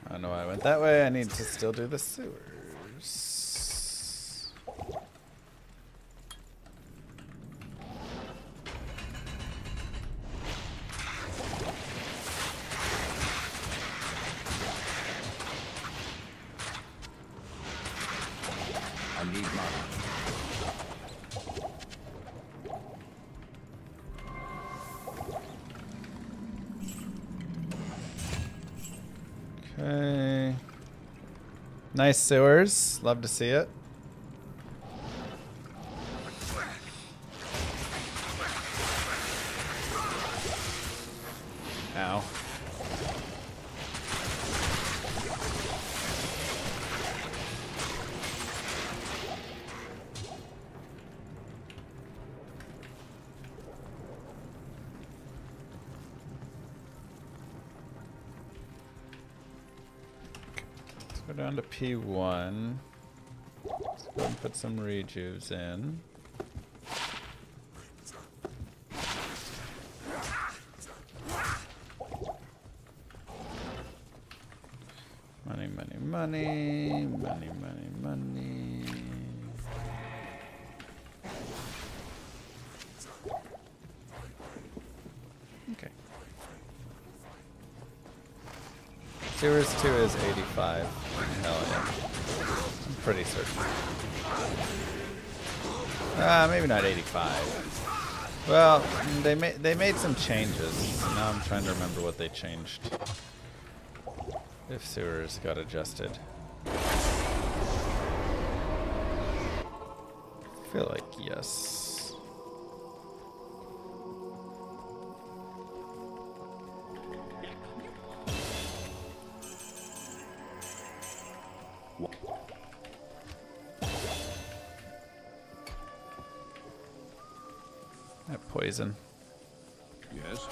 I don't know why I went that way. I need to still do the sewers. I need mana. Okay. Nice sewers. Love to see it. Ow. Go down to P1. Let's go and put some rejuves in. Money, money, money, money, money, money. Okay. Sewers 2 is 85. Hell yeah. I'm pretty certain. Maybe not 85. Well, they made some changes. So now I'm trying to remember what they changed. If sewers got adjusted. I feel like yes. That poison. Yes?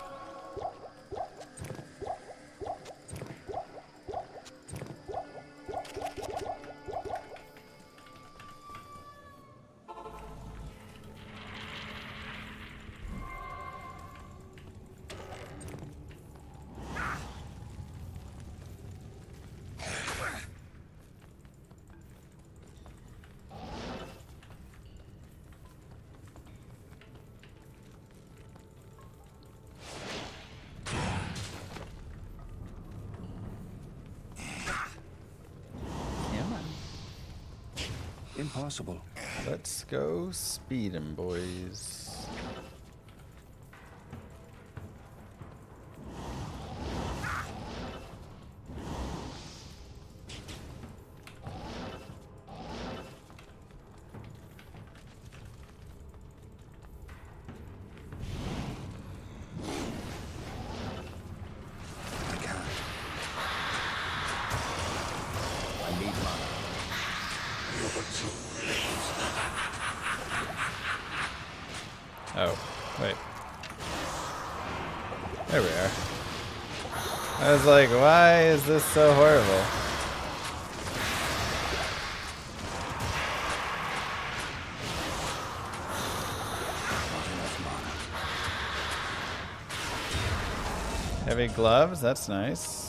Impossible. Let's go speeding, boys. I can't. I need mana. Oh, wait. There we are. I was like, why is this so horrible? Not enough mana. Heavy gloves, that's nice.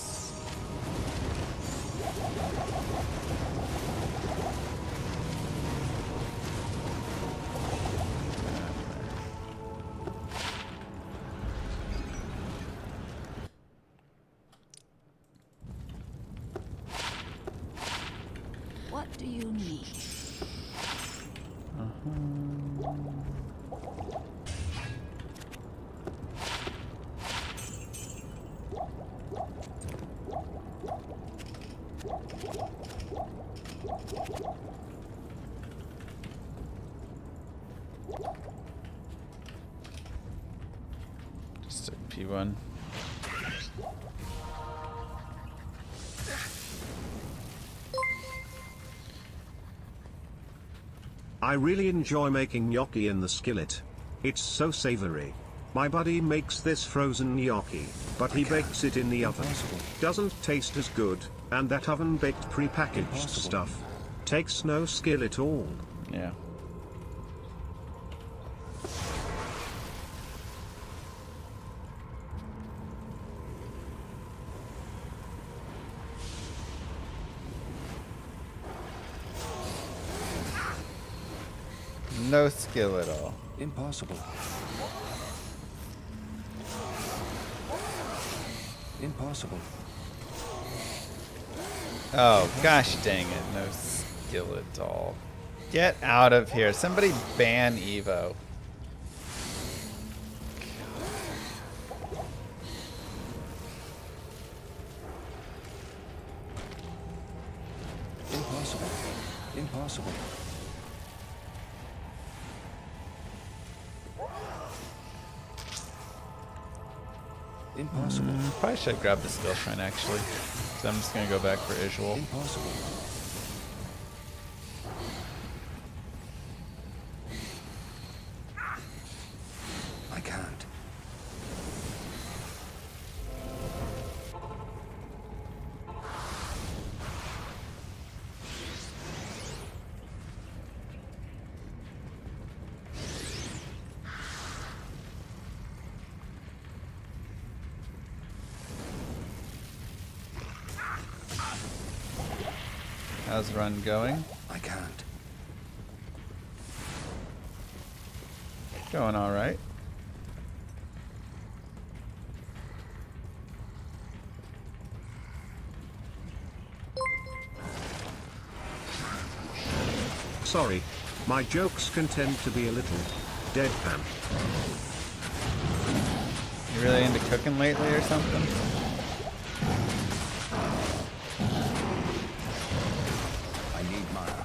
What do you need? Just a P1. I really enjoy making gnocchi in the skillet. It's so savory. My buddy makes this frozen gnocchi, but he bakes it in the oven. Impossible. Doesn't taste as good, and that oven-baked prepackaged Impossible. stuff takes no skill at all. Yeah. No skill at all. Impossible. Impossible. Oh, gosh dang it. No skill at all. Get out of here. Somebody ban Evo. Impossible. Impossible. Impossible. Probably should grab the skill shrine actually. So I'm just gonna go back for Isual. Impossible. I can't. How's run going? I can't. Going all right. Sorry, my jokes can tend to be a little deadpan. You really into cooking lately or something? I need mana.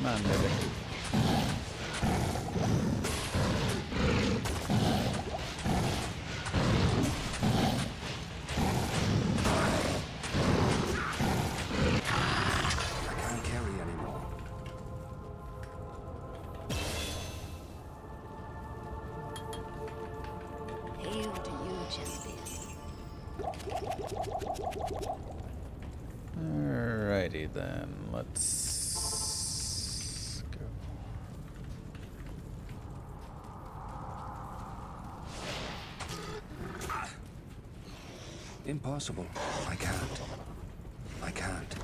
Come on, baby. I can't carry anymore. Hail to you, champion. Alrighty then. Let's go Impossible. I can't. I can't.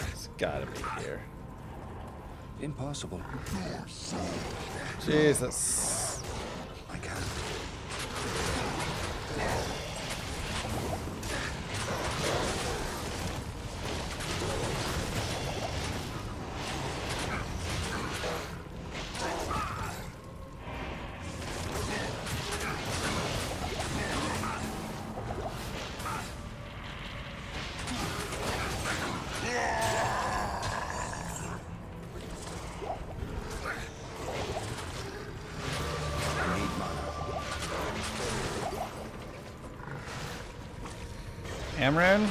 It's gotta be here. Impossible. Jesus. I can't. Amrun?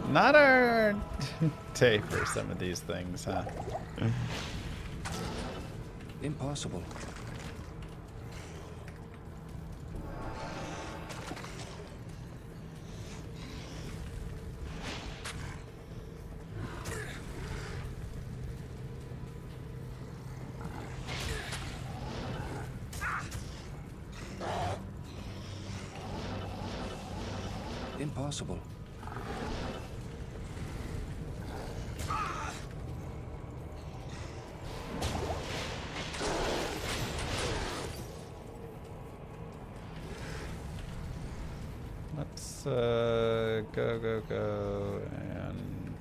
Not our day for some of these things, huh? Impossible. Impossible. Let's go and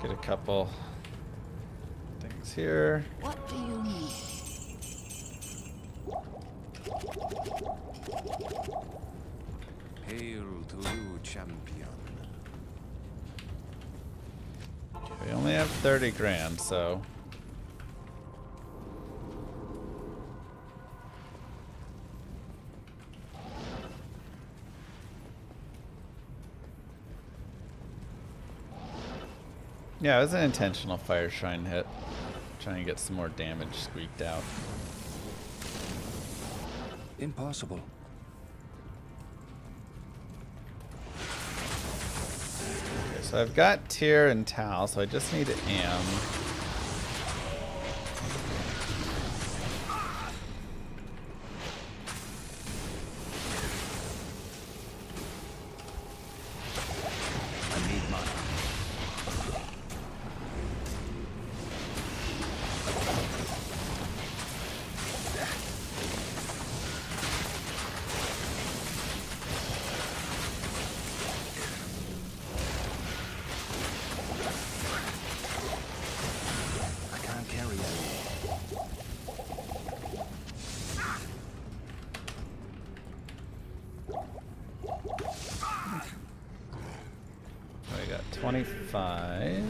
get a couple things here. What do you need? Hail to you, champion. We only have 30 grand, so yeah, it was an intentional fire shrine hit. Trying to get some more damage squeaked out. Impossible. Okay, so I've got Tyr and Tal, so I just need Am. I need mana. I can't carry it. I got 25.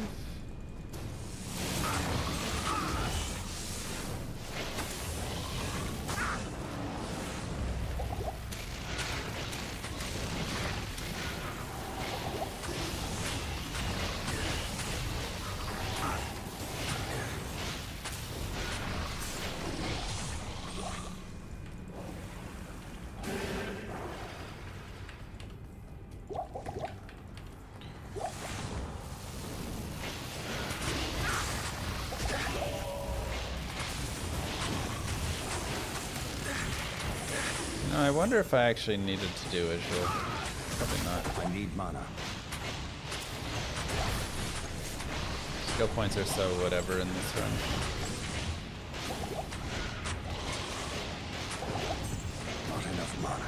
No, I wonder if I actually needed to do visual. Probably not. I need mana. Skill points are so whatever in this run. Not enough mana.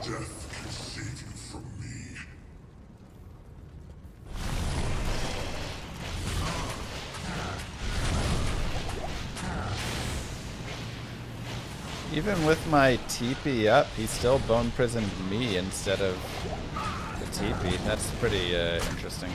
Death can save you from me. Even with my TP up, he still bone prisoned me instead of the TP. That's pretty interesting.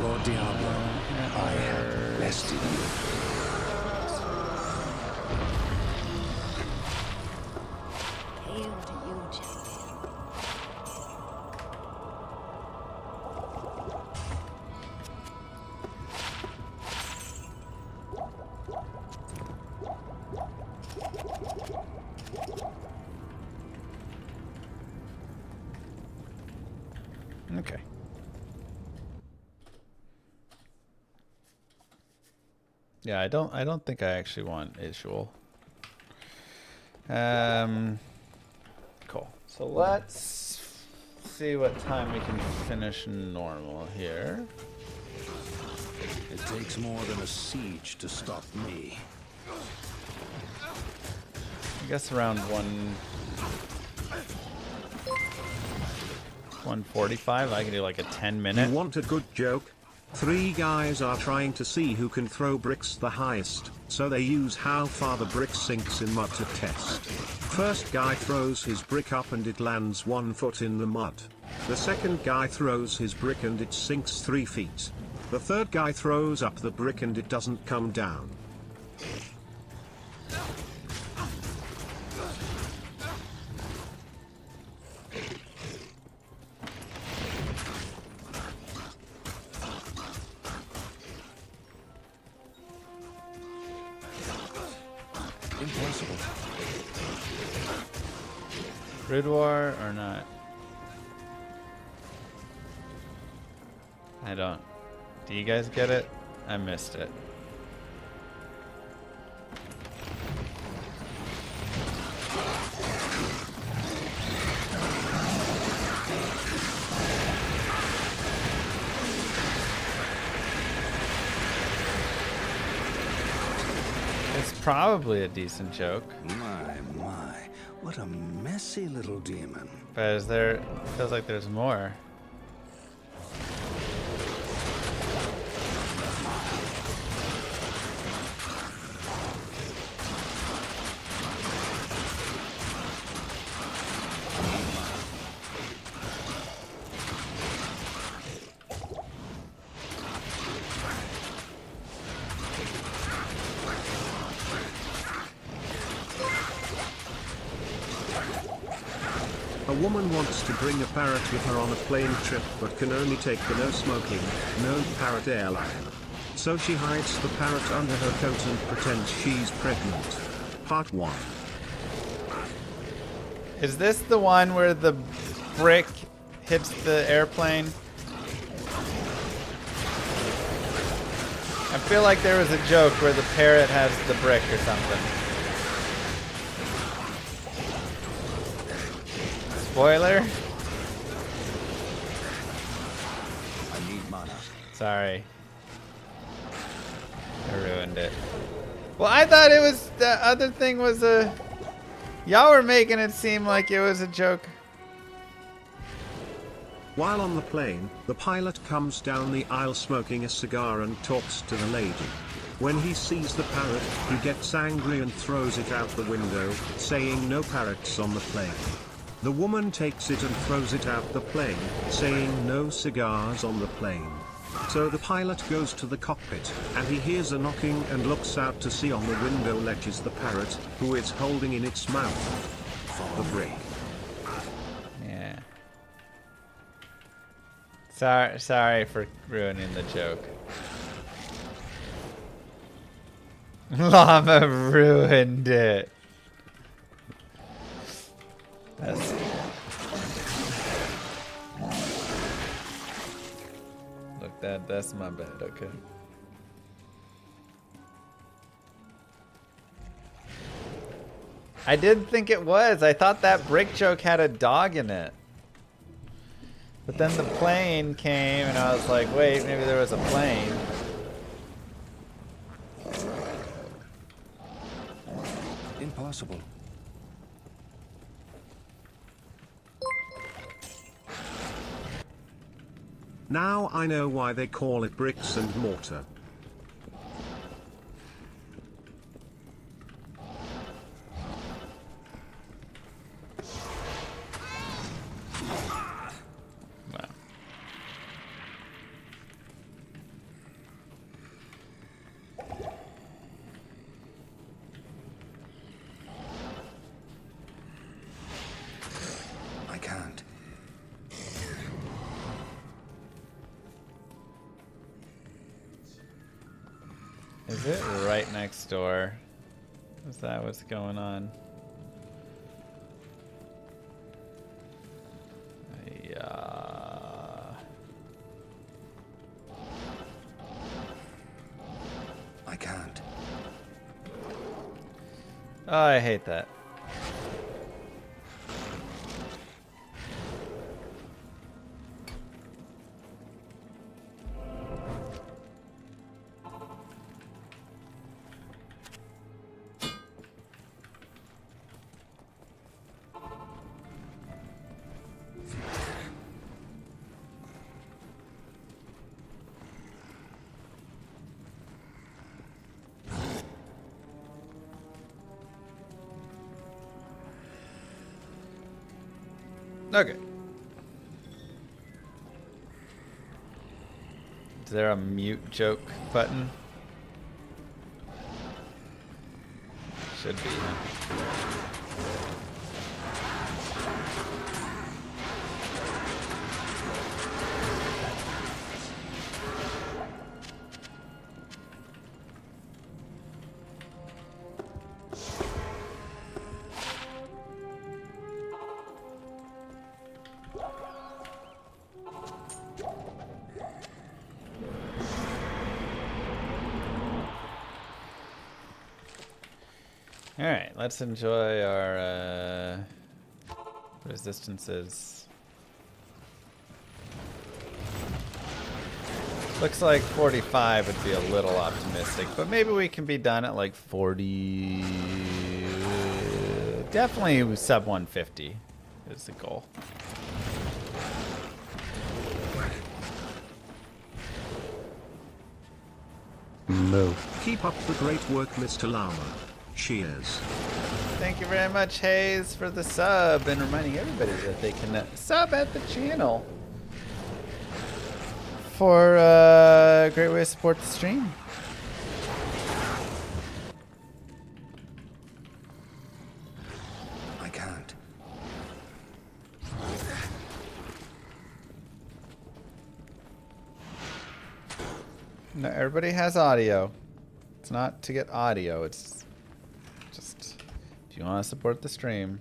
Lord Diablo, I have bested you. Hail to you, champion. Okay. Yeah, I don't think I actually want Isual. Cool. So let's see what time we can finish normal here. It takes more than a siege to stop me. I guess around 145. I can do like a 10-minute. You want a good joke? 3 guys are trying to see who can throw bricks the highest, so they use how far the brick sinks in mud to test. First guy throws his brick up and it lands 1 foot in the mud. The second guy throws his brick and it sinks 3 feet. The third guy throws up the brick and it doesn't come down. Impossible. Grid War or not? I don't. Do you guys get it? I missed it. It's probably a decent joke. My, what a messy little demon. But is there, feels like there's more. A woman wants to bring a parrot with her on a plane trip but can only take the no smoking, no parrot airline. So she hides the parrot under her coat and pretends she's pregnant. Part 1. Is this the one where the brick hits the airplane? I feel like there was a joke where the parrot has the brick or something. Spoiler? I need mana. Sorry. I ruined it. Well, I thought it was, the other thing was a... Y'all were making it seem like it was a joke. While on the plane, the pilot comes down the aisle smoking a cigar and talks to the lady. When he sees the parrot, he gets angry and throws it out the window, saying no parrots on the plane. The woman takes it and throws it out the plane, saying no cigars on the plane. So the pilot goes to the cockpit, and he hears a knocking and looks out to see on the window ledge is the parrot, who is holding in its mouth the brick. Yeah. Sorry for ruining the joke. Llama ruined it. That's... Look, that's my bad, okay. I didn't think it was. I thought that brick joke had a dog in it. But then the plane came and I was like, wait, maybe there was a plane. Impossible. Now I know why they call it bricks and mortar. Wow. I can't. Is it right next door? Is that what's going on? Yeah. I can't. Oh, I hate that. Okay. Is there a mute joke button? Should be. Alright, let's enjoy our resistances. Looks like 45 would be a little optimistic, but maybe we can be done at like 40. Definitely sub 150 is the goal. Move. Keep up the great work, Mr. Llama. Cheers. Thank you very much, Hayes, for the sub, and reminding everybody that they can sub at the channel for a great way to support the stream. I can't. No, everybody has audio. It's not to get audio, it's just if you want to support the stream.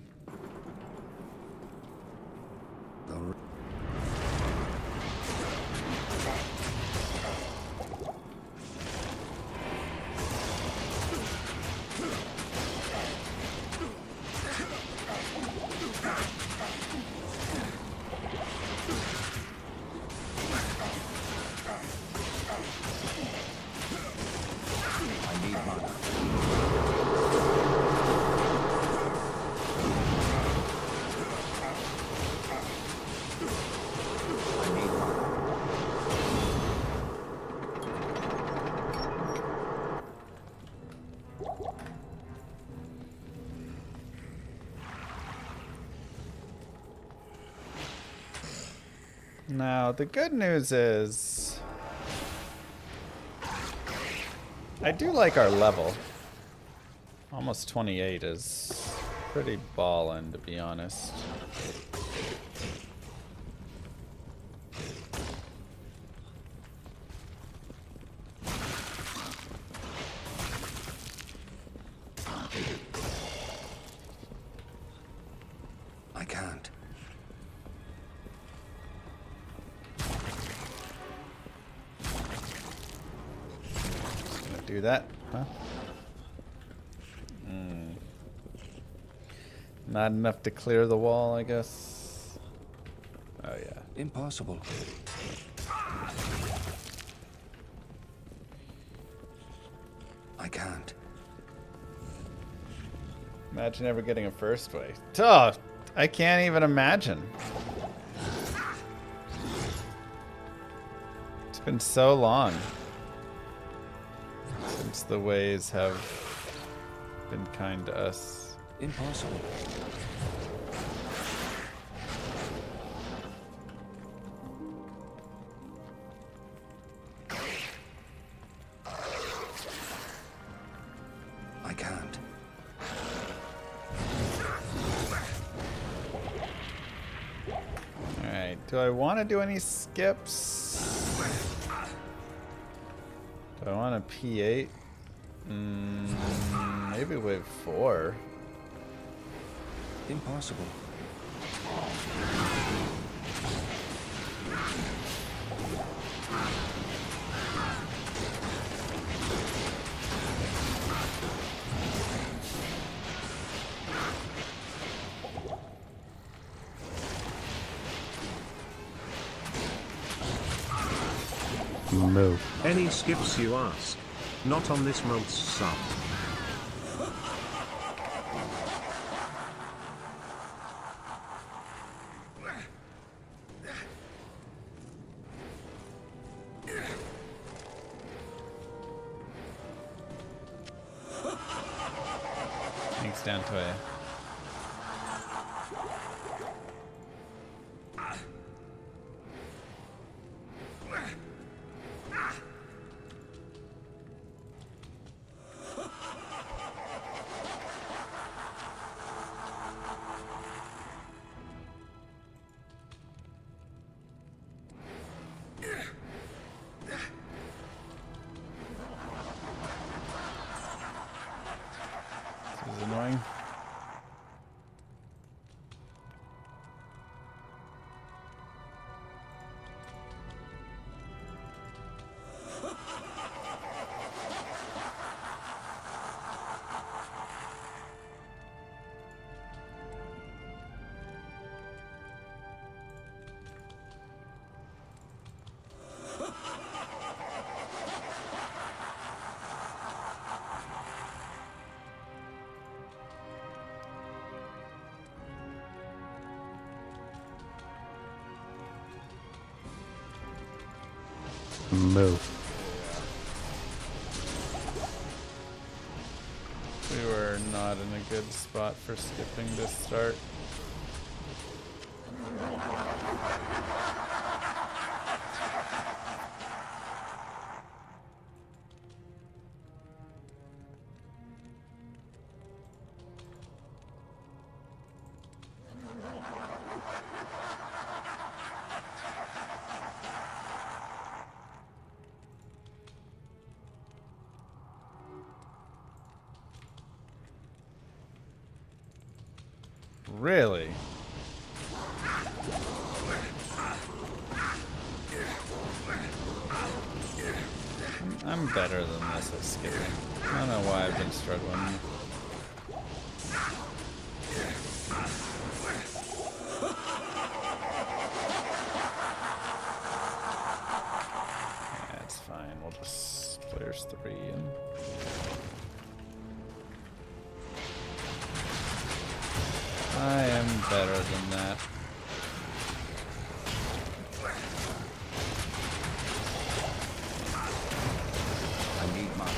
Now, the good news is I do like our level. Almost 28 is pretty ballin', to be honest. I can't. Do that, huh? Not enough to clear the wall, I guess. Oh yeah. Impossible. I can't. Imagine ever getting a first way. Oh, I can't even imagine. It's been so long since the ways have been kind to us. Impossible. I can't. Alright, do I want to do any skips? Do I want a P8? Maybe wave 4. Impossible. Move. Any skips you ask? Not on this month's sub. Thanks, Dantoya. This is annoying. Move. We were not in a good spot for skipping this start. Really? I'm better than this at skipping. I don't know why I've been struggling. Yeah, it's fine. We'll just players 3 and I am better than that. I need mana.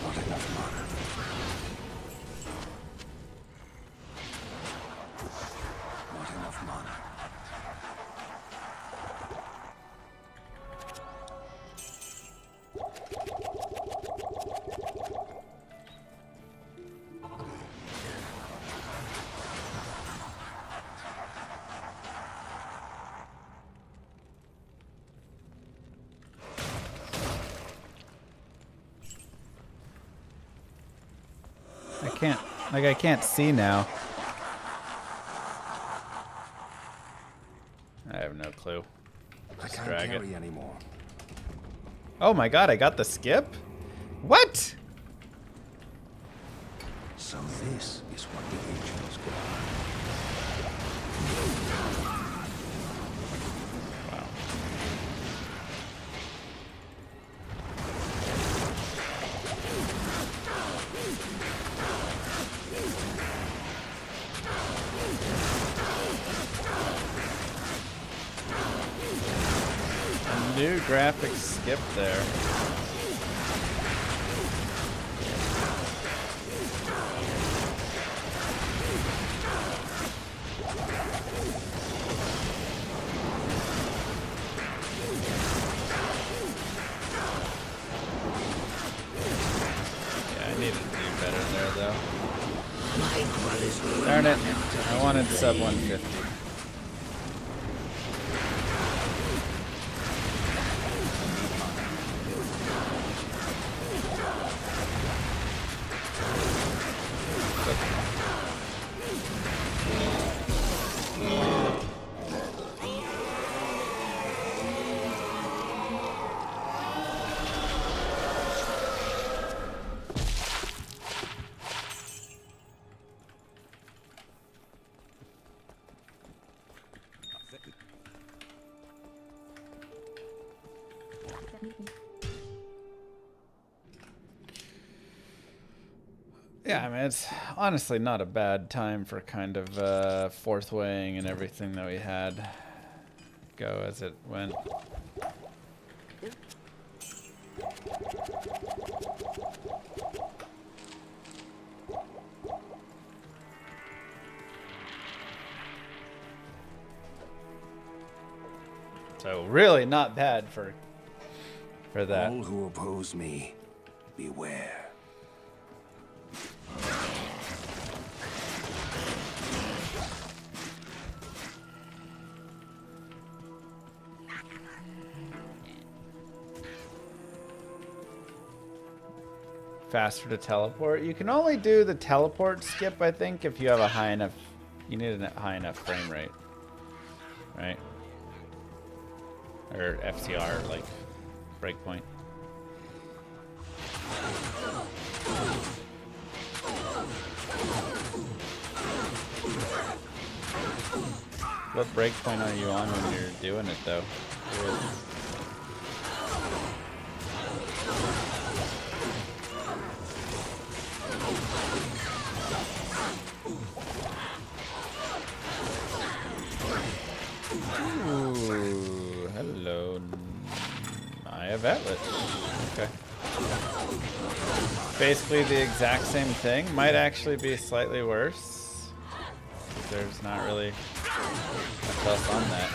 Not enough mana. Not enough mana. I can't see now. I have no clue. I Just can't drag it. carry anymore. Oh my god, I got the skip? What? So this is what the angels got. Wow. A new graphic skip there. Darn it. I wanted sub 150. Yeah, I mean, it's honestly not a bad time for kind of fourth weighing and everything that we had go as it went. So really not bad for that. All who oppose me, beware. Faster to teleport. You can only do the teleport skip, I think, if you have a high enough. You need a high enough frame rate, right? Or FCR, like breakpoint. What breakpoint are you on when you're doing it, though? Ooh, hello. I have outlet. Okay. Basically the exact same thing. Might actually be slightly worse. There's not really much else on that.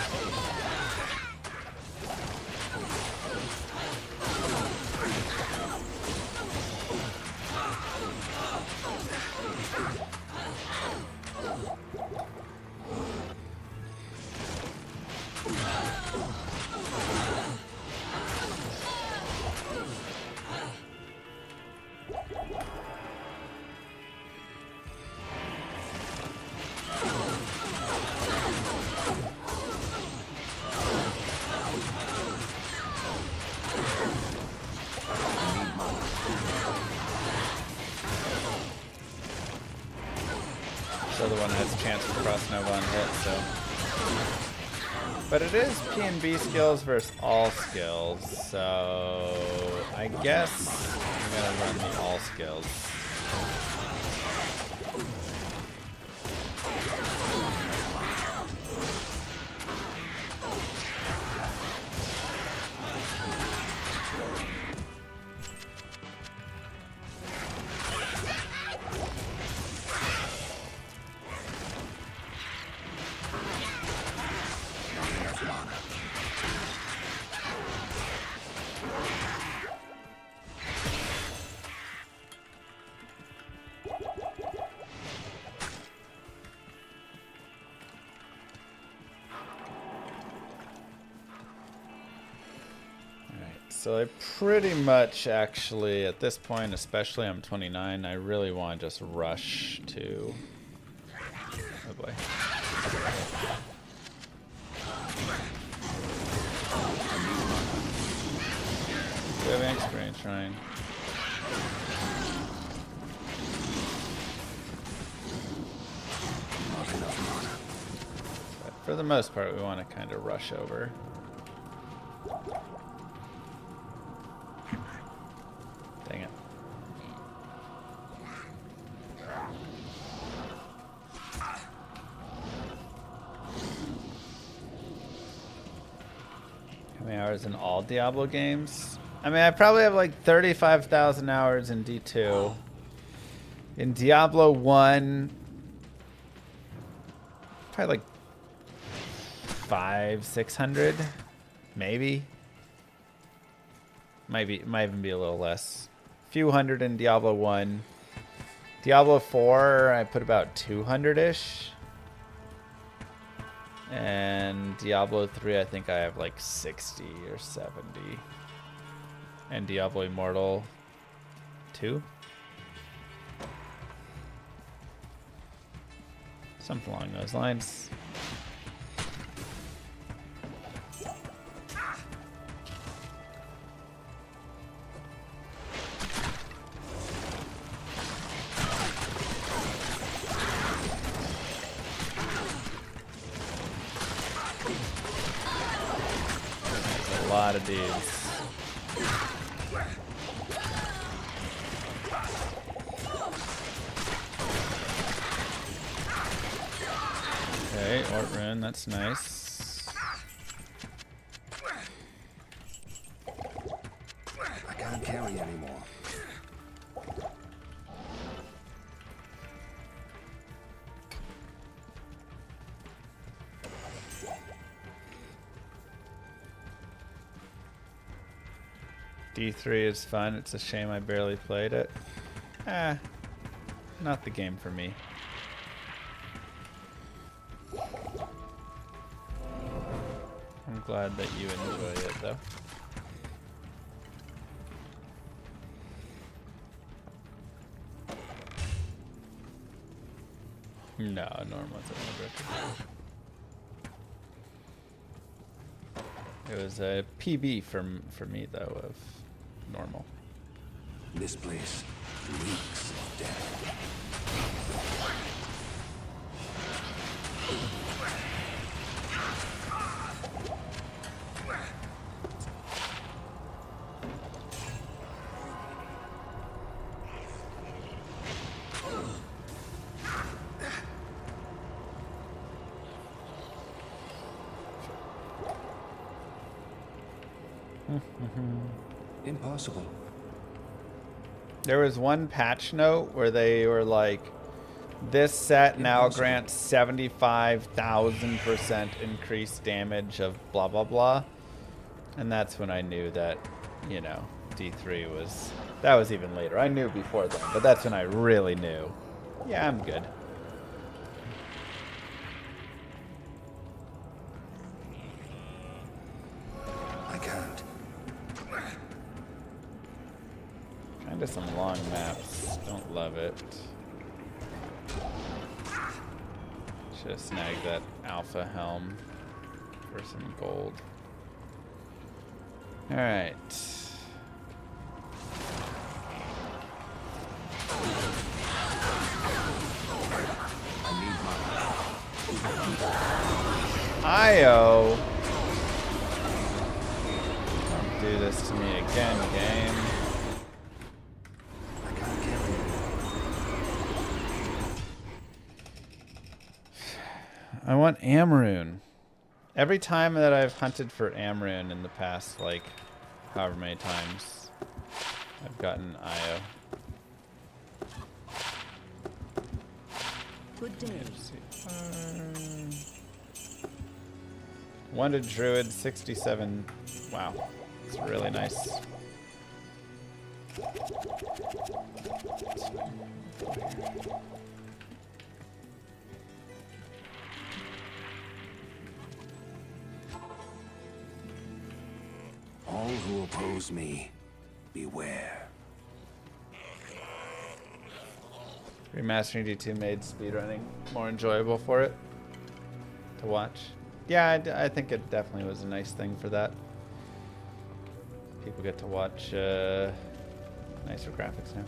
So the one that has a chance to cross Nova on hit, so. But it is P&B skills versus all skills, so I guess I'm gonna run the all skills. So I pretty much actually, at this point, especially I'm 29, I really want to just rush to... Oh boy. we have an experience shrine. But for the most part, we want to kind of rush over. Dang it. How many hours in all Diablo games? I mean, I probably have like 35,000 hours in D2. In Diablo 1, probably like 500-600, maybe. Might even be a little less. A few hundred in Diablo 1. Diablo 4, I put about 200-ish. And Diablo 3, I think I have like 60 or 70. And Diablo Immortal 2? Something along those lines. A lot of dudes. Okay, Ort Rune, that's nice. I can't carry anymore. D3 is fun. It's a shame I barely played it. Not the game for me. I'm glad that you enjoy it, though. No, Norm wasn't a It was a PB for me, though, of normal. This place reeks of death. Impossible. There was one patch note where they were like, this set now grants 75,000% increased damage of blah, blah, blah. And that's when I knew that, you know, D3 was, that was even later. I knew before then, but that's when I really knew. Yeah, I'm good. I can't. Kind of some long maps. Don't love it. Should have snagged that alpha helm for some gold. Alright. Io. Don't do this to me again, game. I want Amrune. Every time that I've hunted for Amrune in the past, like, however many times, I've gotten Io. Good day. One to Druid, 67. Wow. It's really nice. All who oppose me, beware. Remastering D2 made speedrunning more enjoyable for it to watch. Yeah, I think it definitely was a nice thing for that. People get to watch nicer graphics now.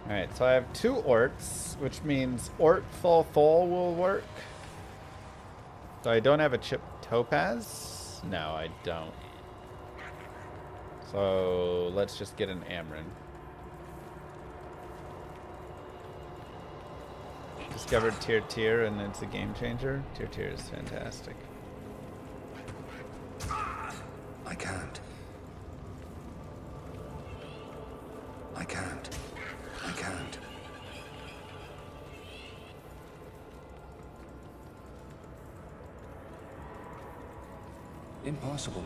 Alright, so I have 2 orts, which means ort full will work. So I don't have a chip topaz? No, I don't. So let's just get an Amrin. Discovered tier and it's a game changer. Tier is fantastic. I can't. I can't. I can't. Impossible.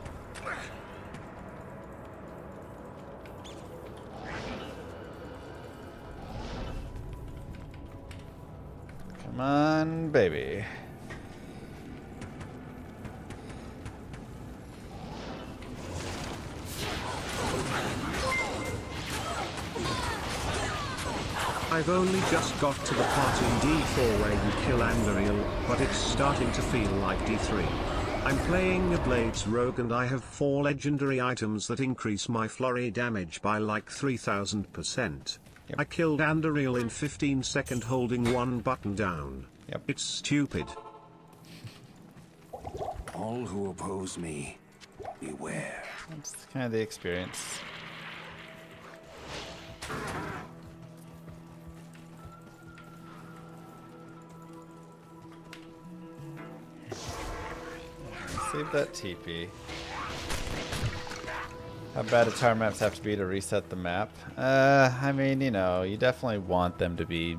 Come on, baby. I've only just got to the part in D4 where you kill Andariel, but it's starting to feel like D3. I'm playing a Blades Rogue and I have 4 legendary items that increase my flurry damage by like 3000%. Yep. I killed Andariel in 15 seconds holding 1 button down. Yep. It's stupid. All who oppose me, beware. That's kind of the experience. Save that TP. How bad do tower maps have to be to reset the map? I mean, you know, you definitely want them to be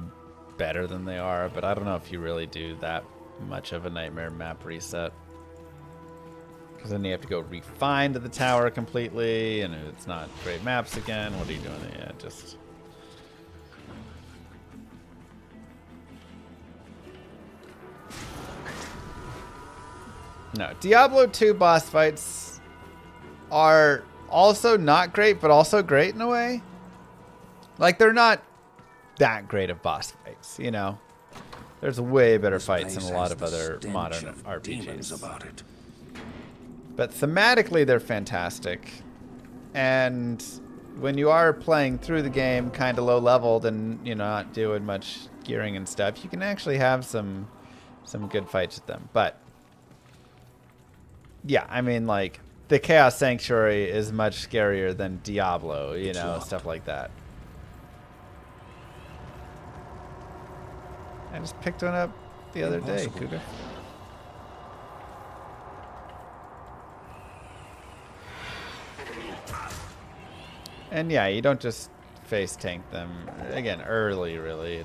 better than they are, but I don't know if you really do that much of a nightmare map reset. Because then you have to go refine the tower completely, and it's not great maps again. What are you doing? Yeah, just... No, Diablo 2 boss fights are also not great, but also great in a way. Like, they're not that great of boss fights, you know? There's way better fights than a lot of other modern RPGs. About it. But thematically, they're fantastic. And when you are playing through the game kind of low leveled and you're not doing much gearing and stuff, you can actually have some good fights with them. But yeah, I mean, like, the Chaos Sanctuary is much scarier than Diablo, you know, stuff like that. I just picked one up the other day, Cougar. And yeah, you don't just face tank them again early, really.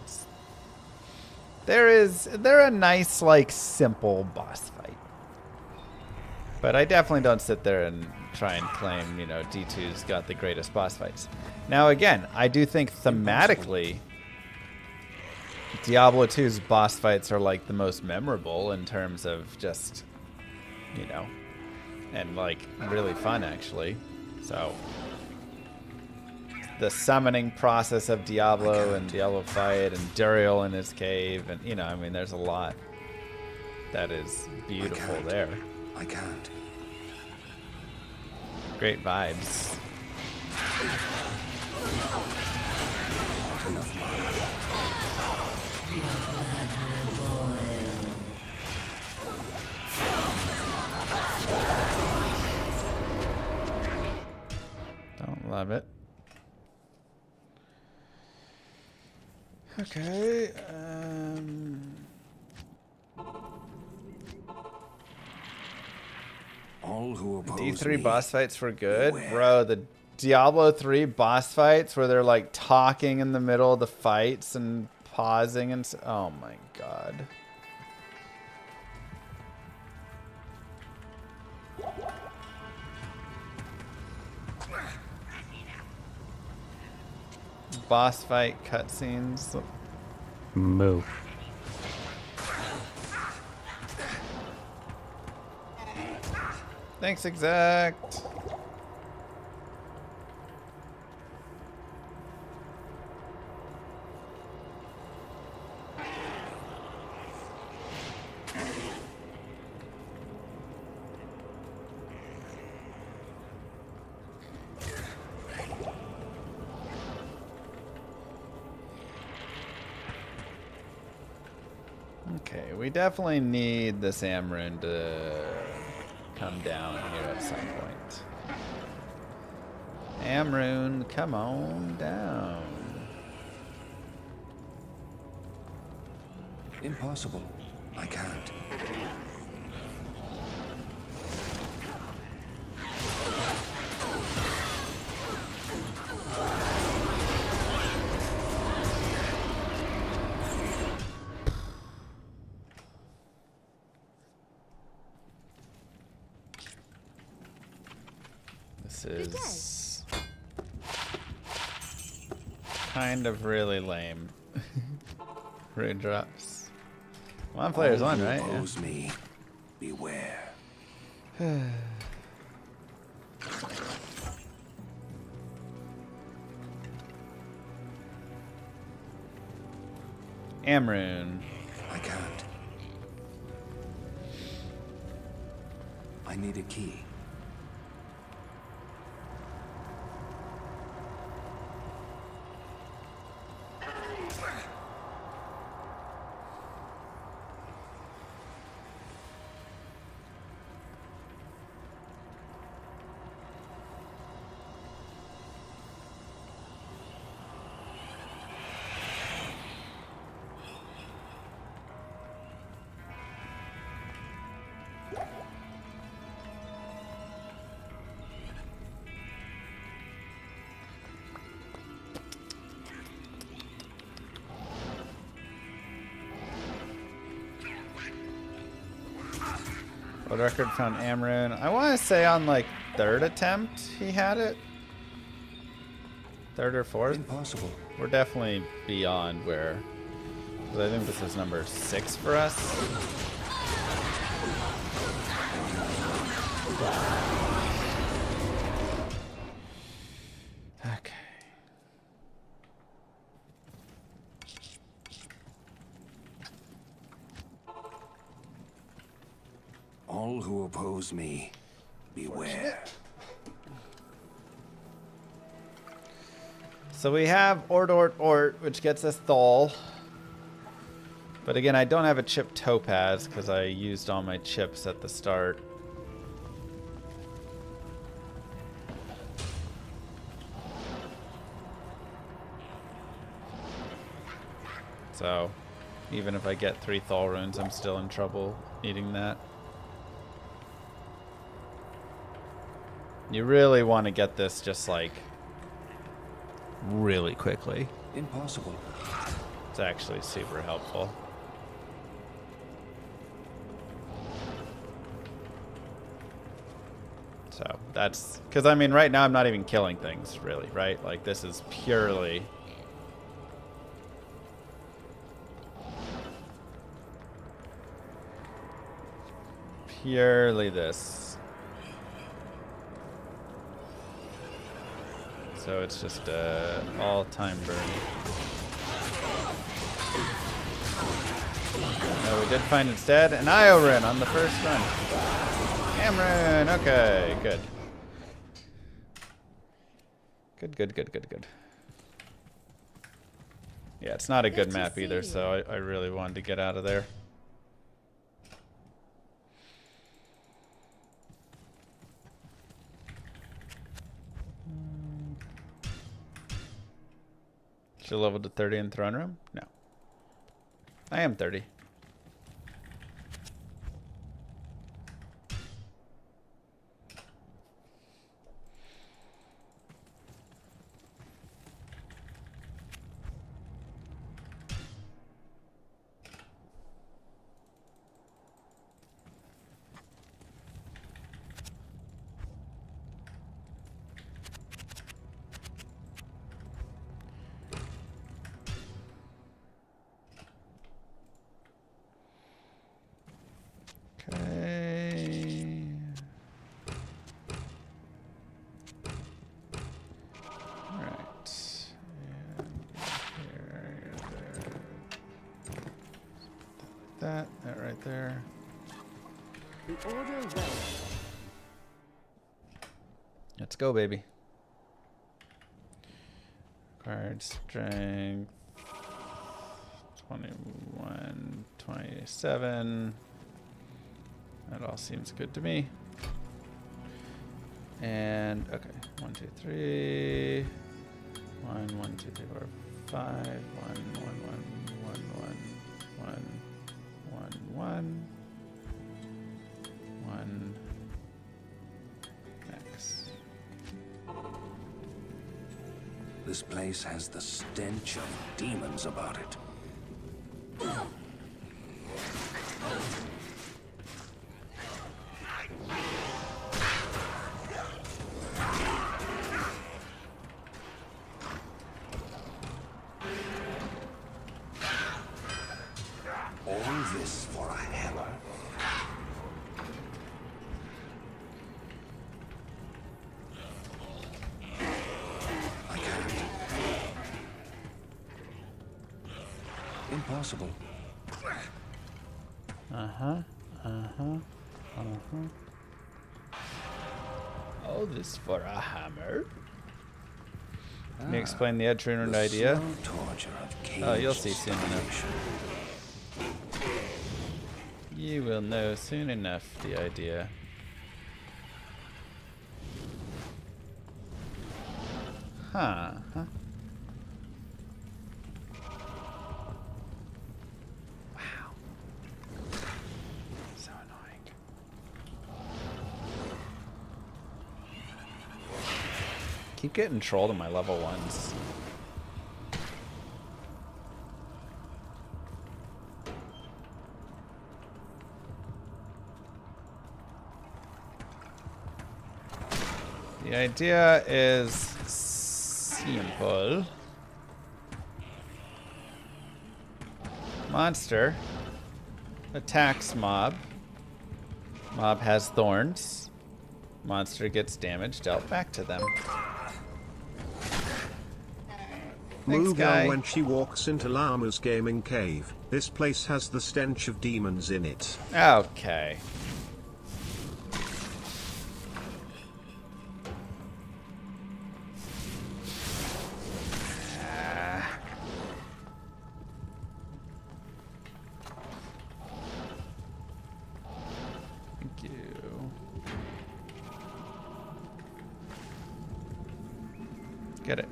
They're a nice, like, simple boss fight. But I definitely don't sit there and try and claim, you know, D2's got the greatest boss fights. Now, again, I do think thematically, Diablo 2's boss fights are, like, the most memorable in terms of just, you know, and, like, really fun, actually. So, the summoning process of Diablo and Diablo fight and Duriel in his cave, and, you know, I mean, there's a lot that is beautiful there. I can't. Great vibes. Don't love it. Okay. All who oppose D3 me, boss fights were good. beware. Bro, the Diablo 3 boss fights where they're like talking in the middle of the fights and pausing and oh my god. Boss fight cutscenes. Move. Thanks, Exact. We definitely need this Amrune to come down here at some point. Amrune, come on down. Impossible. I can't. This is kind of really lame. Rune drops. One player's on, right? Yeah. Oppose me. Beware. Amrune. I can't. I need a key. World record found Amrune. I want to say on like third attempt he had it. Third or fourth. Impossible. We're definitely beyond where. 'Cause I think this is number 6 for us. Okay. All who oppose me, beware. So we have Ort, which gets us Thol. But again, I don't have a chip Topaz because I used all my chips at the start. So, even if I get 3 Thol runes, I'm still in trouble needing that. You really want to get this just like really quickly. Impossible. It's actually super helpful. So that's because I mean right now I'm not even killing things really, right? Like this is purely this. So it's just all time burn. No, we did find instead an Iorin on the first run. Amrune, okay, good. Good. Yeah, it's not a good map either, so I really wanted to get out of there. Should I level to 30 in throne room? No. I am 30. That right there. The order ready. Let's go, baby. Required strength. 21, 27. That all seems good to me. And okay, 1, 2, 3. 1, 1, 2, 3, 4, 5. 1, 1, 1, 1, 1, 1, 1, 1. Max. This place has the stench of demons about it. All this for a hammer? I can't. Impossible. Oh, this for a hammer. Can you explain the edge runed idea? Slow torture of Oh, you'll caged see soon enough. stagnation. You will know soon enough the idea. Huh. Wow. So annoying. Keep getting trolled in my level 1s. The idea is simple. Monster attacks mob. Mob has thorns. Monster gets damage dealt back to them. Thanks, Moo guy. girl when she walks into Llama's gaming cave. This place has the stench of demons in it. Okay. Thank you. Get it.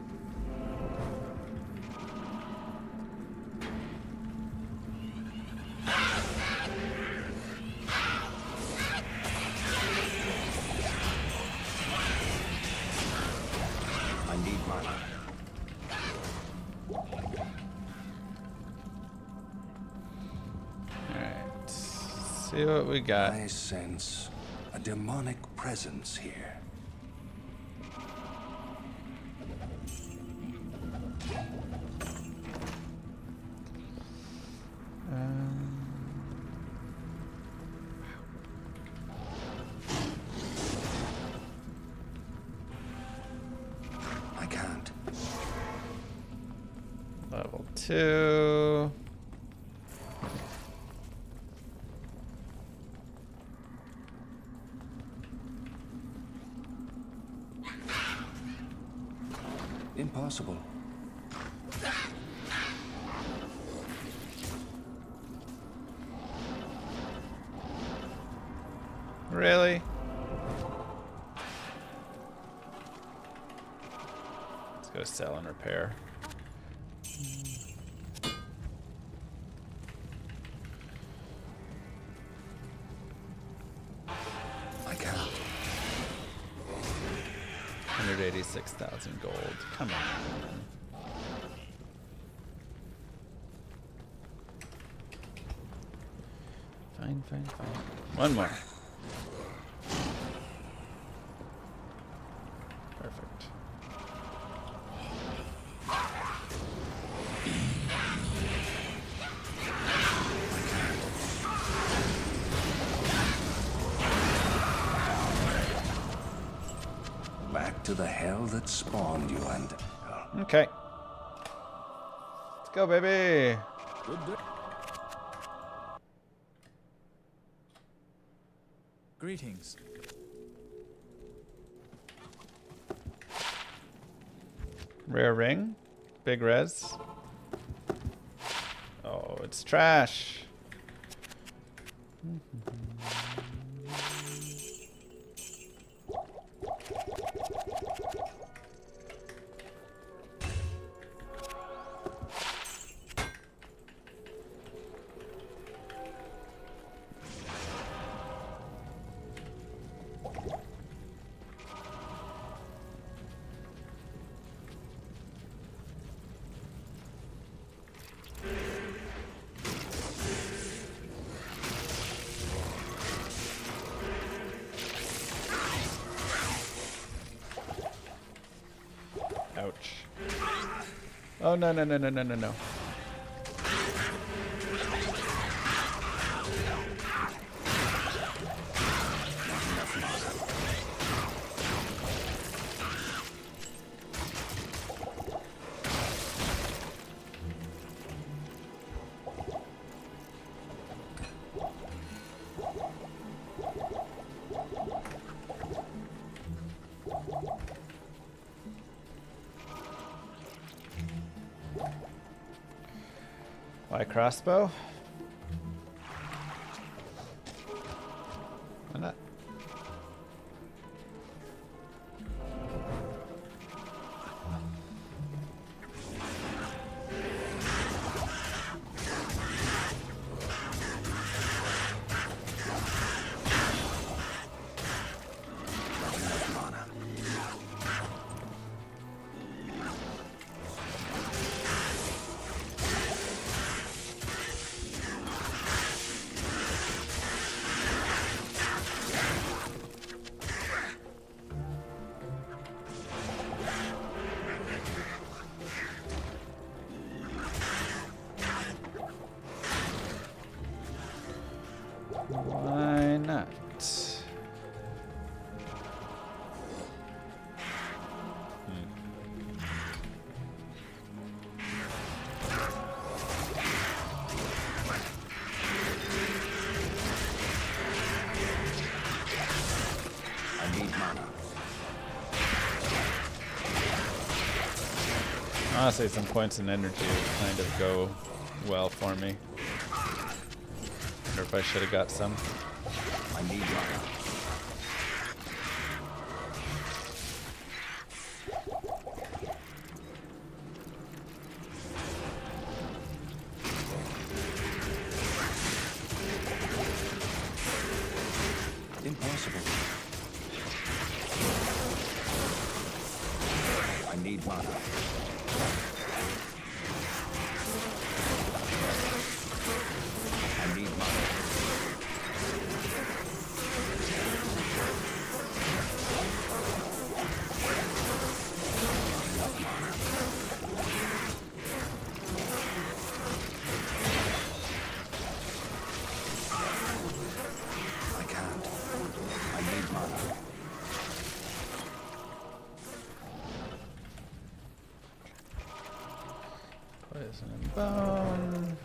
I need mana. Alright. See what we got. I sense a demonic presence here. I can't. Level 2. Impossible. Really? Let's go sell and repair. I can't. 186,000 gold. Come on. Fine, fine, fine. One more. Perfect. Back to the hell that spawned you and... Okay. Let's go, baby. Good day. Greetings. Rare ring. Big res. Oh, it's trash. Ouch. Oh, no, no, no, no, no, no, no. Why crossbow? Why not? Why not? I need mana. Honestly, some points in energy would kind of go well for me. Wonder if I should have got some. I need mana. Impossible. I need mana. I need mana. I can't. I need mana. Poison and bone.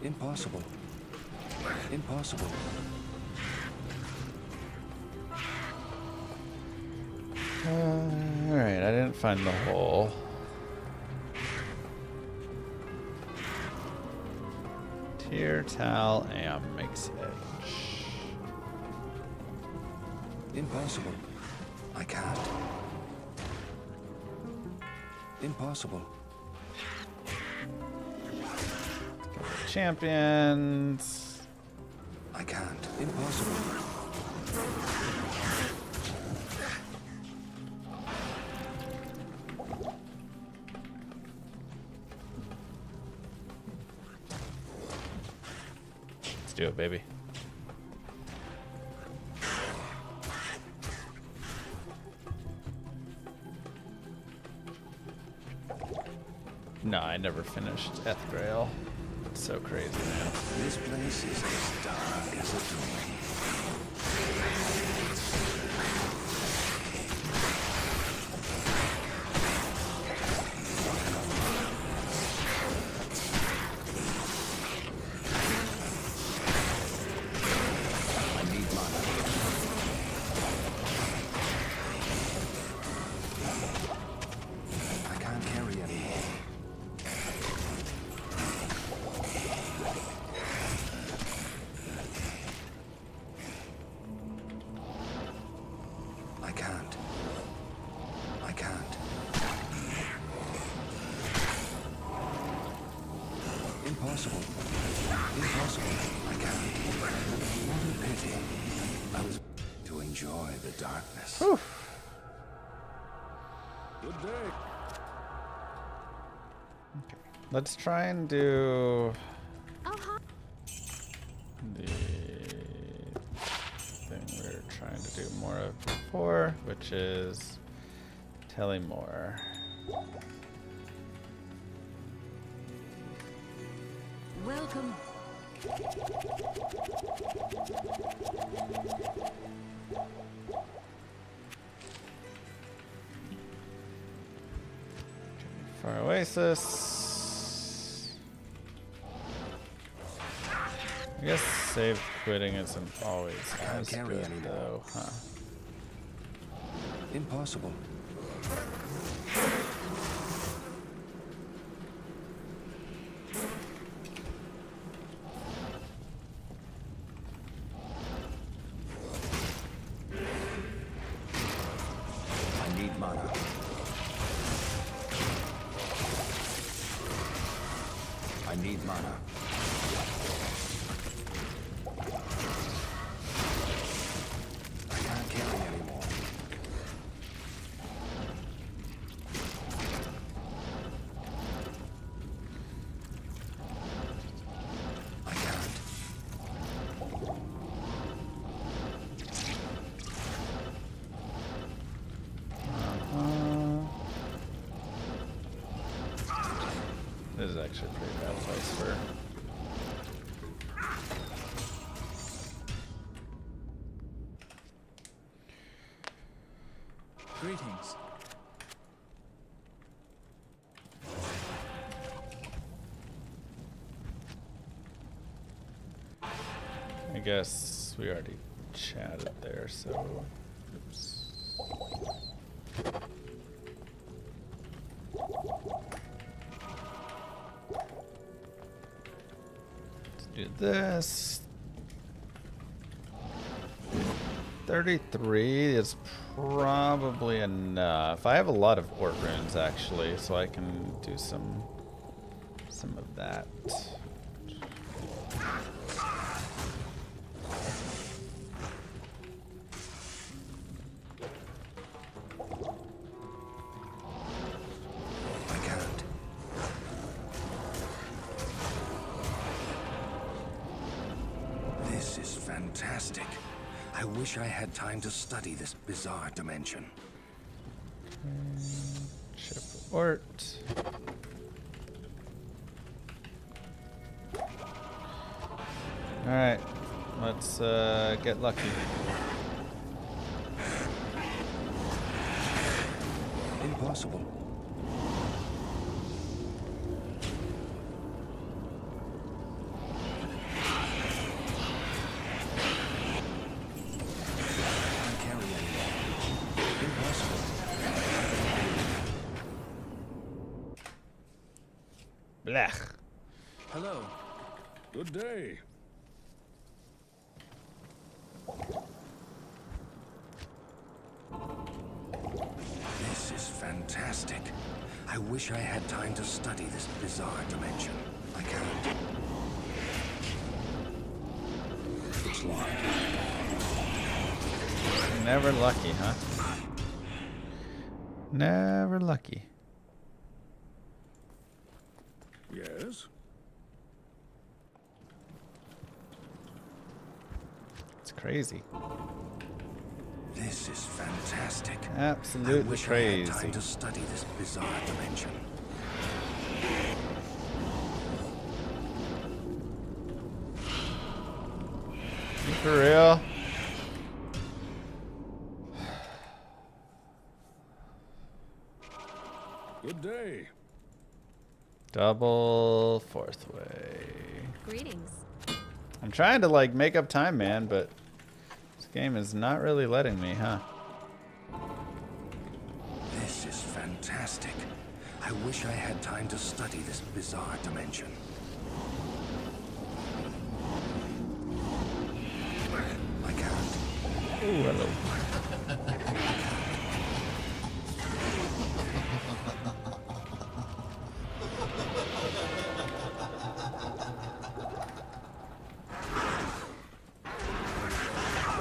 Impossible. Impossible. Alright, I didn't find the hole. Tier, Tal, Am makes edge. Impossible. I can't. Impossible. Champions. I can't. Impossible. Let's do it, baby. No, I never finished Ethgrail. It's so crazy, man. This place is as dark as a tomb. I need mana. Impossible. Impossible. I can't. What a pity. I was to enjoy the darkness. Whew. Good day. Let's try and do Oh, hi. the thing we were trying to do more of before, which is telling more. Welcome. For Oasis. I guess save quitting isn't always as carry good anymore. though, huh? Impossible. I need mana. I need mana. I can't carry anymore. I can't. This is actually a pretty bad place for. Greetings. I guess we already chatted there, so. Oops. Let's do this. 33 is probably enough. I have a lot of Ort runes actually, so I can do some of that. I can't. This is fantastic. I wish I had time to study this bizarre dimension. Chip Ort. Alright, let's get lucky. Impossible. Can't carry anymore. Impossible. Blech. Hello. Good day. This is fantastic. I wish I had time to study this bizarre dimension. I can't. It's locked. Never lucky, huh? Never lucky. Yes? It's crazy. This is fantastic. Absolutely I wish I crazy. had time to study this bizarre dimension. You for real? Good day. Double fourth way. Greetings. I'm trying to like make up time, man, but this game is not really letting me, huh? This is fantastic. I wish I had time to study this bizarre dimension. I can't. Ooh, hello.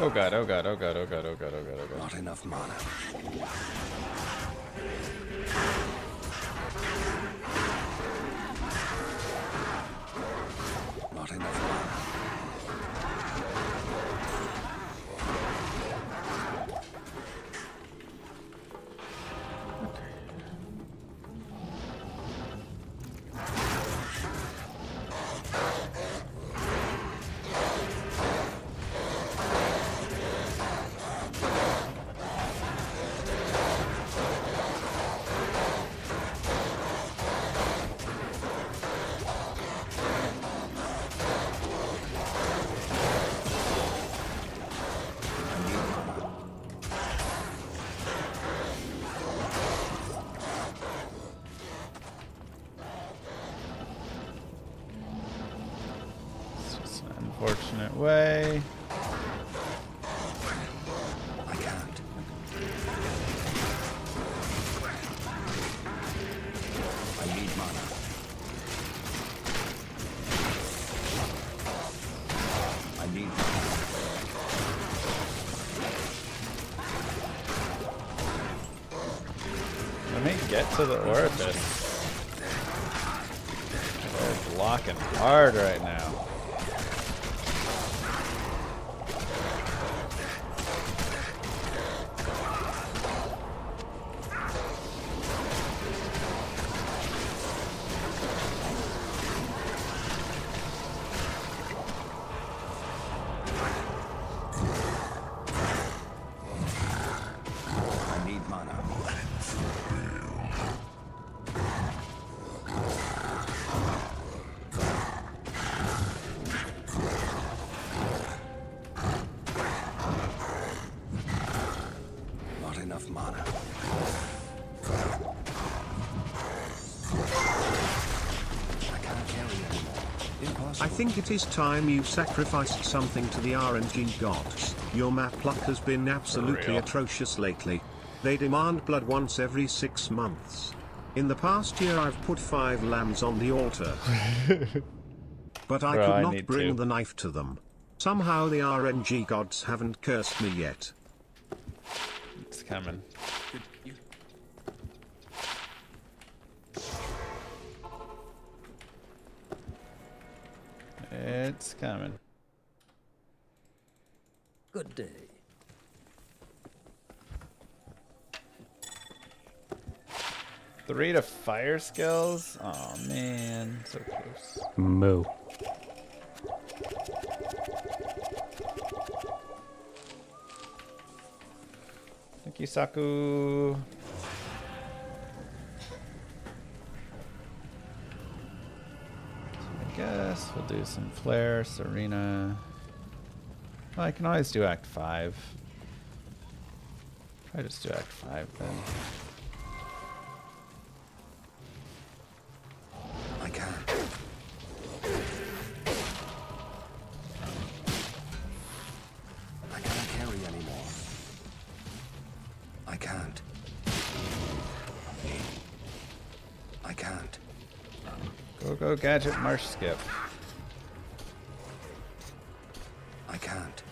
Oh god, oh god, oh god, oh god, oh god, oh god, oh god. Not enough mana. Not enough mana. Unfortunate way. I can't. I need mana. I need mana. Let me get to the orifice. They're blocking hard right now. I need mana. Not enough mana. I can't carry anymore. Impossible. I think it is time you sacrificed something to the RNG gods. Your map luck has been absolutely atrocious lately. They demand blood once every 6 months. In the past year I've put 5 lambs on the altar. But I Bro, could I not need bring to. the knife to them. Somehow the RNG gods haven't cursed me yet. It's coming. It's coming. Good day. Three to fire skills? Oh man, so close. Moo. Thank you, Saku. I guess we'll do some flare, Serena. Well, I can always do Act 5. I just do Act 5 then. I can't. I can't carry anymore. I can't. I can't. Go, go, gadget, marsh skip. I can't.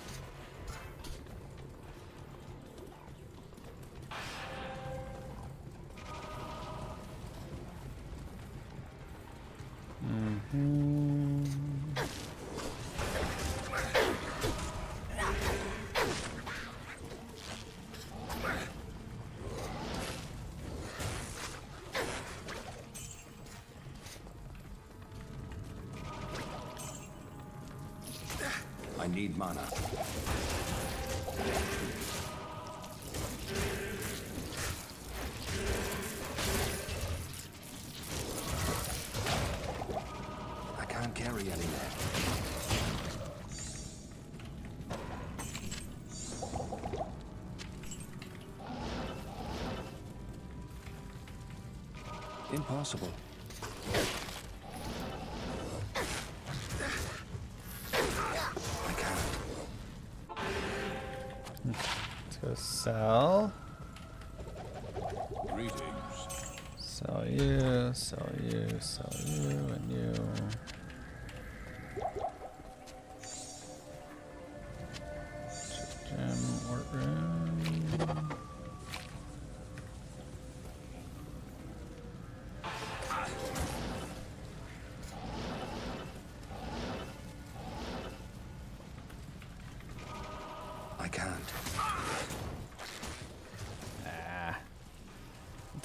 I need mana. I can't carry anymore. Impossible. I can't. Let's go sell. Greetings. Sell you, sell you, sell you, and you.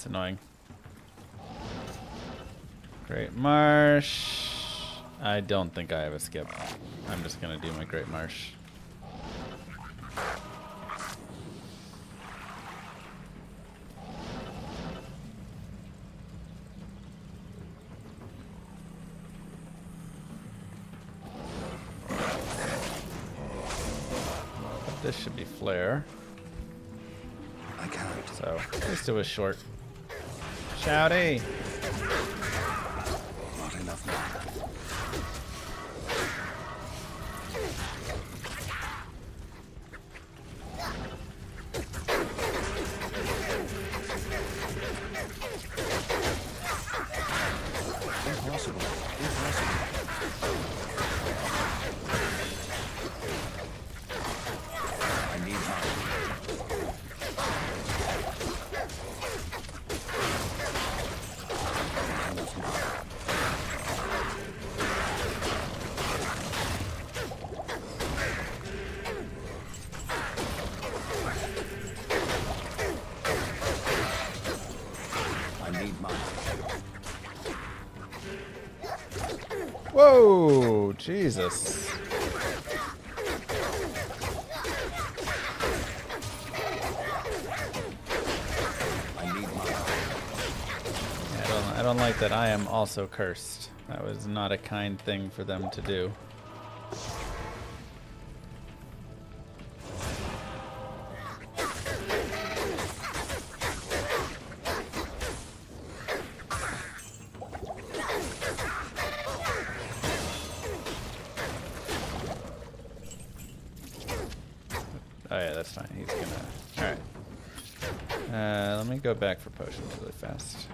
That's annoying. Great Marsh. I don't think I have a skip. I'm just gonna do my Great Marsh. This should be flare. I can't. So at least it was short. Shouty! Not enough mana. Impossible. Impossible. I need help. Enough mana. I need mana. Whoa! Jesus. I need mana. I don't like that I am also cursed. That was not a kind thing for them to do. Oh yeah, that's fine. He's gonna... Alright. Let me go back for potions really fast.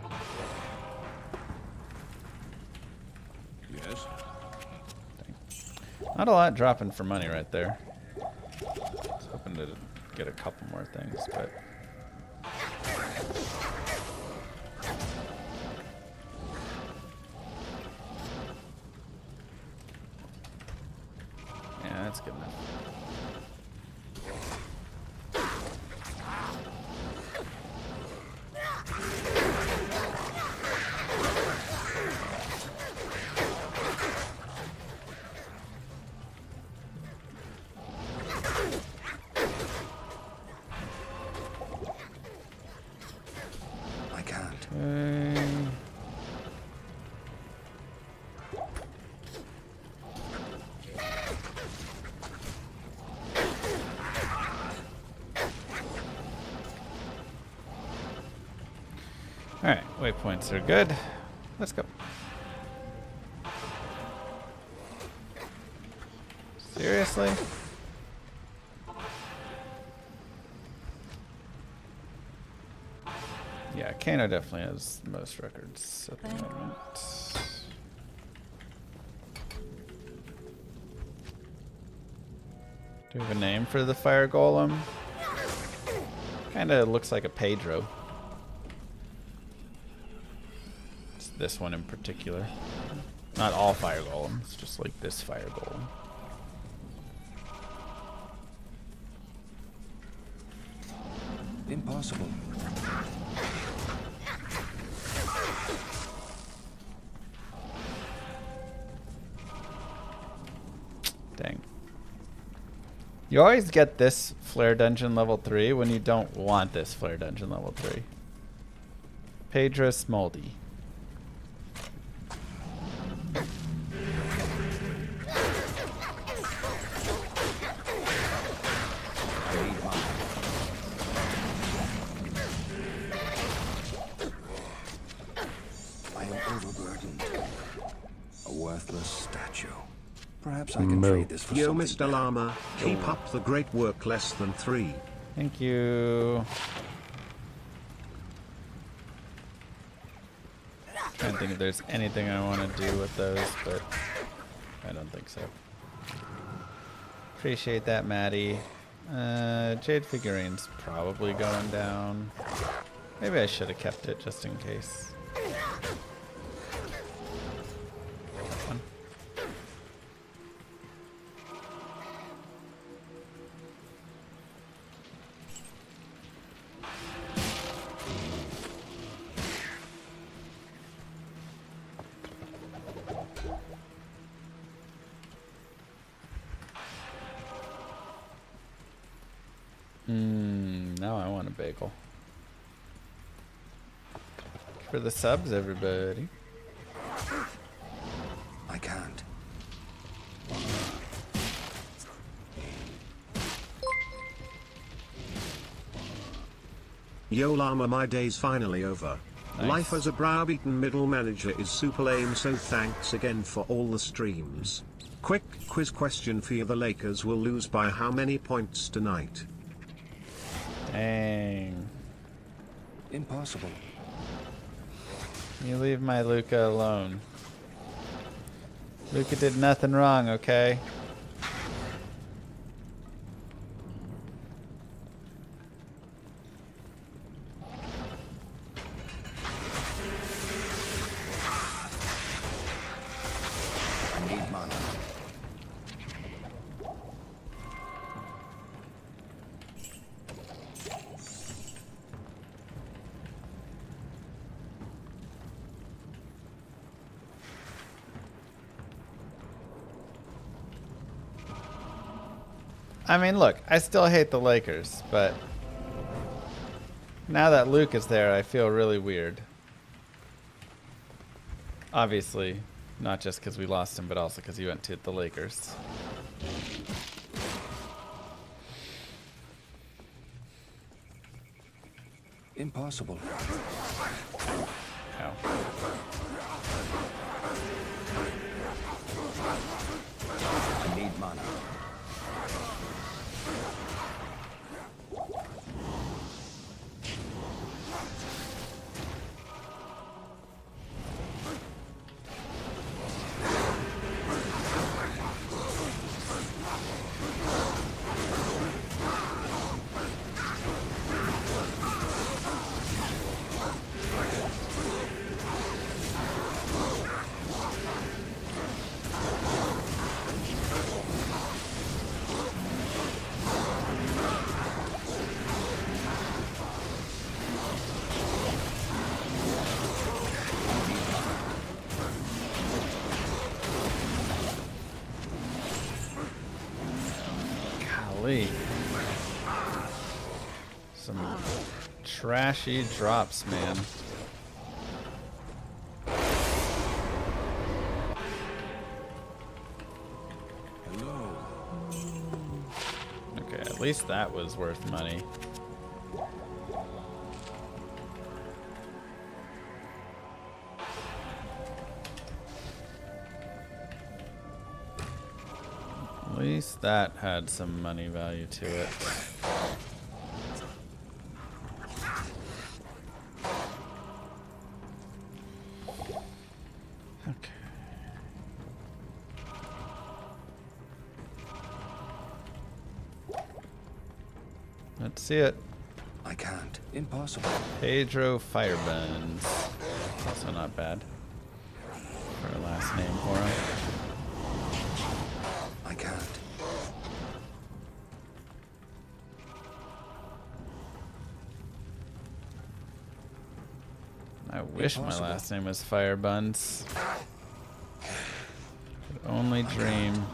Yes? Not a lot dropping for money right there. I was hoping to get a couple more things, but... Yeah, that's good enough. I can't. Okay. Alright, waypoints are good. Let's go. Seriously? Yeah, Kano definitely has the most records at the moment. Do we have a name for the fire golem? Kinda looks like a Pedro. It's this one in particular. Not all fire golems, just like this fire golem. Impossible. Dang. You always get this flare dungeon level 3 when you don't want this flare dungeon level 3. Pedros Moldy. I need mana. I am overburdened. A worthless statue. Perhaps I can trade this for Yo, something Mr. better. Llama, keep up the great work. Less than 3. Thank you. Trying to think if there's anything I want to do with those, but I don't think so. Appreciate that, Maddie. Jade figurine's probably going down. Maybe I should have kept it just in case. Fun. Now I want a bagel. For the subs, everybody. I can't. Yo Llama, my day's finally over. Nice. Life as a browbeaten middle manager is super lame, so thanks again for all the streams. Quick quiz question for you: the Lakers will lose by how many points tonight? Dang. Impossible. You leave my Luca alone. Luca did nothing wrong, okay? I need mana. I mean, look, I still hate the Lakers, but now that Luke is there, I feel really weird. Obviously, not just because we lost him, but also because he went to the Lakers. Impossible. Ow. I need mana. Golly. Some trashy drops, man. Hello. Okay, at least that was worth money. At least that had some money value to it. Okay. Let's see it. I can't. Impossible. Pedro Firebuns. Also not bad for a last name for him. I can't. I wish my Impossible. last name was Firebuns. Could only dream.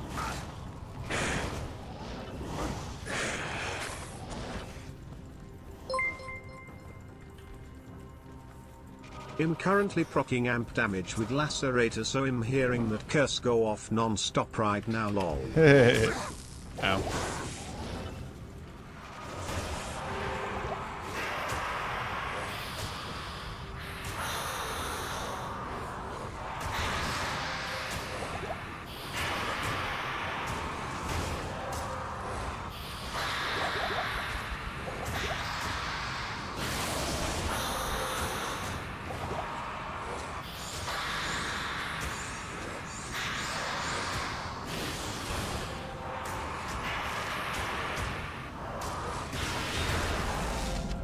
I'm currently proccing amp damage with Lacerator, so I'm hearing that curse go off non-stop right now, lol. Ow.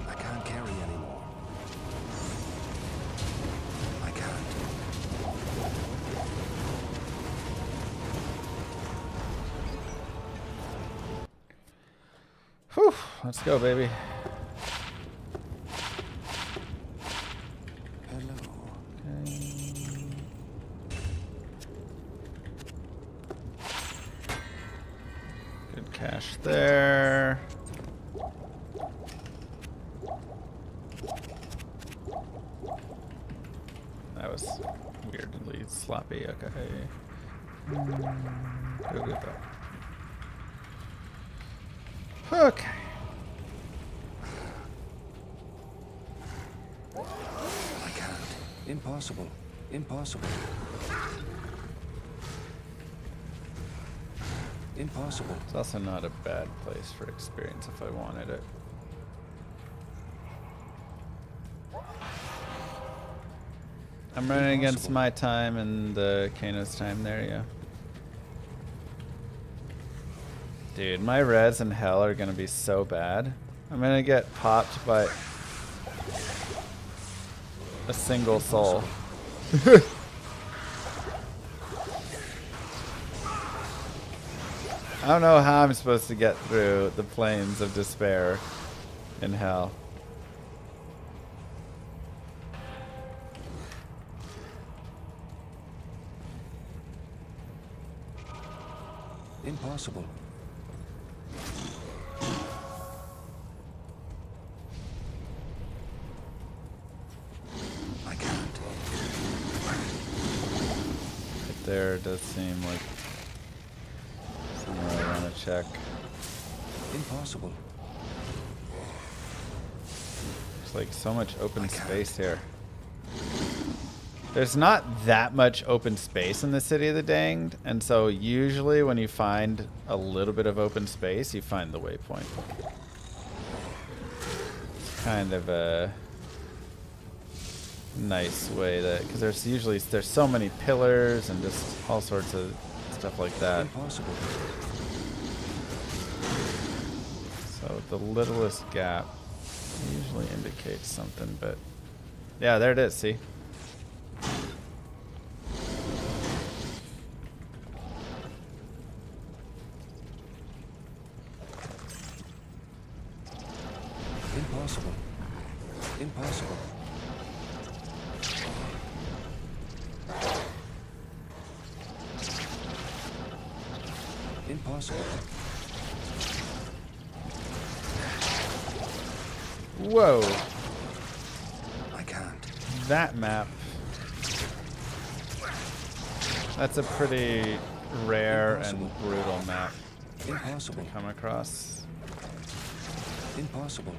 I can't carry anymore. I can't. Whew, let's go, baby. Hello. Good cash there. He's sloppy. Okay. Go get that. Okay. I can't. Impossible. Impossible. Impossible. It's also not a bad place for experience if I wanted it. I'm running against my time and the Kano's time there, yeah. Dude, my res in hell are gonna be so bad. I'm gonna get popped by a single soul. I don't know how I'm supposed to get through the plains of despair in hell. Impossible. I can't. Right there does seem like somewhere I want to check. Impossible. There's like so much open space here. There's not that much open space in the City of the Danged, and so usually when you find a little bit of open space, you find the waypoint. It's kind of a nice way that, because there's so many pillars and just all sorts of stuff like that. Impossible. So the littlest gap usually indicates something, but yeah, there it is, see? Impossible. Impossible. Impossible. Whoa. I can't. That map. That's a pretty rare and brutal map Impossible. to come across. Impossible.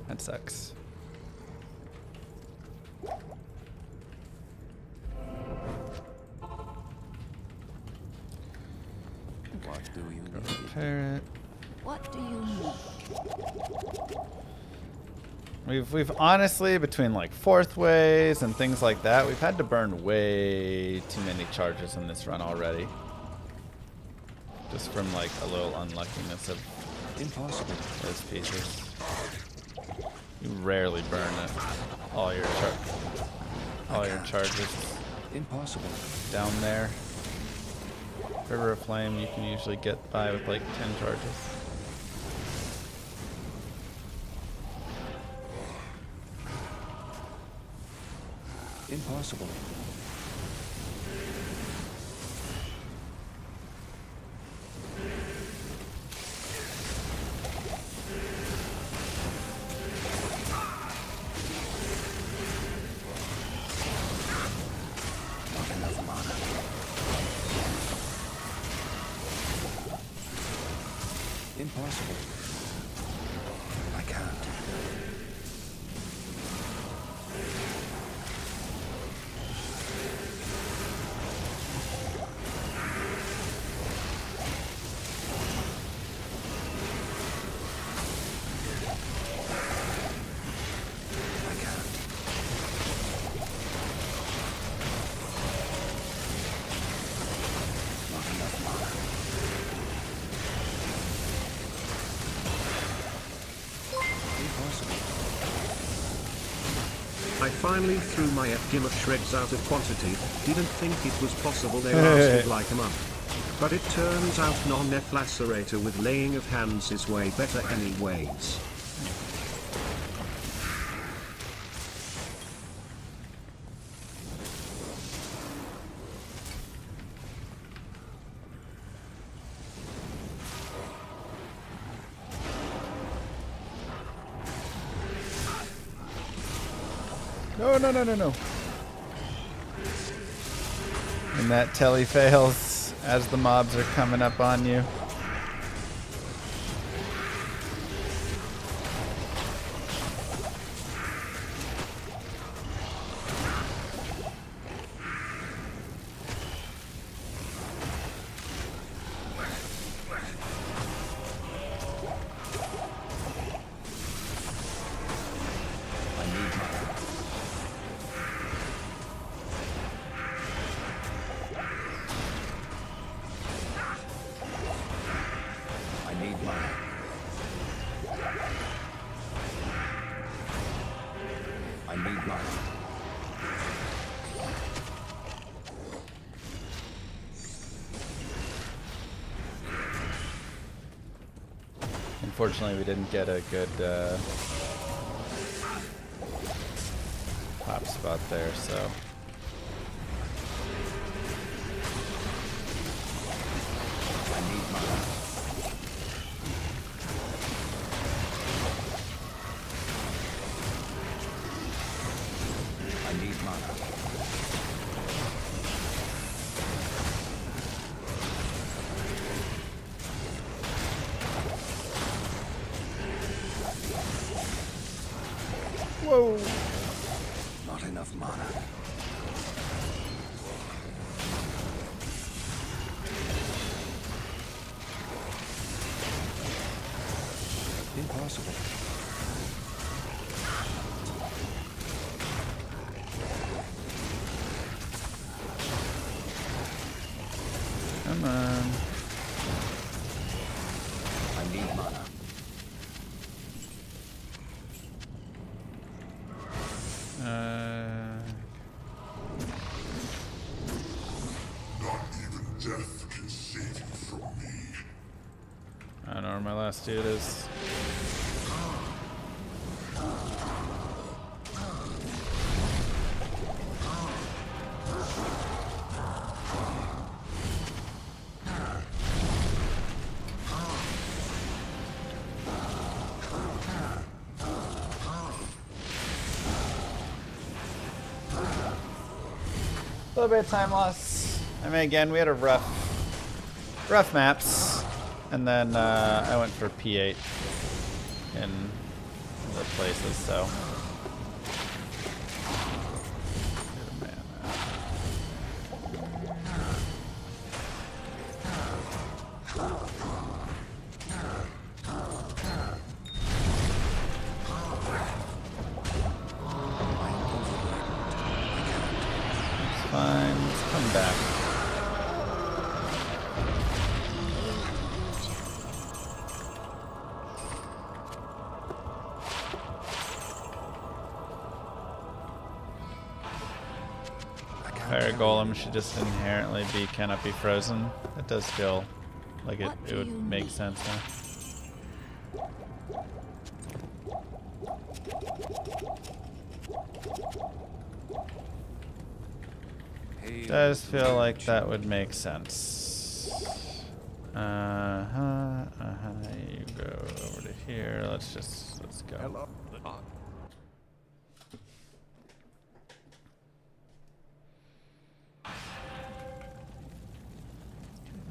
That sucks. What do you need? Repair it. What do you need? We've honestly, between like fourth ways and things like that, we've had to burn way too many charges in this run already. Just from like a little unluckiness of Impossible. those pieces. You rarely burn it. All your charges Impossible. down there. River of Flame, you can usually get by with like 10 charges. Impossible. Not enough mana. Impossible. I can't. I can't. Not enough mana. Impossible. I finally threw my F-Gimmer shreds out of quantity, didn't think it was possible they lasted like a month. But it turns out non-F lacerator with laying of hands is way better anyways. No, no, no, no, no. And that telly fails as the mobs are coming up on you. Unfortunately, we didn't get a good pop spot there, so. Whoa! Not enough mana. Impossible. Come on. I need mana. Not even death can save you from me. I don't know where my last dude is. A little bit of time loss. I mean, again, we had a rough maps, and then I went for P8 in the places, so. Fine, let's come back. Fire Golem should just inherently be cannot be frozen. It does feel like it would make sense now. Does feel like that would make sense. You go over to here. Let's go. Hello.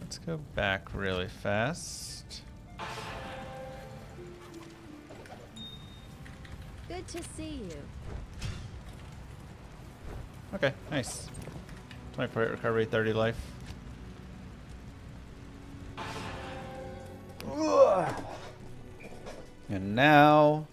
Let's go back really fast. Good to see you. Okay, nice. 24 hit recovery, 30 life. Ugh. And now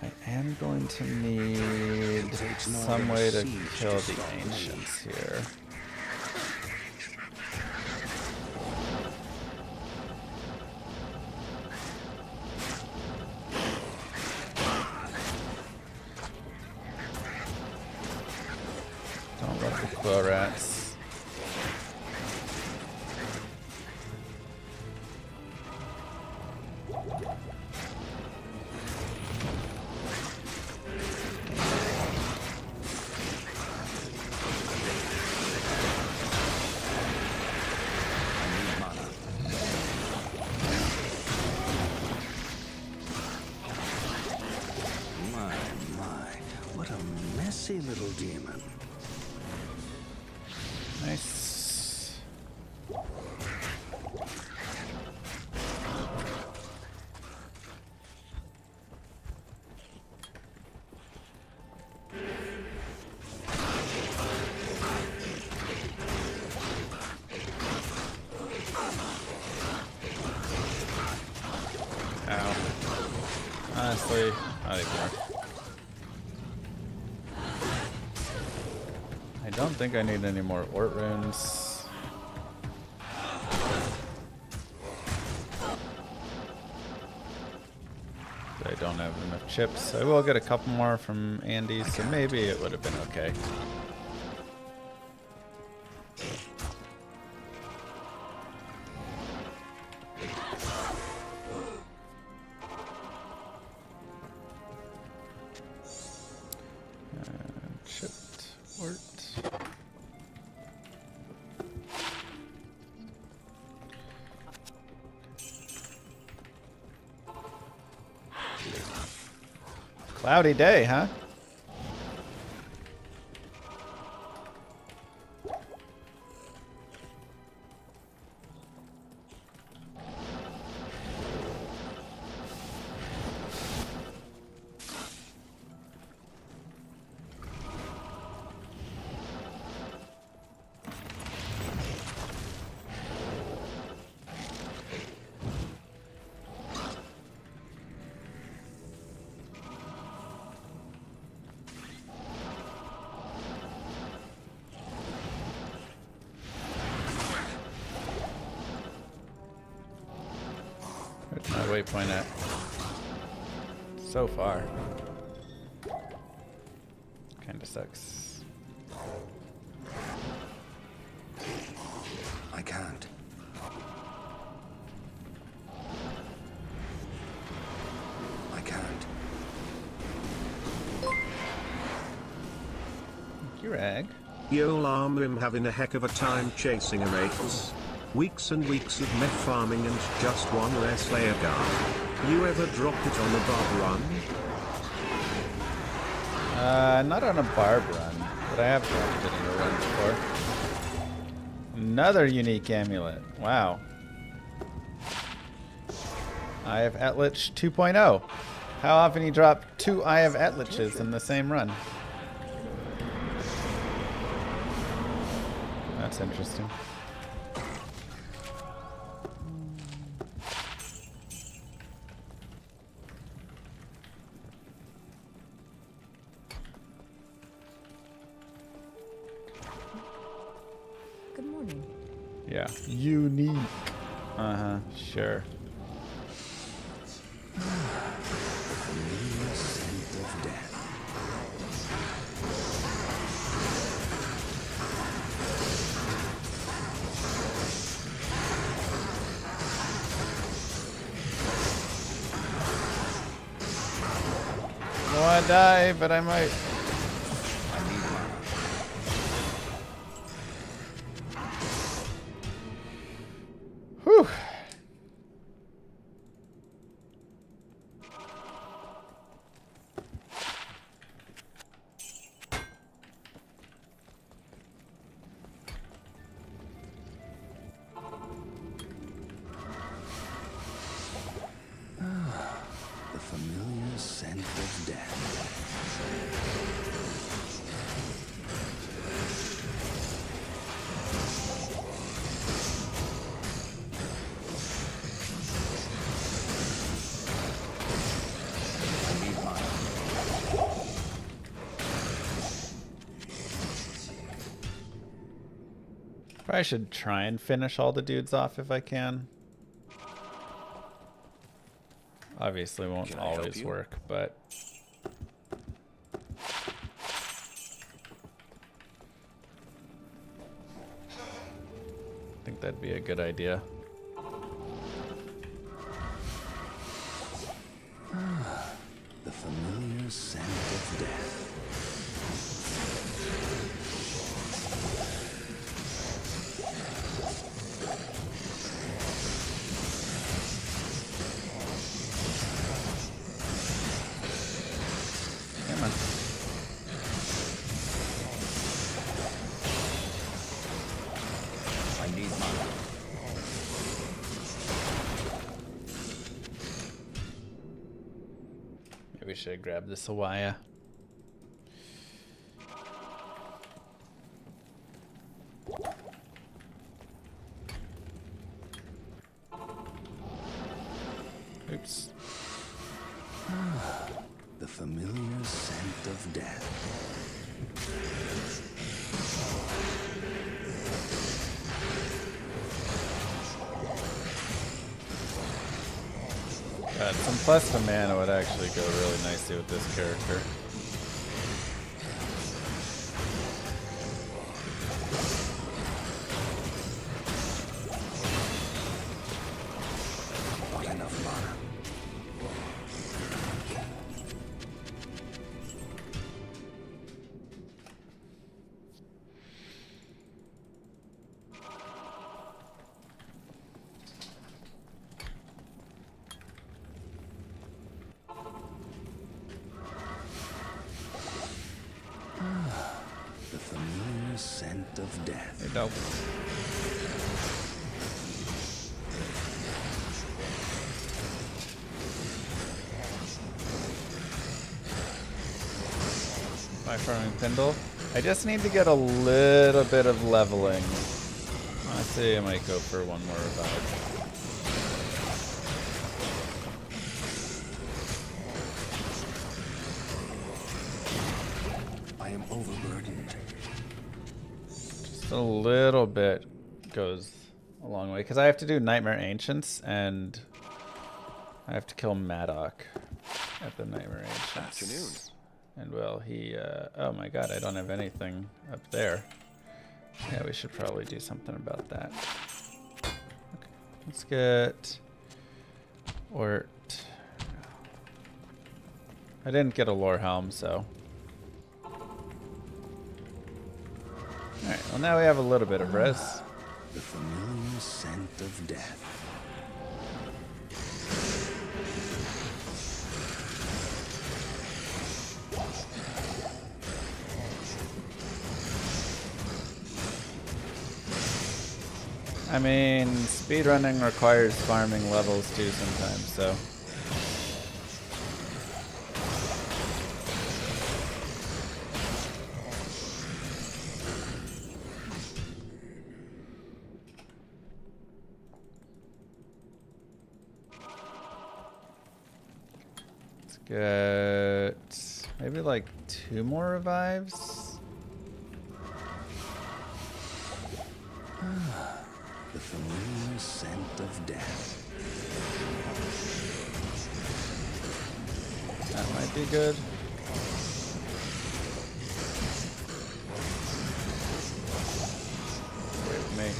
I am going to need some way to kill the ancients here. Don't let the claw rats. A messy little demon. Nice. Ow. Honestly, not anymore. I don't think I need any more Ort runes. I don't have enough chips. I will get a couple more from Andy, so maybe it would have been okay. Chipped Ort. Cloudy day, huh? Where's my waypoint at? So far. Kinda sucks. I can't. I can't. Thank you, Rag. Yo Llama, I'm having a heck of a time chasing a race. Weeks and weeks of meth farming and just one less layer guard. You ever dropped it on a barb run? Not on a barb run, but I have dropped it in a run before. Another unique amulet. Wow. Eye of Etlich 2.0. How often you drop 2 Eye of Etliches in the same run? That's interesting. Good morning. Yeah. Unique. Uh-huh. Sure. Familiar scent of death. I don't want to die, but I might. I need mana. Whew. The familiar scent of death. I need mana. Probably should try and finish all the dudes off if I can. Obviously won't Can I help always you? work, but I think that'd be a good idea. The familiar scent of death. Come on. should have grabbed the Sawaya. Oops. The familiar scent of death. God, some plus the mana would actually go really nicely with this character. Not enough mana. The familiar scent of death. Hey, dope. My farming Pindle. I just need to get a little bit of leveling. Honestly, I might go for one more revive. I am overburdened. Just a little bit goes a long way. Because I have to do Nightmare Ancients, and I have to kill Maddock at the Nightmare Ancients. Afternoon. And well, he, oh my god, I don't have anything up there. Yeah, we should probably do something about that. Okay, let's get Ort. I didn't get a Lore Helm, so. Alright, well now we have a little bit of res. The familiar scent of death. I mean, speedrunning requires farming levels too sometimes, so. Let's get maybe like 2 more revives. The familiar scent of death. That might be good. Wait with me.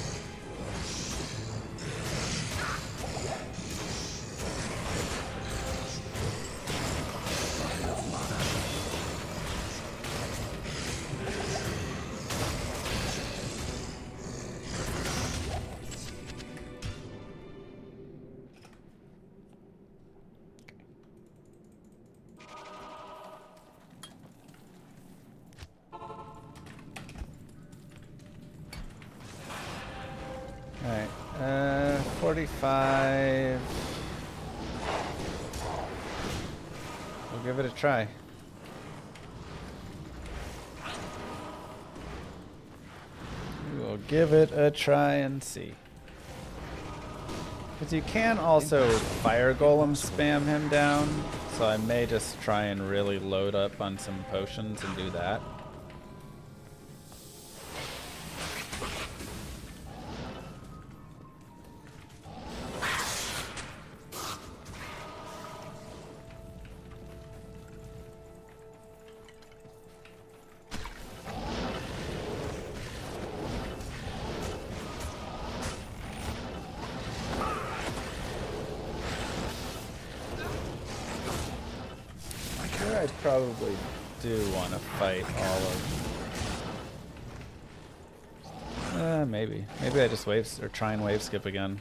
Alright, 45. We'll give it a try. We will give it a try and see. Because you can also fire golem spam him down, so I may just try and really load up on some potions and do that. I probably do want to fight all of... maybe. Maybe I just wave or try and wave skip again.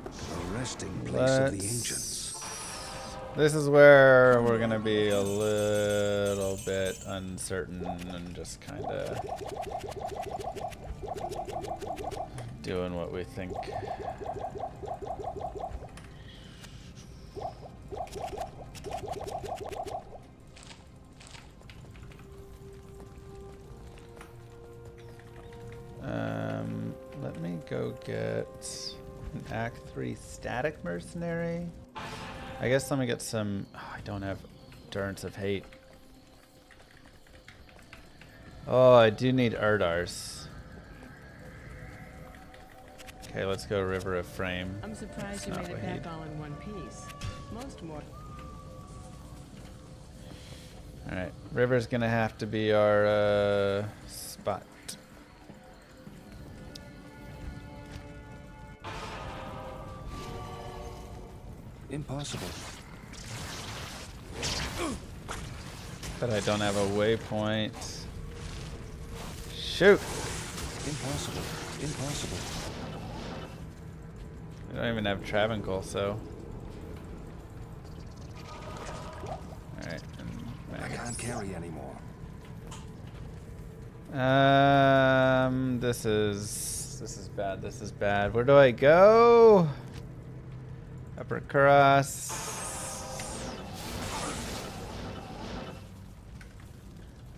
The resting place of the ancients. This is where we're gonna be a little bit uncertain and just kind of doing what we think. Let me go get an Act 3 static mercenary. I guess let me get some. Oh, I don't have Endurance of Hate. Oh, I do need Erdars. Okay, let's go River of Frame. I'm surprised That's you not made it Wahid. back all in one piece. Most more. Alright, River's gonna have to be our spot. Impossible. But I don't have a waypoint. Shoot! Impossible. Impossible. I don't even have Travancore, so. Alright, I can't carry anymore. this is bad. This is bad. Where do I go? Upper cross.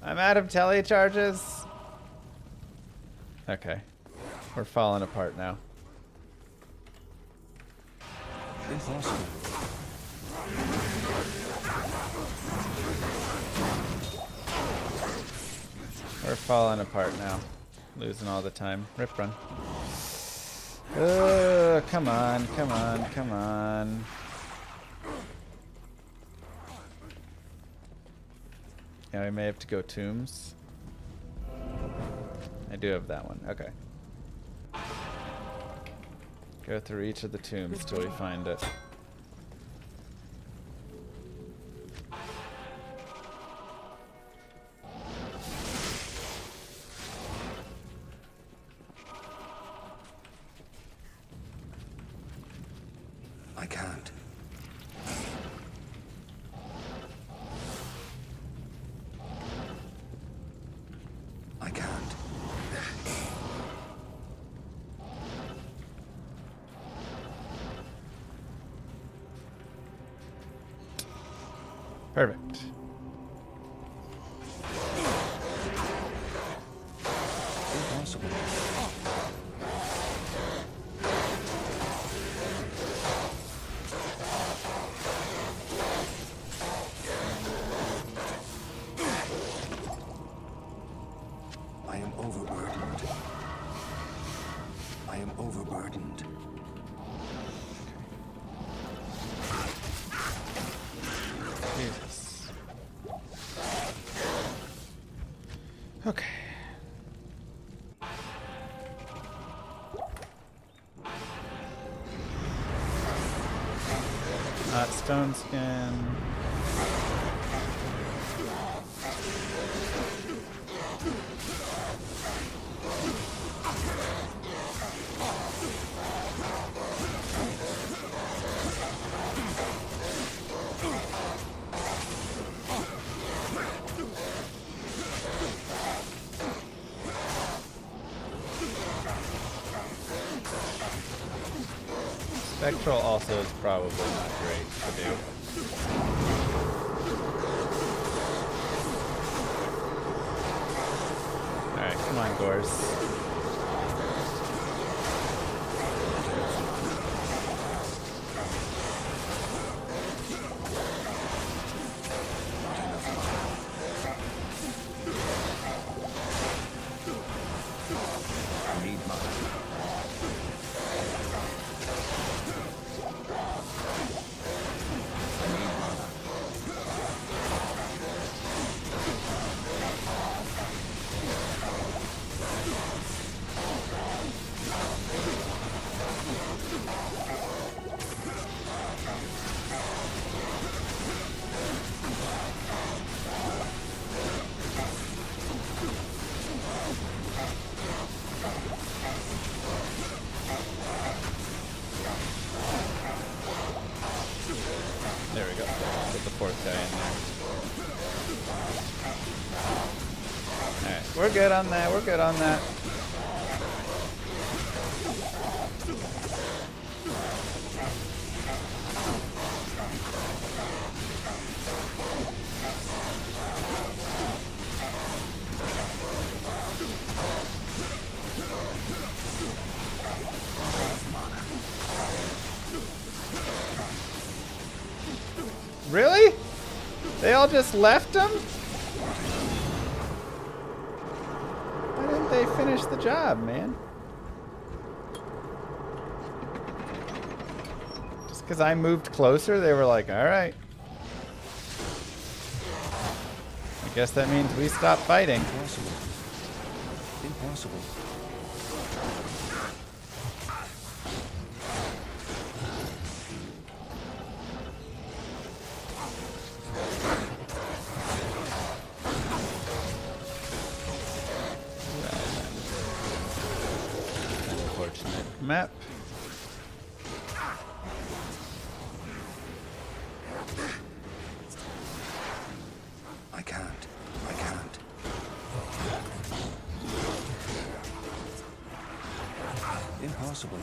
I'm out of tele charges. Okay, we're falling apart now. Impossible. We're falling apart now. Losing all the time. Rip run. Come on, come on, come on. Yeah, we may have to go tombs. I do have that one. Okay. Go through each of the tombs till we find it. I can't. I can't. Perfect. Impossible. I am overburdened. I am overburdened. Jesus. Okay. Not stone skin. Spectral also is probably not great to do. Alright, come on, Gorse. I need mine. We're good on that. We're good on that. Really? They all just left him? Why didn't they finish the job, man? Just because I moved closer, they were like, alright. I guess that means we stop fighting. Impossible. Impossible. Unfortunate map. I can't. I can't. Impossible.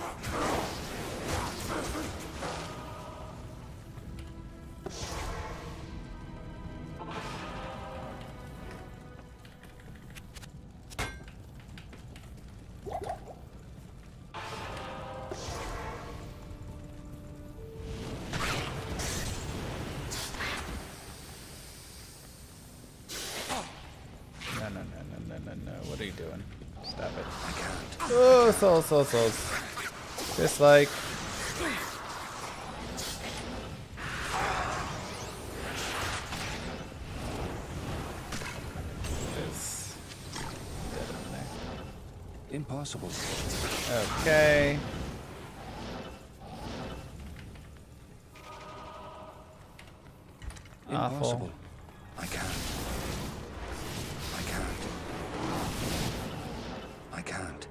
No. What are you doing? Stop it. I can't. Oh, souls. Just like... It's dead in there. Impossible. Okay. Impossible. I can't. I can't. I can't.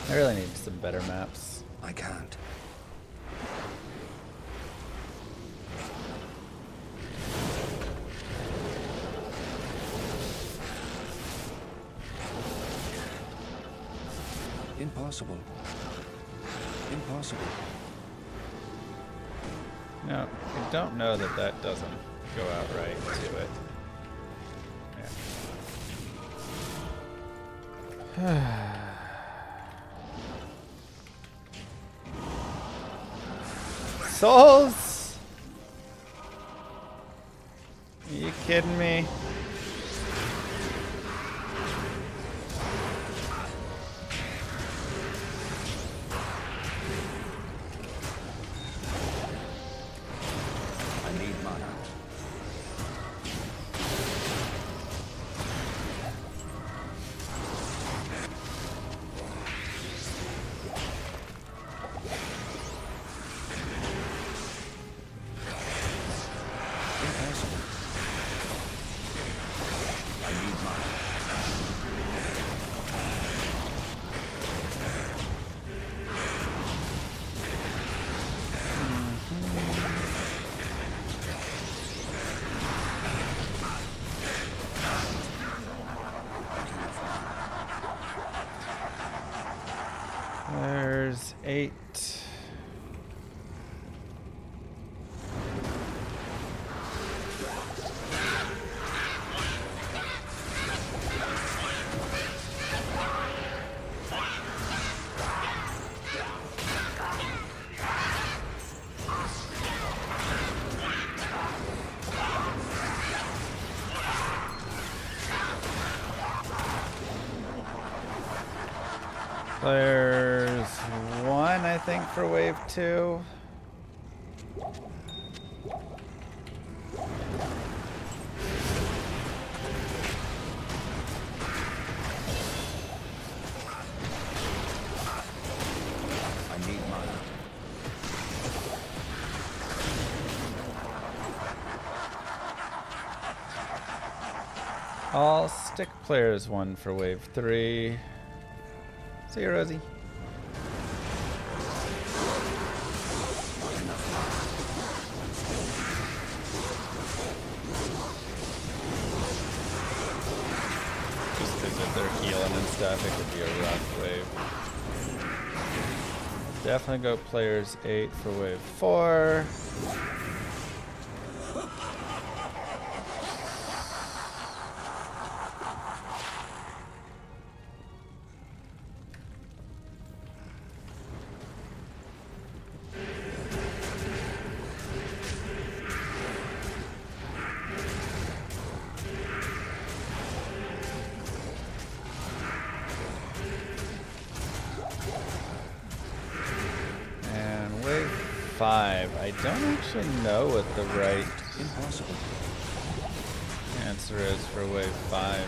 I really need some better maps. I can't. Impossible. Impossible. No, I don't know that that doesn't go out right to it. Yeah. Souls! Are you kidding me? I need mana. Impossible. I need mana. There's 8. There's 1, I think, for wave 2. I need mana. All stick players 1 for wave 3. See you, Rosie. stuff, it could be a rough wave. Definitely go players 8 for wave 4. And wave 5. I don't actually know what the right answer is for wave 5.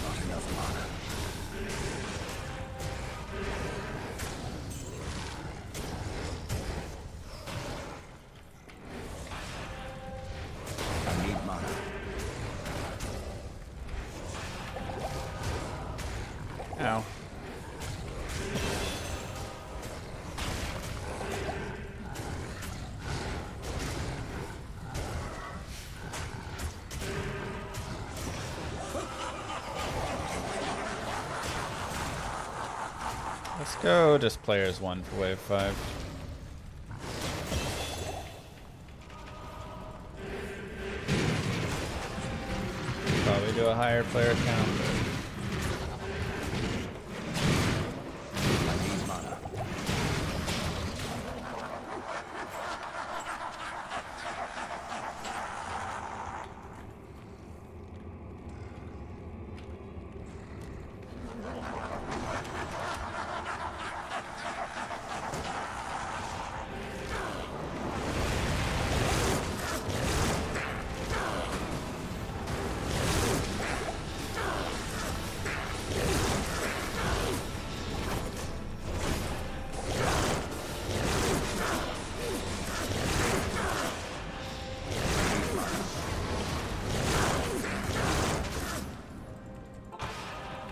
Not enough mana. I need mana. Ow. Let's go just players 1 for wave 5. Probably do a higher player count. I need mana.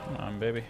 Come on, baby.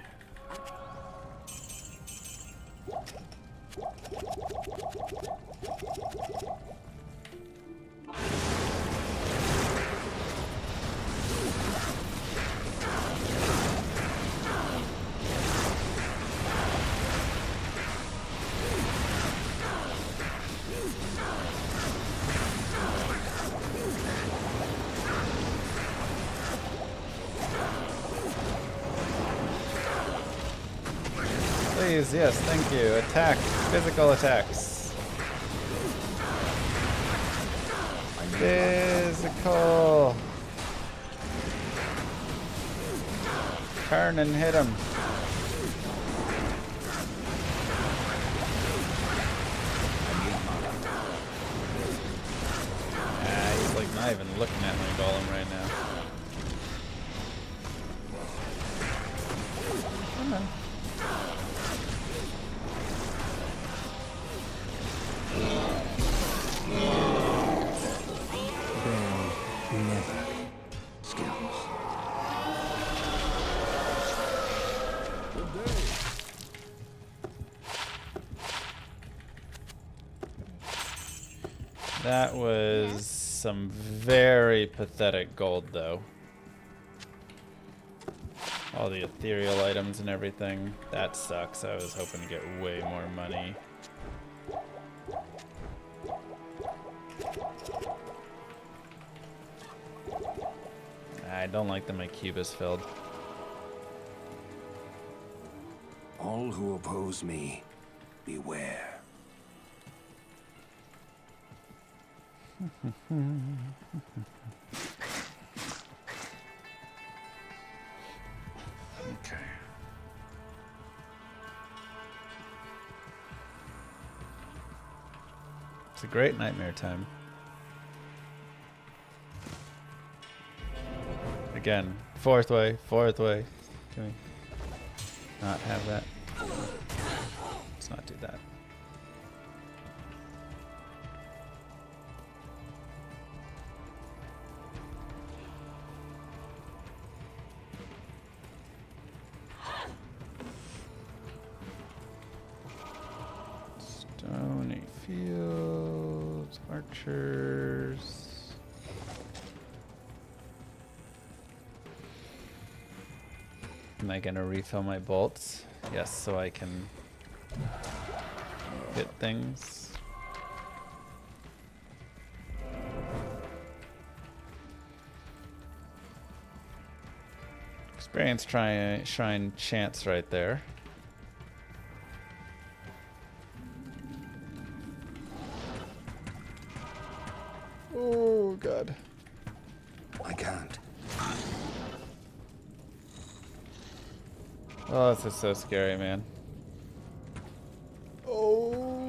Please, yes, thank you. Attack. Physical attacks. Physical. Turn and hit him. Ah, he's like not even looking at my golem right now. Come on. Never. Skills. Good day. That was some very pathetic gold, though. All the ethereal items and everything. That sucks. I was hoping to get way more money. I don't like that my cube is filled. All who oppose me, beware. Okay. It's a great nightmare time. Again, fourth way, fourth way. Can we not have that? Let's not do that. Stony fields, archers. Am I gonna refill my bolts? Yes, so I can hit things. Experience shrine chance right there. Oh god. I can't. Oh, this is so scary, man. Oh.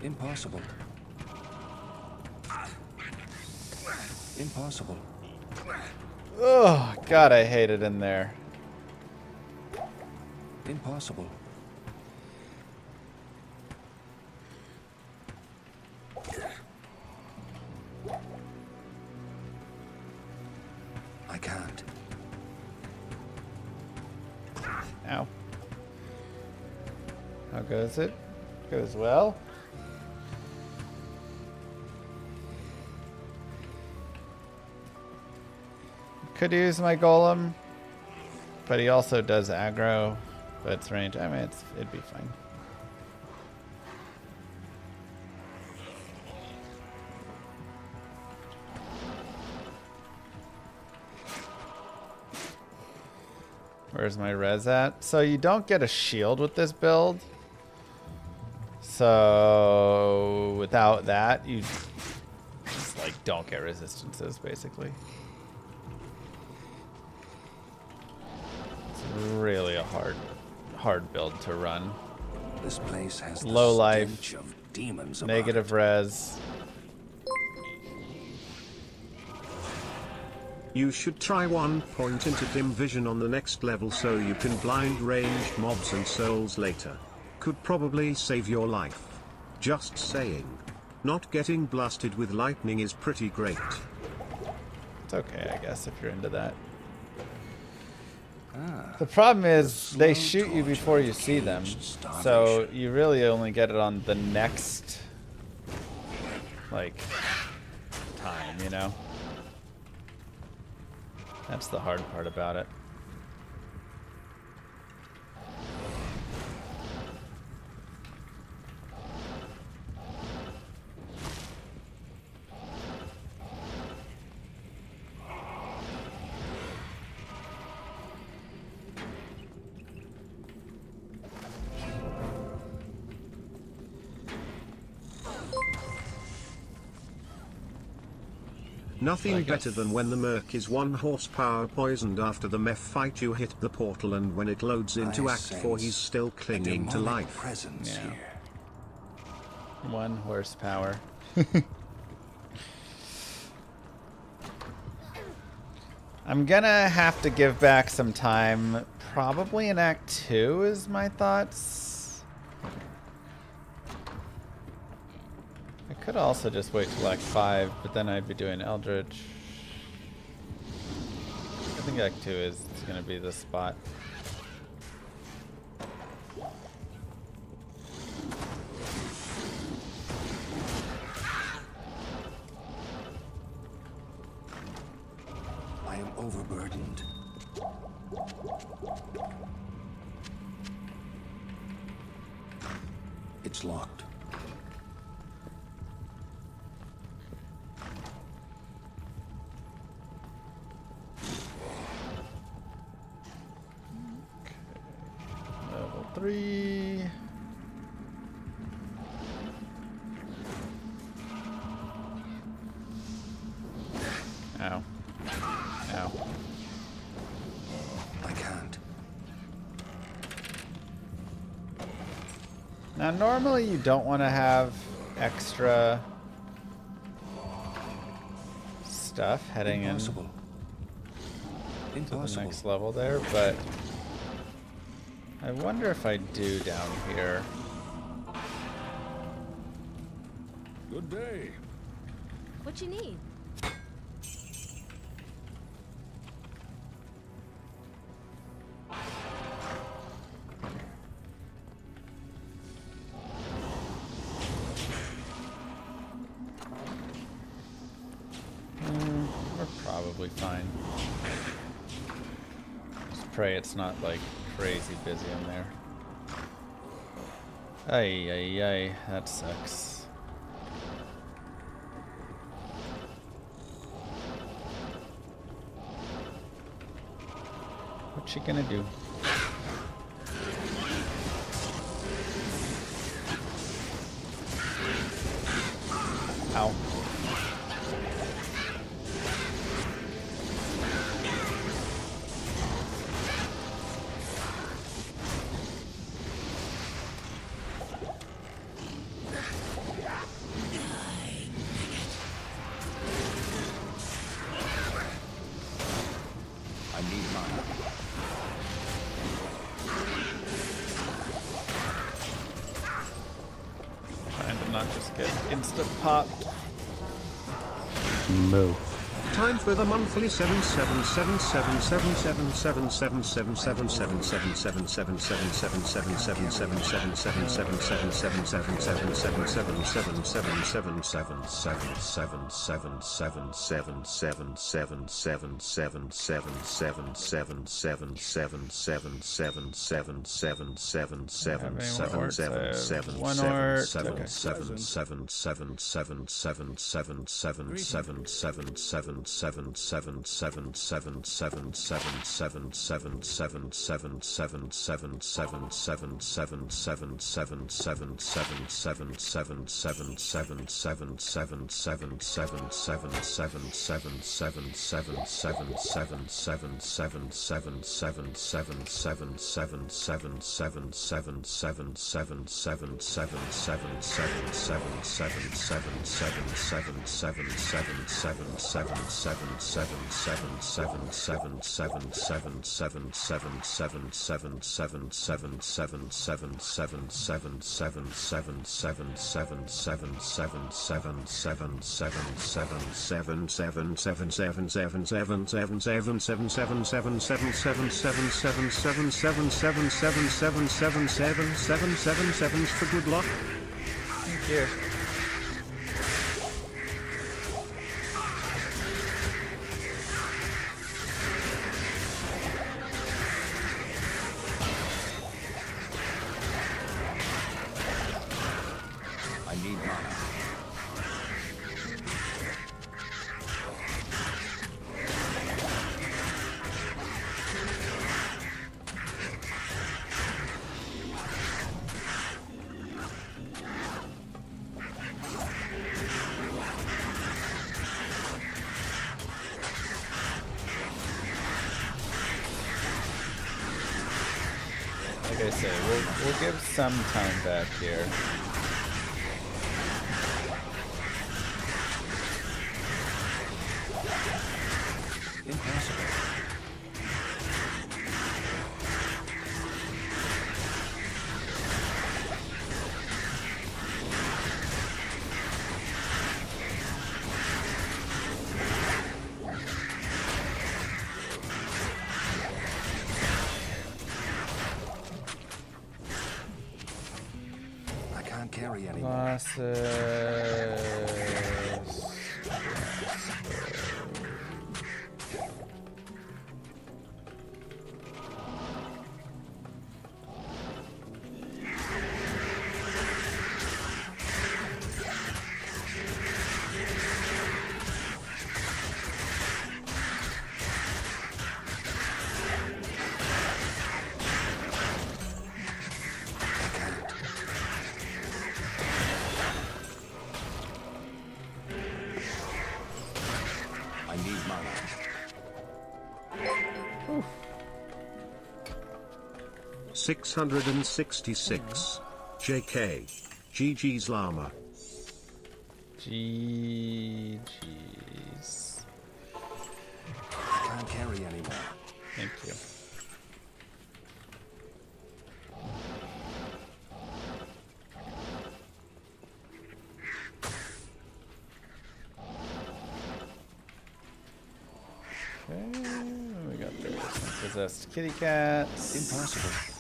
Impossible. Impossible. Oh, God, I hate it in there. Impossible. I can't. Ow. How goes it? Goes well. Could use my golem, but he also does aggro, but it's range. I mean, it'd be fine. Where's my res at? So you don't get a shield with this build. So without that, you just like don't get resistances basically. It's really a hard build to run. This place has Low the life, stench of demons about negative res. You should try 1 point into dim vision on the next level so you can blind ranged mobs and souls later. Could probably save your life. Just saying. Not getting blasted with lightning is pretty great. It's okay, I guess, if you're into that. The problem is they shoot you before you see them, so you really only get it on the next, like, time, you know? That's the hard part about it. Nothing better than when the Merc is 1 horsepower poisoned after the meth fight you hit the portal and when it loads into Act 4 he's still clinging to life. Presence Yeah. here. 1 horsepower. I'm gonna have to give back some time. Probably in Act 2 is my thoughts. I could also just wait till Act 5, but then I'd be doing Eldritch. I think Act 2 is gonna be the spot. I am overburdened. It's locked. Level 3. Ow. Ow. I can't. Now, normally you don't want to have extra stuff heading Impossible. in to the Impossible. next level there, but I wonder if I do down here. Good day. What you need? probably fine. Just pray it's not like crazy busy in there. Ay, ay, ay, that sucks. What you gonna do? Ow. I need mana. Trying to not just get instant popped. Moo. Time for the monthly 777 for good luck. Thank you. I need mana. Like I say, we'll give some time back here. Impossible. I can't carry anymore. Losses. I need mana. 666. JK. GG's llama. GG's. I can't carry anymore. Thank you. Okay, we got some possessed kitty cats. Impossible.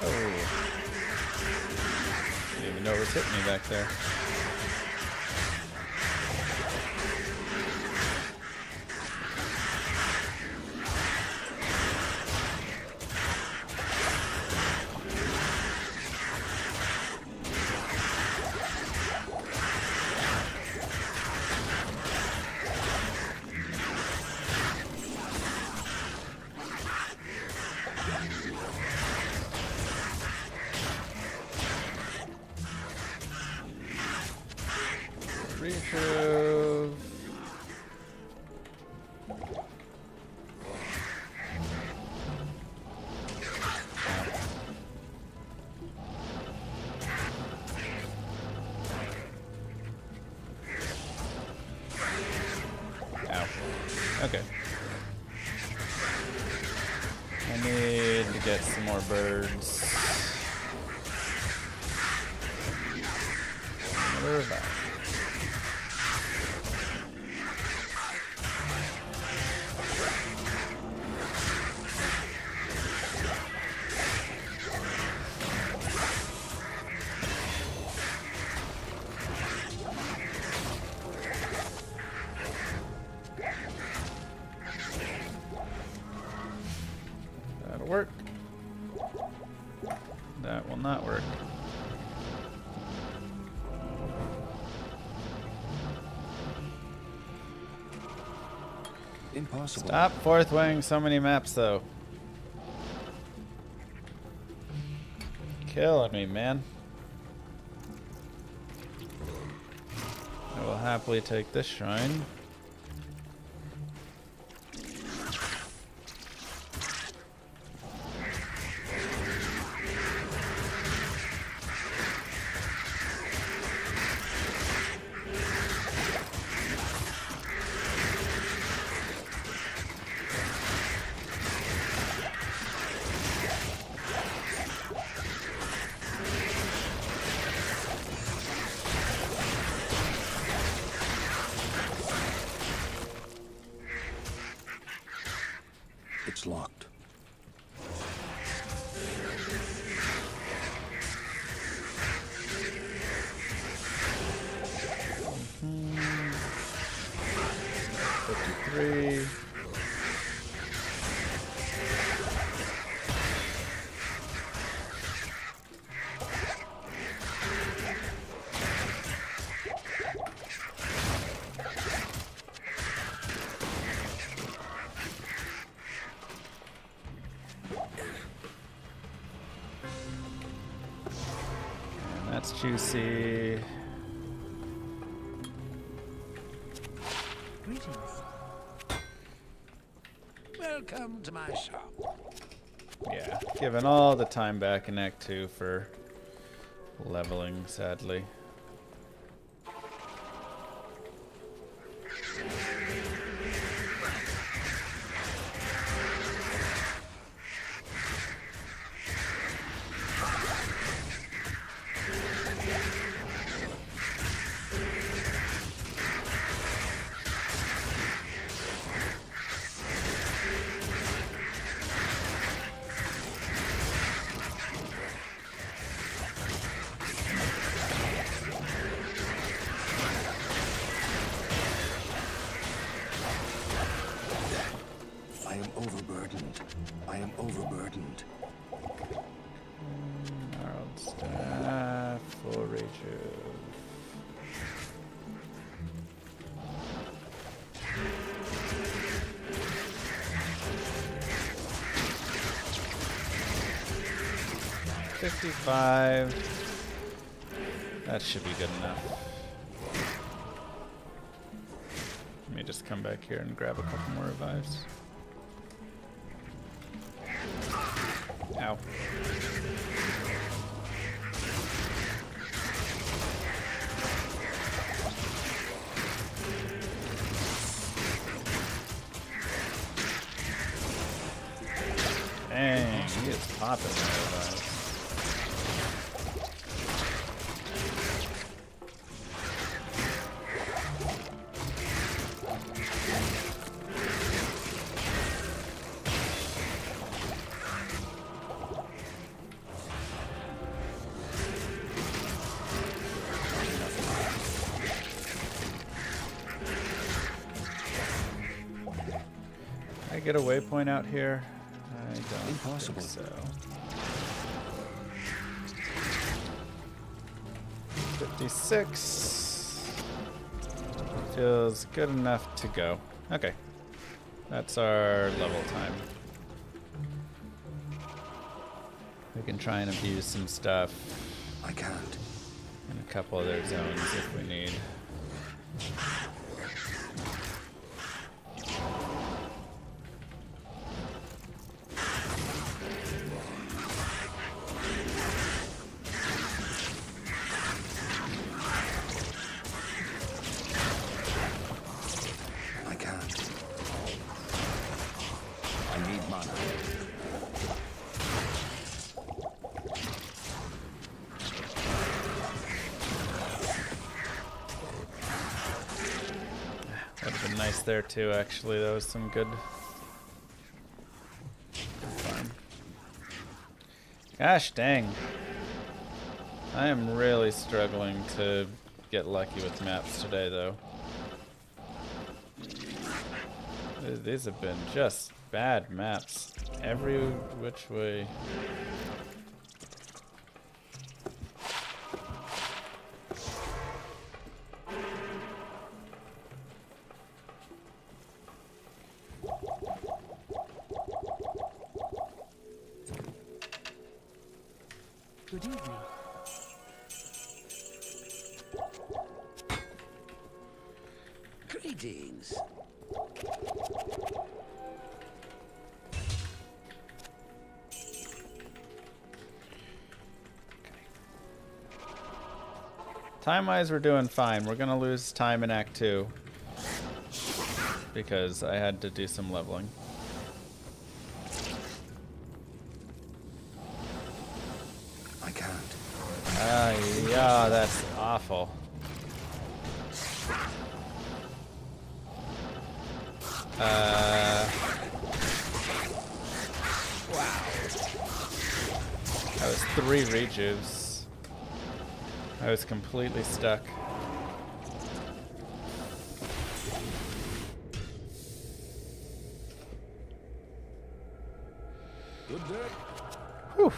Oh. Didn't even know it was hitting me back there. rejuve. Ow. Okay. I need to get some more birds. Another revive. That'll work. That will not work. Impossible. Stop fourth wing so many maps though. Killing me, man. I will happily take this shrine. It's locked. Mm-hmm. 53. That's juicy. Greetings. Welcome to my shop. Yeah, given all the time back in Act 2 for leveling, sadly. I am overburdened. I am overburdened. Gnarled staff, full rejuve. $55. That should be good enough. Let me just come back here and grab a couple more revives. Ow. Dang, he is popping that revive. I get a waypoint out here? I don't Impossible. think so. 56. Feels good enough to go. Okay. That's our level time. We can try and abuse some stuff I can't. in a couple other zones if we need. Would have been nice there too, actually. That was some good fun. Gosh dang. I am really struggling to get lucky with maps today, though. These have been just bad maps. Every which way. Good evening. Greetings. Time-wise, we're doing fine. We're gonna lose time in Act 2 because I had to do some leveling. I can't. Yeah, that's awful. Wow. That was 3 rejuves. I was completely stuck. Good day. Whew.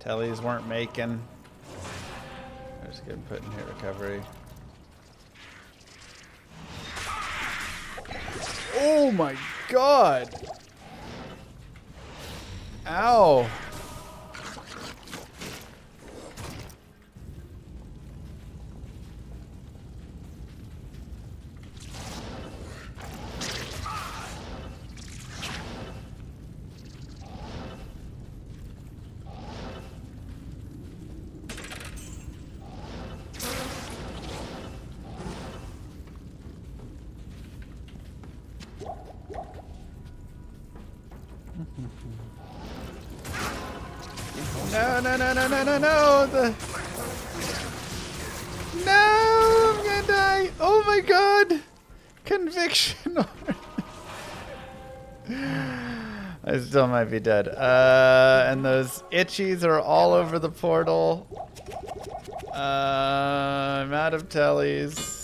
Tellies weren't making. I was getting put in hit recovery. Oh my god! Ow! No, no, no, no, no, no, no! No! I'm gonna die! Oh my god! Conviction! I still might be dead. And those itchies are all over the portal. I'm out of tellies.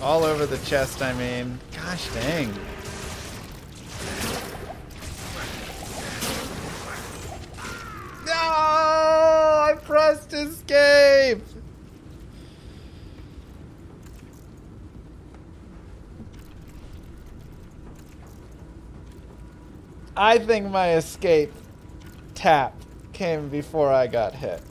All over the chest, I mean. Gosh dang. No! I pressed escape! I think my escape tap came before I got hit.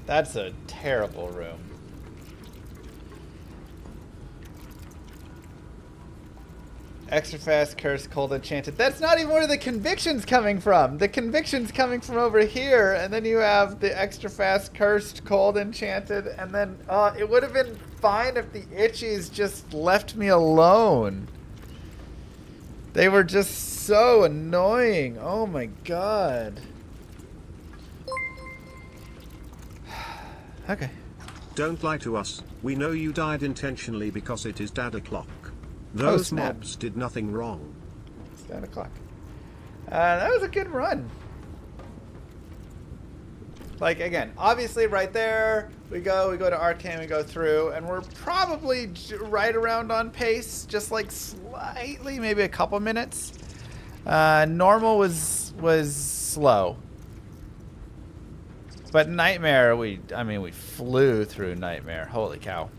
That's a terrible room. Extra fast, cursed, cold, enchanted. That's not even where the conviction's coming from. The conviction's coming from over here, and then you have the extra fast, cursed, cold, enchanted, and then it would have been fine if the itchies just left me alone. They were just so annoying. Oh my god. Okay. Don't lie to us. We know you died intentionally because it is dad o'clock. Those snap. mobs did nothing wrong. It's 9 o'clock. That was a good run. Like, again, obviously right there, we go to Arcane, we go through, and we're probably right around on pace, just like slightly, maybe a couple minutes. Normal was slow. But Nightmare, we flew through Nightmare. Holy cow.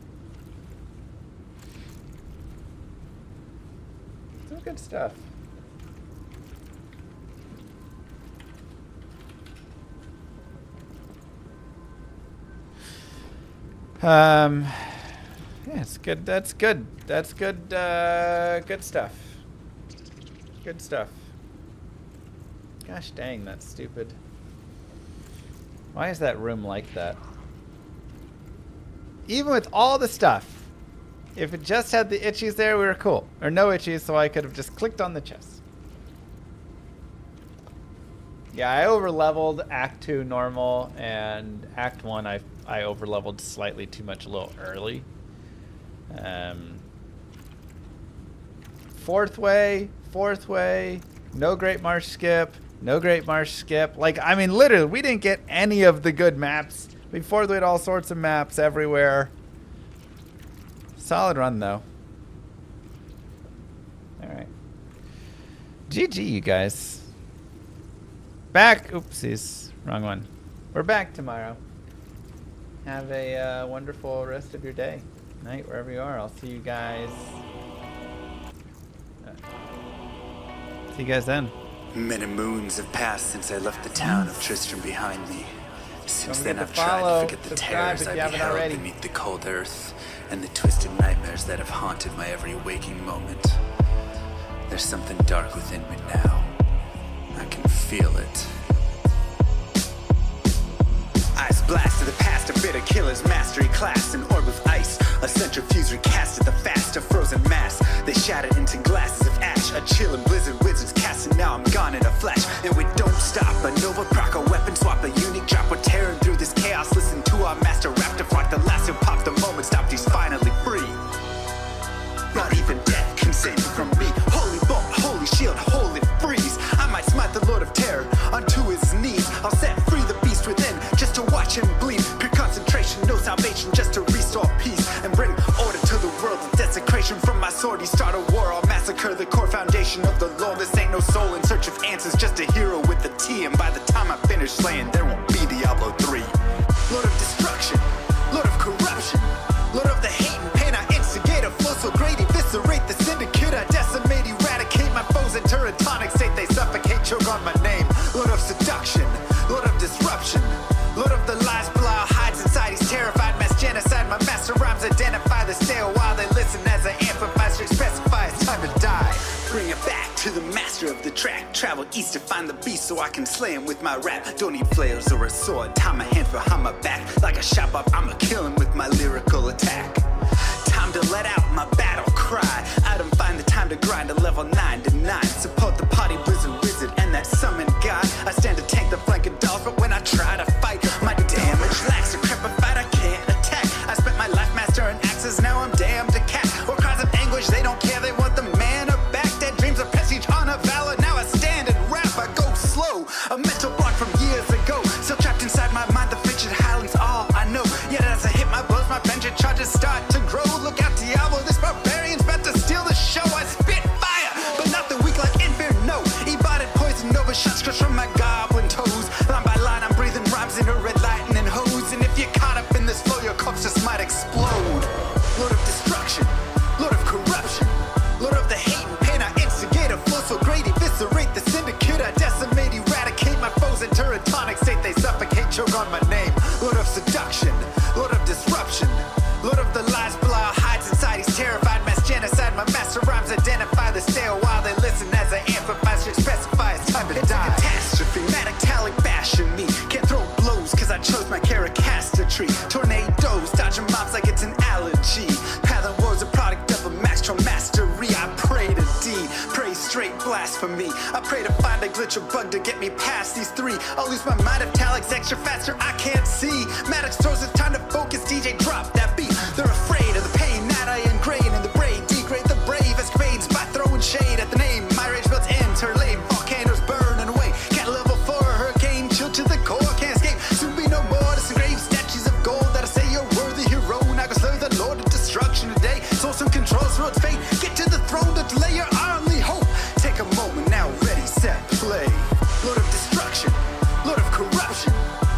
Some good stuff. Yeah, it's good. That's good. That's good. Good stuff. Good stuff. Gosh dang, that's stupid. Why is that room like that? Even with all the stuff, if it just had the itchies there, we were cool. Or no itchies, so I could have just clicked on the chest. Yeah, I over-leveled Act 2 normal, and Act 1 I over-leveled slightly too much a little early. Fourth way, no Great Marsh skip, no Great Marsh skip. Like, I mean, literally, we didn't get any of the good maps. We fourth wayed all sorts of maps everywhere. Solid run, though. All right. GG, you guys. Back. Oopsies. Wrong one. We're back tomorrow. Have a wonderful rest of your day. Night, wherever you are. I'll see you guys. See you guys then. Many moons have passed since I left the town of Tristram behind me. Since then I've tried follow, to forget the subscribe terrors if I you haven't beheld already. beneath the cold earth and the twisted nightmares that have haunted my every waking moment. There's something dark within me now. I can feel it. Ice blast to the past, a bitter killer's mastery class, an orb of ice, a centrifuge recast at the fast, a frozen mass. They shattered into glasses of ash, a chill and blizzard wizards cast, and now I'm gone in a flash. And we don't stop, a Nova proc, a weapon swap, a unique drop. We're tearing through this chaos, listen to our master rap to flock. The last who popped the moment stopped, he's finally free. Not even death can save him from me. Holy bolt, holy shield, holy freeze. I might smite the Lord of Terror unto his knees. I'll set free the beast within just to watch him bleed. Pure concentration, no salvation, just to restore peace and bring order to the world. The desecration from my sword, he start a war. I'll massacre the core foundation of the law. This ain't no soul in search of answers, just a hero with a T. And by the time I finish slaying, there won't be Diablo 3. Lord of destruction, Lord of corruption, Lord of the hate and pain. I instigate a flow so great, eviscerate the syndicate. I decimate, eradicate my foes in turretonic state. They suffocate, choke on my name. Lord of seduction, Lord of disruption, Lord of the lies, Belial hides inside. He's terrified, mass genocide. My master rhymes identify the stale while they listen as I amplify, strict specify it's time to die. Bring it back to the master of the track. Travel east to find the beast so I can slay him with my rap. Don't need flails or a sword. Tie my hands behind my back. Like a shop up, I'ma kill him with my lyrical attack. Time to let out my battle cry. I don't find the time to grind a level 9 to 9. Support the party blizzard wizard and that summon god. I stand to tank the flank of dolls, but when I try to fight, my damage lacks. Decrepified, I can't attack. I spent my life mastering axes, now I'm damned to cat. Or cries of anguish, they don't care, they want the mana back. Dead dreams of prestige, honor, valor. Now I stand and rap, I go slow. A mental block from years ago. Still trapped inside my mind, the frigid highlands, all I know. Yet as I hit my blows, my vengeance charges start to grow. Look out, Diablo, this barbarian's about to steal the show. I spit fire, but not the weak like Inferno. Ebotted poison over shots crush from my goblin toes. Line by line, I'm breathing rhymes in a red lightning hose. And if you're caught up in this flow, your corpse just might explode. Lord of destruction, Lord of corruption, Lord of the hate and pain. I instigate a flow so great, eviscerate the syndicate. I decimate, eradicate my foes in turretonic state. They suffocate, choke on my name. Lord of seduction, Lord of disruption, Lord of the lies, Belial hides inside. He's terrified, mass genocide. My master rhymes identify the stale while they listen as I amplify, strict specify it's time to die. Catastrophe, metallic bashing me. Can't throw blows cause I chose my caricature. Tornadoes, dodging mobs like it's an allergy. Pattern war's a product of a master mastery. I pray to D, pray straight blasphemy. I pray to find a glitch or bug to get me past these three. I'll lose my mind if Talik's extra faster, I can't see. Maddox throws it's time to focus, DJ drop that beat. They're afraid of the pain that I ingrain in the brain. Degrade the brave escapades by throwing shade at the name. My rage builds enter lane, volcanoes burning away. Can't level for a hurricane, chill to the core, can't escape. Soon be no more disengrave statues of gold that I say you're worthy hero. Now go slay the Lord of destruction today. So some controls through its fate. Get to the throne to delay your only hope. Take a moment now, ready, set, play. Lord of destruction, Lord of corruption,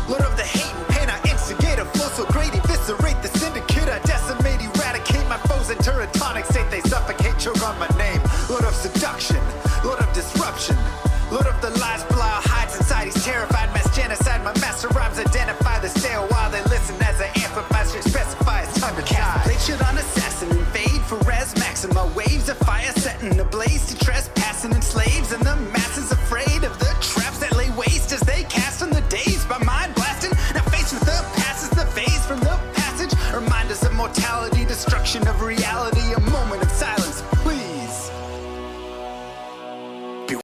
Lord of the hate and pain. I instigate a flow so great, eviscerate the syndicate. I decimate, eradicate my foes in turretonic state. They suffocate, choke on my name. Lord of seduction, Lord of disruption, Lord of the lies, Belial hides inside. He's terrified, mass genocide. My master rhymes identify the stale while they listen as I amplify, strict specify it's time to die. They should on assassin invade for res maxima. Waves of fire setting ablaze to trespassing and slaves. And the masses afraid of the traps that immortality, destruction of reality.